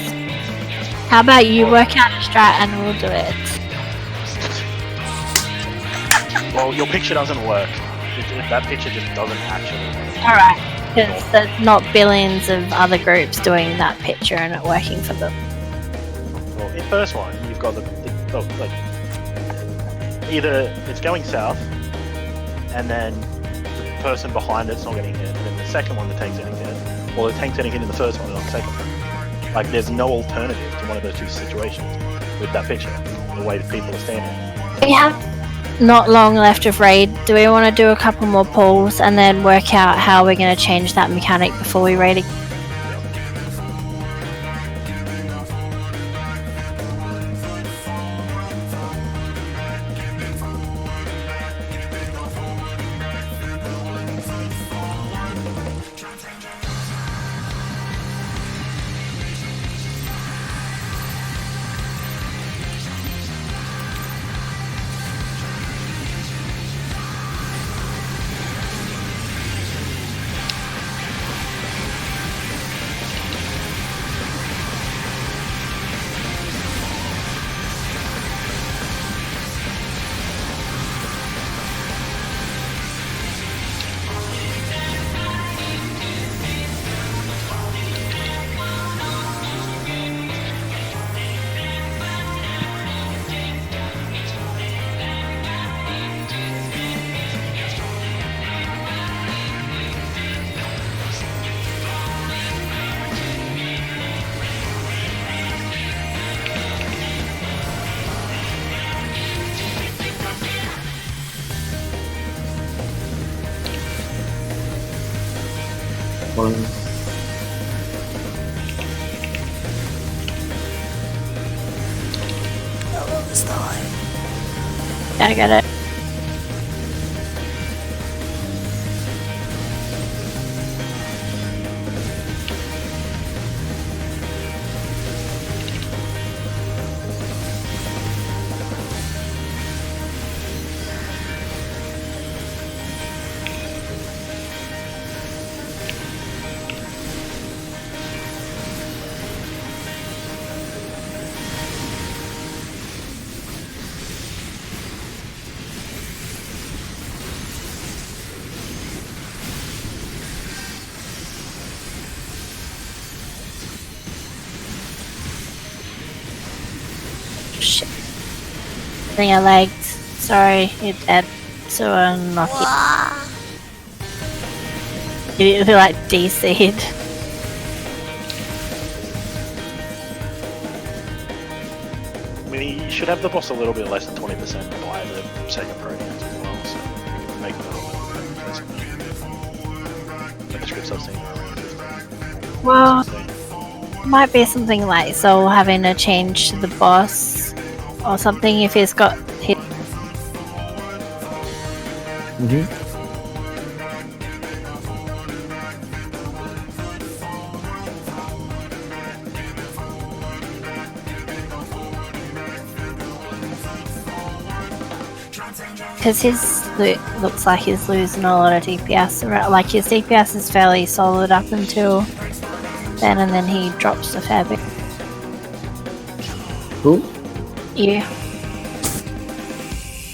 How about you work out a strat and we'll do it? Well, your picture doesn't work. That picture just doesn't actually work. Alright. Because there's not billions of other groups doing that picture and it working for them. Well, in first one, you've got like, either it's going south, and then the person behind it's not getting hit, and then the second one, the tank's getting hit, or the tank's getting hit in the first one and not the second one. Like, there's no alternative to one of those two situations with that picture, the way that people are standing. We have not long left of raid. Do we want to do a couple more pulls and then work out how we're going to change that mechanic before we raid again? Following. Oh, this time. Yeah, I got it. Shit. I think I lagged. Sorry, it dead. So unlucky. Wah! You like DC'd. I mean, you should have the boss a little bit less than 20% by the second programs as well, so you can make it a little bit better. The scripts I've seen are around Well, 15. might be something like so having to change the boss or something if he's got hit. Mm-hmm. Because looks like he's losing a lot of DPS. Like his DPS is fairly solid up until then, and then he drops a fair bit. Who? Yeah.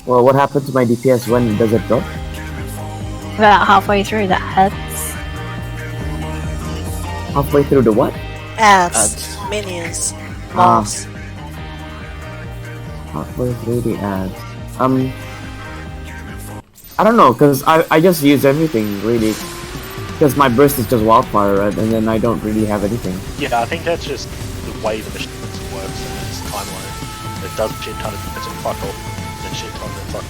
Well, what happened to my DPS? When does it drop? About halfway through the ads. Halfway through the what? Ads, minions, Ah. mobs. Halfway through the ads. I don't know, cause I just use everything really. Cause my burst is just wildfire, right? And then I don't really have anything. Yeah, I think that's just the way the machine works and its timeline. It does shit ton of damage and fuck off, then shit ton and fuck.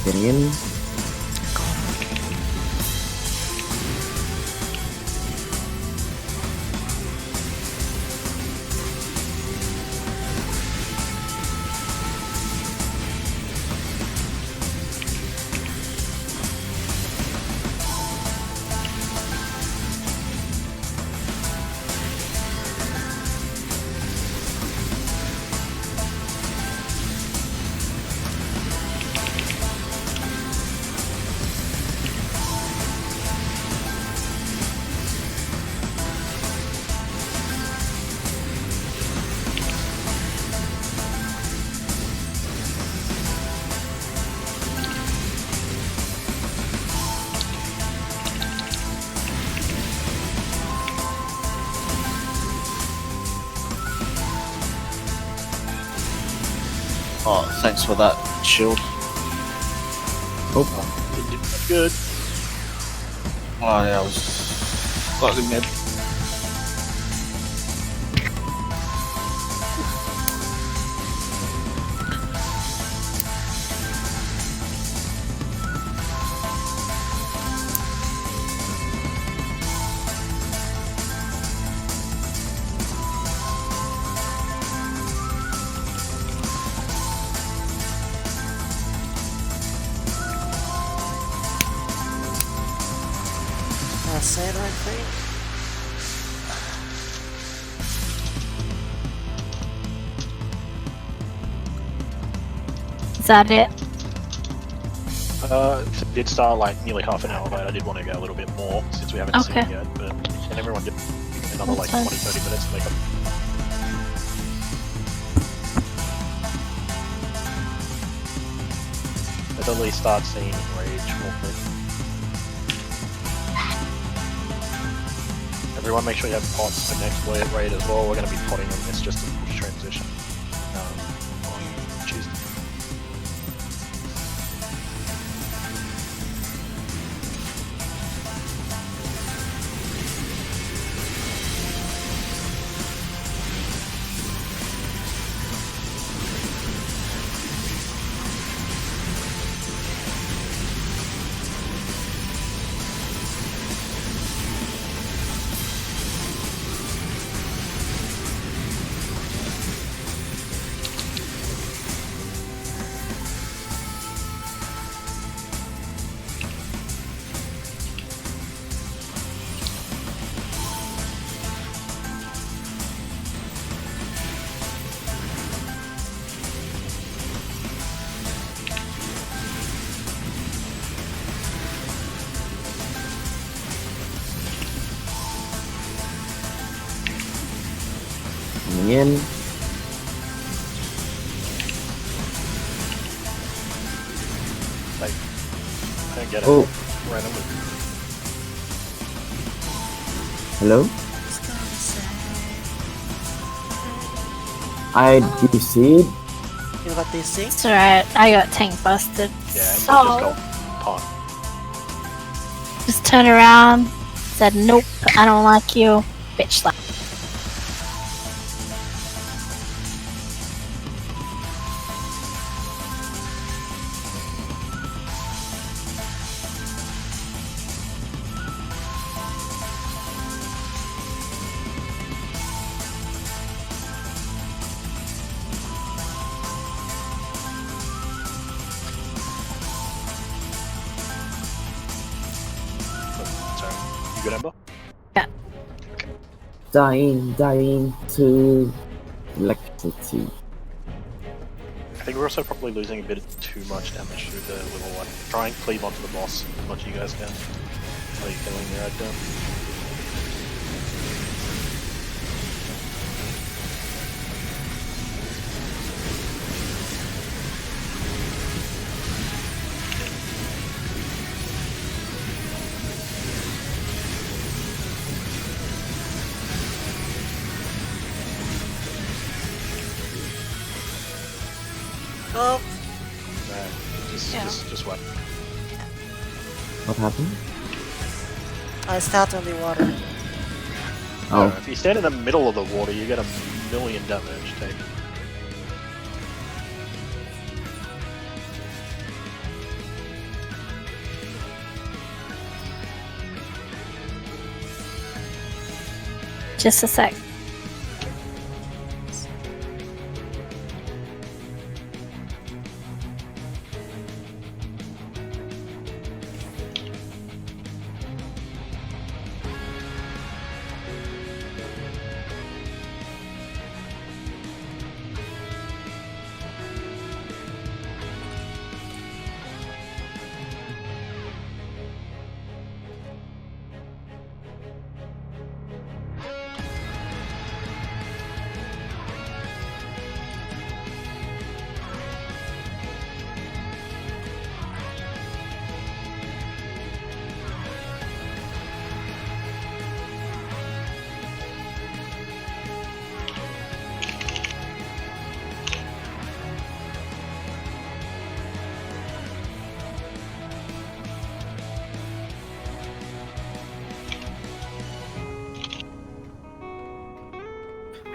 Getting in. Oh, thanks for that shield. Good. Oh yeah, I was slightly mid. That's it, I think. Is that it? It did start like nearly half an hour late. I did want to go a little bit more since we haven't seen it Okay. yet, but can everyone do another like That's 20-30 minutes to make up? Let's at least start seeing Rage more quick. Everyone make sure you have pots for next raid as well. We're going to be potting on this just to push transition on Tuesday. Coming in. Like, I don't get it. Oh, Randomly. hello? I DC'd. You got this thing? It's alright. I got tank busted. Yeah, and just So go pot. just turn around. Said nope. I don't like you. Bitch slap. Sorry. You good, Ember? Dying to electricity. I think we're also probably losing a bit too much damage through the level 1. Try and cleave onto the boss as much as you guys can. While you're killing the right down. Oh, Just what? What happened? I start on the water. Oh, If you stand in the middle of the water, you get 1,000,000 damage taken. Just a sec.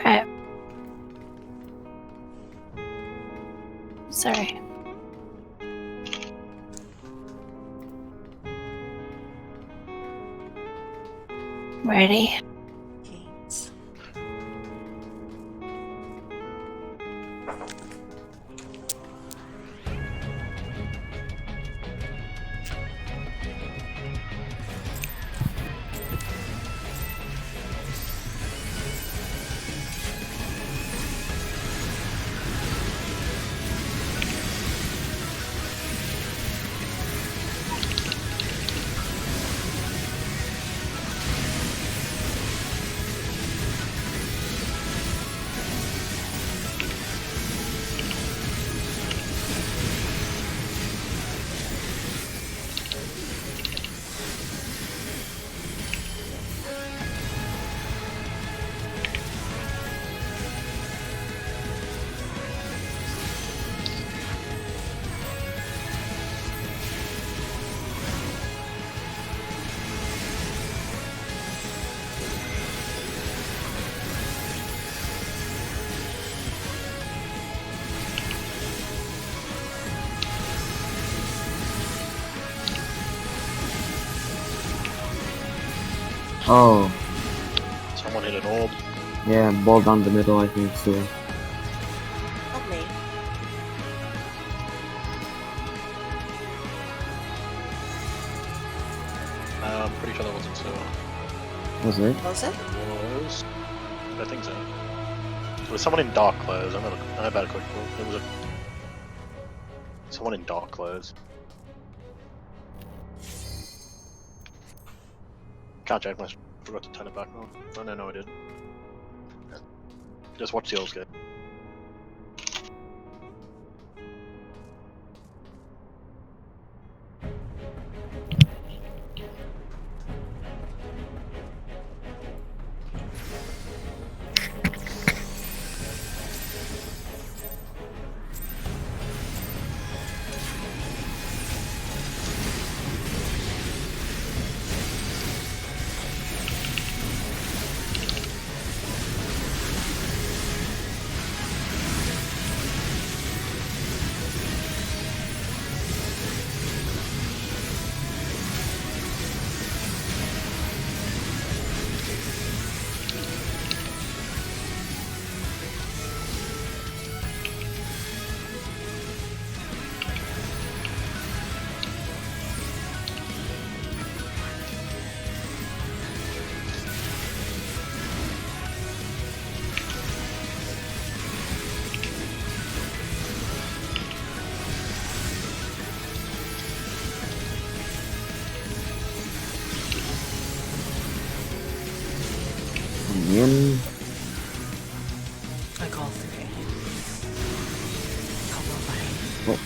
Right. Sorry. Ready. Kings. Oh, Someone hit an orb. yeah, ball down the middle, I think, too. Not me. I'm pretty sure that wasn't sewer. Was it? Was it? Was? I think so. There was someone in dark clothes. I better quick look. There was someone in dark clothes. Can't check my. Forgot to turn it back on. Oh no, I did. Just watch the old go. In. I call 3. Come on, buddy. Oh.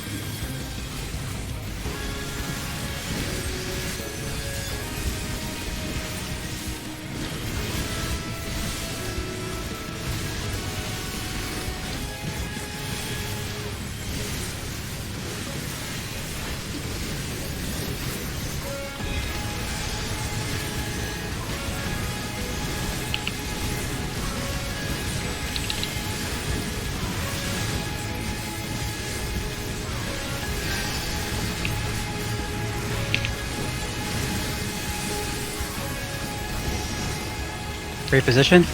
Great position.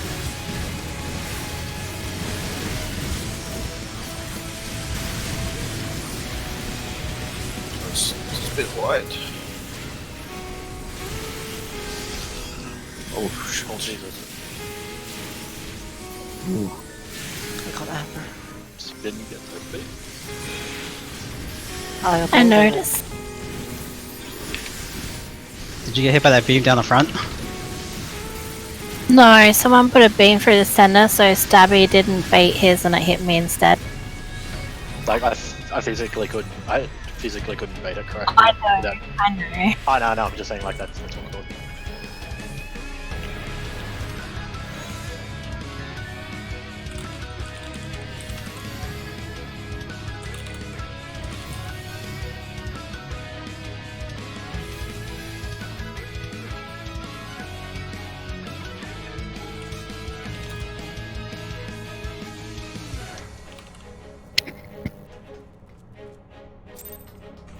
It's a bit wide. Oh, Oh shit. Jesus. Ooh. I call Amber. Just didn't get the bit. I I avoided it. noticed. Did you get hit by that beam down the front? No, someone put a beam through the center, so Stabby didn't bait his and it hit me instead. Like I physically couldn't. I physically couldn't bait it correctly. I know. Without- I know. Oh no, I'm just saying like that's what it was.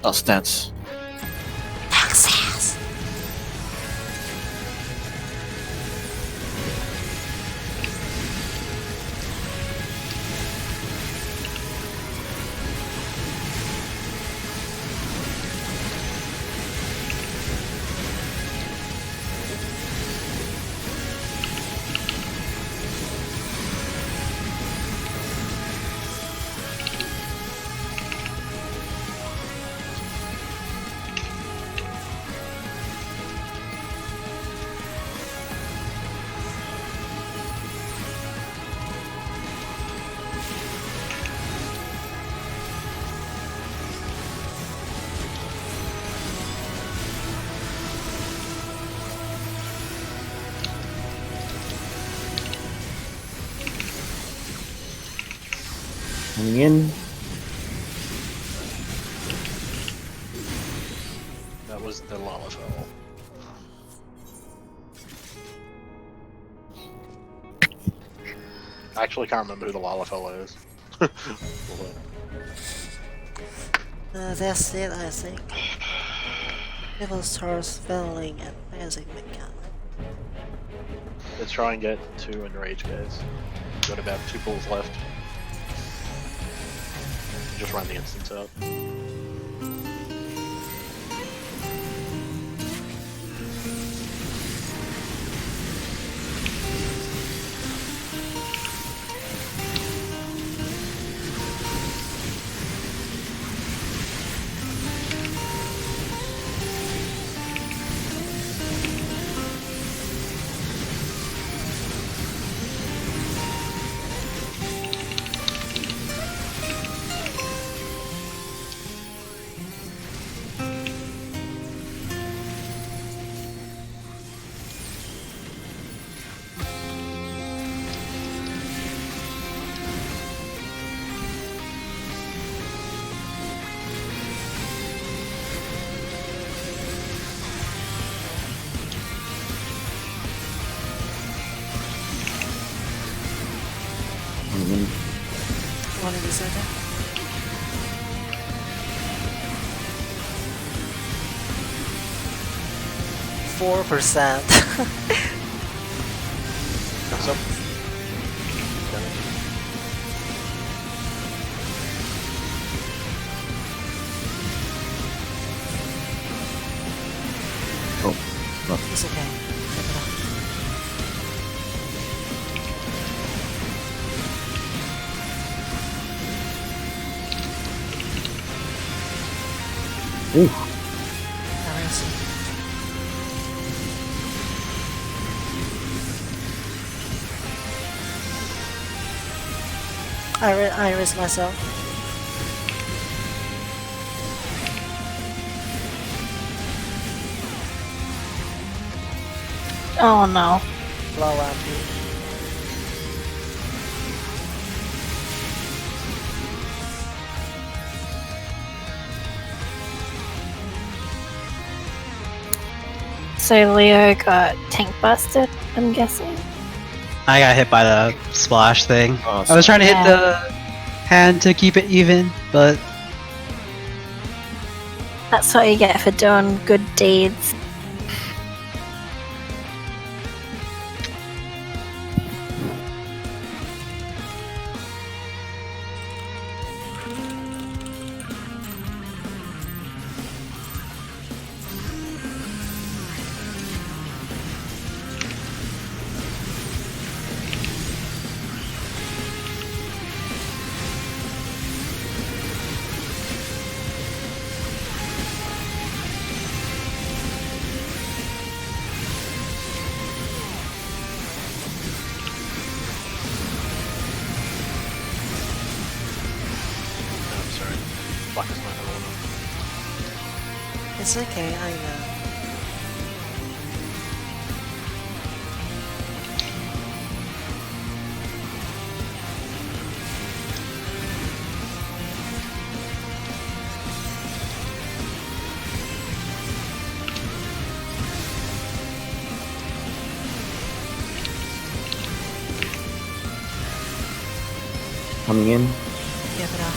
Oh, stance. Access. Coming in. That was the lava fell. I actually can't remember who the lava fellow is. That's it, I think. People start spelling and music mechanic. Let's try and get 2 enraged guys. Got about 2 balls left. Just run the instance out. One in the center. 4%. What's up? It's okay. Check it out. Ooh. Iris. Iris myself. Oh no. Blow up. So Leo got tank busted, I'm guessing. I got hit by the splash thing. Oh, I was trying to hit Yeah. the hand to keep it even, but That's what you get for doing good deeds. I'm sorry. Black is not gonna wanna. It's okay, I know. Coming in. Give it up.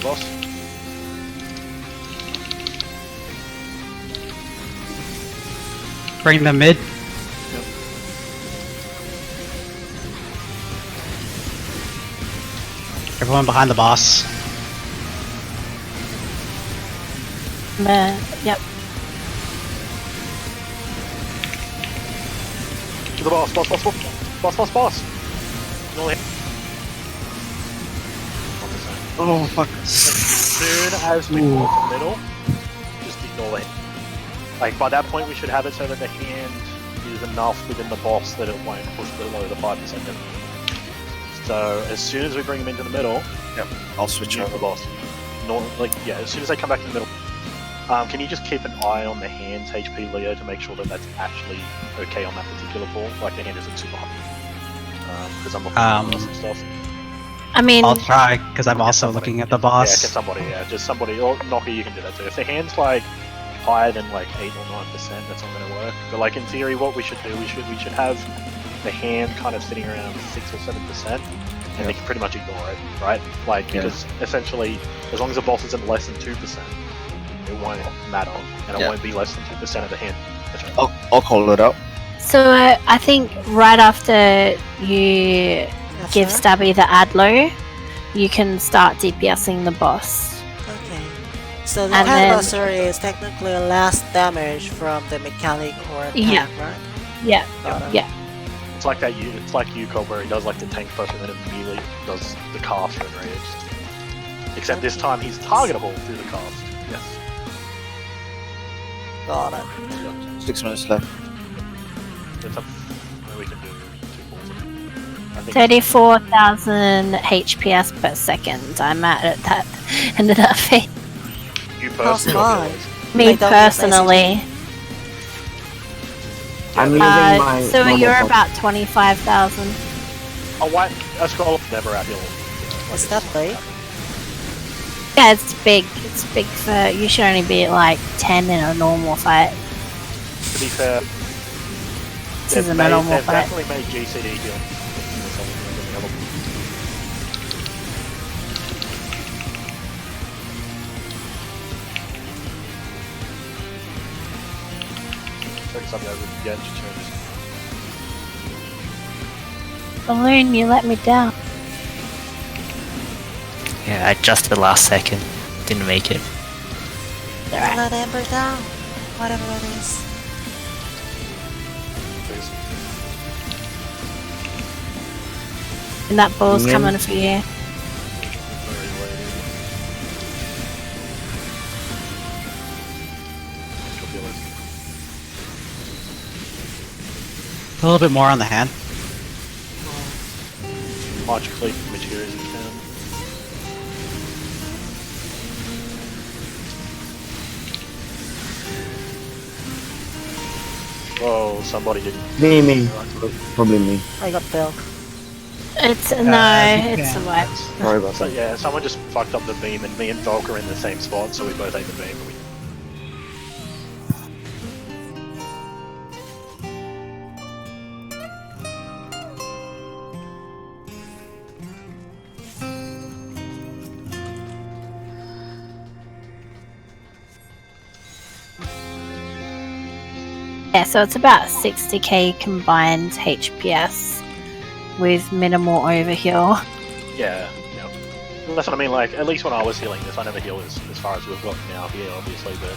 Boss? bring them mid. Everyone behind the boss. Yep. To the boss, boss, boss, boss. Boss. Ignore the Oh fuck. As soon as we cross the middle, just ignore it. Like, by that point we should have it so that the hand is enough within the boss that it won't push below the 5% limit. So, as soon as we bring them into the middle, I'll switch nuke the over. boss. As soon as they come back in the middle. Can you just keep an eye on the hand's HP, Leo, to make sure that that's actually okay on that particular ball? Like, the hand isn't super high. Because I'm looking at some stuff. I mean, I'll try because I'm also looking at the boss. Just somebody, or Knocker, you can do that too. If the hand's like higher than like 8 or 9%, that's not going to work. But like in theory, what we should do, we should have the hand kind of sitting around 6 or 7%, and they can pretty much ignore it, right? Like because essentially, as long as the boss isn't less than 2%, it won't matter, and it won't be less than 2% of the hand. That's right. I'll call it out. so I think right after you give sir? Stabby the Adlo, you can start DPSing the boss. Okay. So the And then- headbuster is technically less damage from the mechanic or tank, Yeah. right? Yeah, Got it. yeah. It's like that. It's like Yuko where he does like the tank push and then immediately does the cast when raged. Except this time he's targetable through the cast. Yes. Got it. 6 minutes left. It's up. We can do 2 balls. I think 34,000 HPS per second. I'm at that ended up being you How's personally. mine? me Like, don't use personally. I'm using my. So normal you're pop- about 25,000. A white a scroll never out here. Is that late? Yeah, it's big. It's big for. You should only be at like 10 in a normal fight. To be fair, This isn't a normal they've fight. definitely made GCD heal. Something I would get to change. Balloon, you let me down. Yeah, I just the last second. Didn't make it. Alright. Let Amber down. Whatever that is. And that ball's Yeah. coming for you. A little bit more on the hand. Much clean material as you can. Whoa, somebody didn't. Me. Probably me. I got Belk. It's no, you it's can. a wipe. Sorry about So that. yeah, someone just fucked up the beam, and me and Volk are in the same spot, so we both ate the beam. And we... Yeah, so it's about 60k combined HPS with minimal overheal. Yeah. That's what I mean. Like, at least when I was healing this, I never heal as far as we've got now here, obviously, but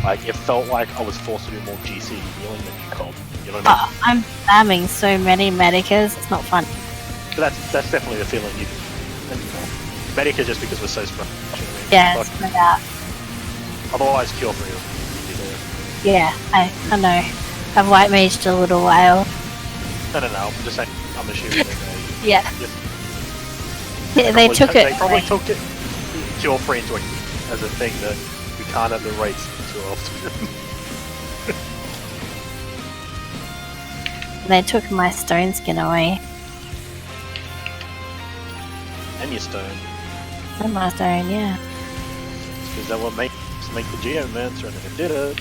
like it felt like I was forced to do more GC healing than you could. You know what I mean? I'm spamming so many medicas, it's not fun. But that's definitely the feeling you. And Medica just because we're so spread. Yeah, Like, it's spread out. otherwise, Cure 3 would be Yeah, I know. I've white maged a little while. there. No. I'm just saying. I'm assuming that Yeah. Yes. Yeah, they took it. They probably took it Cure 3 into it as a thing that we can't have the rates too often. They took my stone skin away. And your stone. And my stone, yeah. Because that will make the Geomancer, and then it did it.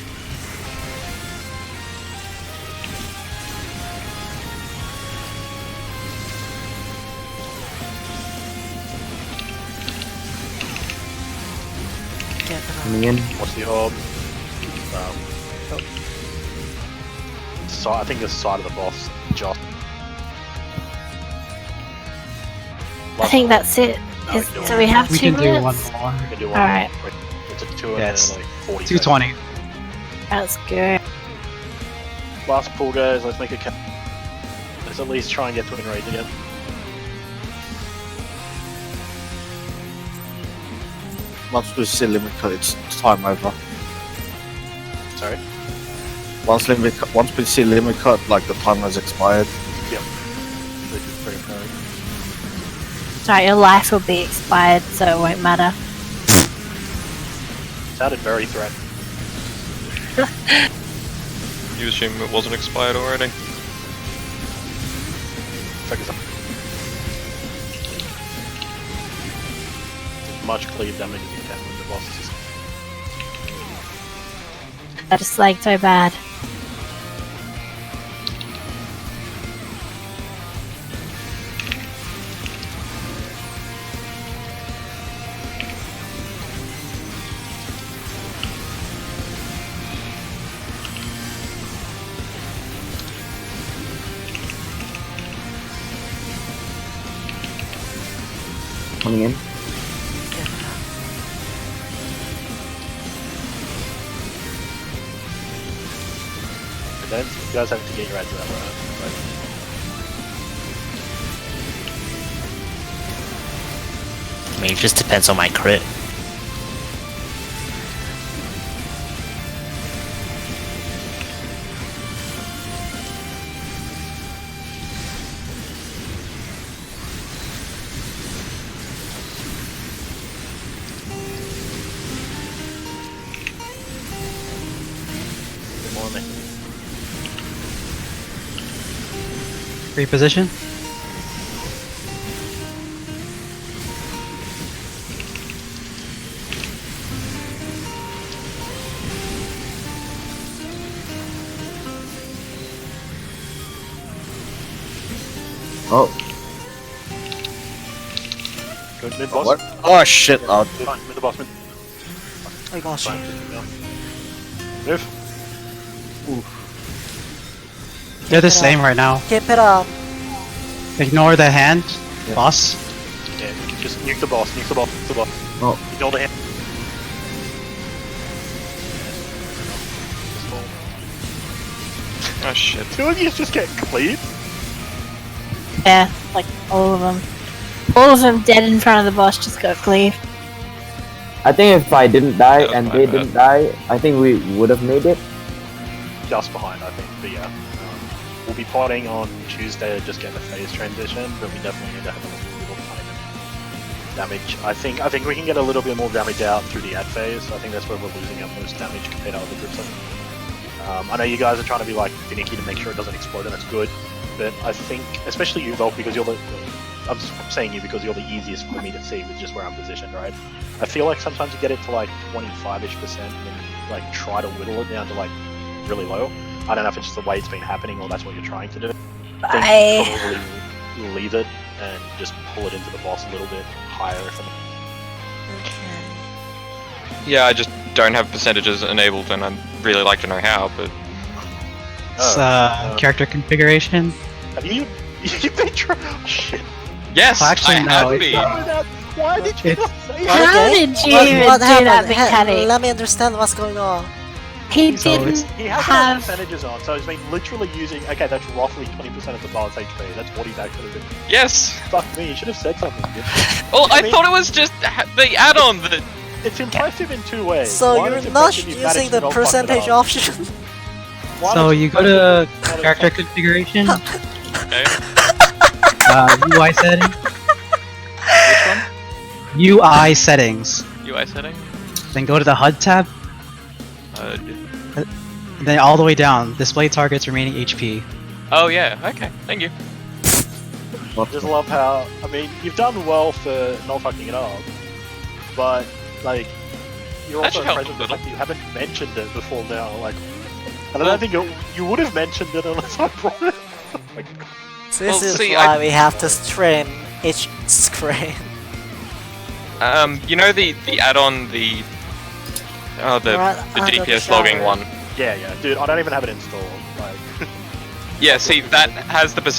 Coming in. What's the orb? So I think this side of the boss, Josh. I think that's it. No, we Is- can do so one we more. have We 2 can do one minutes. more. We can do one Alright. more. It's a 2 and Yes. then like 40 220. Let's go. Last pool, guys. Let's make a count. Let's at least try and get twin raids again. Once we see limit cut, it's time over. Sorry. Once we see limit cut, like the time has expired. Which is pretty annoying. Sorry, your life will be expired, so it won't matter. Sounded very threatening. You assume it wasn't expired already? Focus on. As much cleave damage as you can with the bosses. I just like so bad. Coming in. But then you guys have to get your heads around that. I mean, it just depends on my crit. Good morning. Reposition. Oh, Go mid boss. What? Oh shit! Fine, mid the boss mid. I got you. Fine, move. They're the same right now. Keep it up. Ignore the hand, boss. Yeah, just nuke the boss, nuke the boss, nuke the boss. oh, Ignore the hand. Oh shit. Two of you just get cleaved? Yeah, like all of them. All of them dead in front of the boss just got cleaved. I think if I didn't die That was and my they bad. didn't die, I think we would have made it. Just behind, I think. But yeah, we'll be potting on Tuesday to just get the phase transition, but we definitely need to have a little time damage. I think we can get a little bit more damage out through the ad phase. I think that's where we're losing our most damage compared to other groups. I know you guys are trying to be like finicky to make sure it doesn't explode, and that's good. But I think, especially you, Volk, because you're the I'm just saying you because you're the easiest for me to see with just where I'm positioned, right? I feel like sometimes you get it to like 25-ish% and then you like try to whittle it down to like really low. I don't know if it's just the way it's been happening or that's what you're trying to do. I think probably leave it and just pull it into the boss a little bit higher if Okay. Yeah, I just don't have percentages enabled, and I'd really like to know how, but It's character configuration. Have you been trying? Oh, shit. yes, Well, actually, I no, have it's been. not. Why did you It's- not say How that? did you even do that mechanic? Let me understand what's going on. He So didn't it's- He has have. percentages on, so he's been literally using. Okay, that's roughly 20% of the bar's HP. That's what he's actually doing. Yes. Fuck me, you should have said something. Dude. Well, I mean- thought it was just the add-on that. It's impressive in two ways. So One, you're it's not impressive you've using managed the to not fuck it percentage up. option. One, So it's you go to impressive character configuration, Okay. UI settings, Which one? UI settings. UI setting. Then go to the HUD tab, and then all the way down, display targets remaining HP. Oh yeah. Okay. Thank you. Just love how. I mean, you've done well for not fucking it up, but like, you're That also should help impressed a with the little. fact that you haven't mentioned it before now. Like, and I don't think you would have mentioned it unless I brought it. Like, This Well, is see, why I- we have to stream each screen. You know the add-on, the Right the under the DPS logging shower. one. yeah, dude, I don't even have it installed. Like. Yeah. See, that has the percentage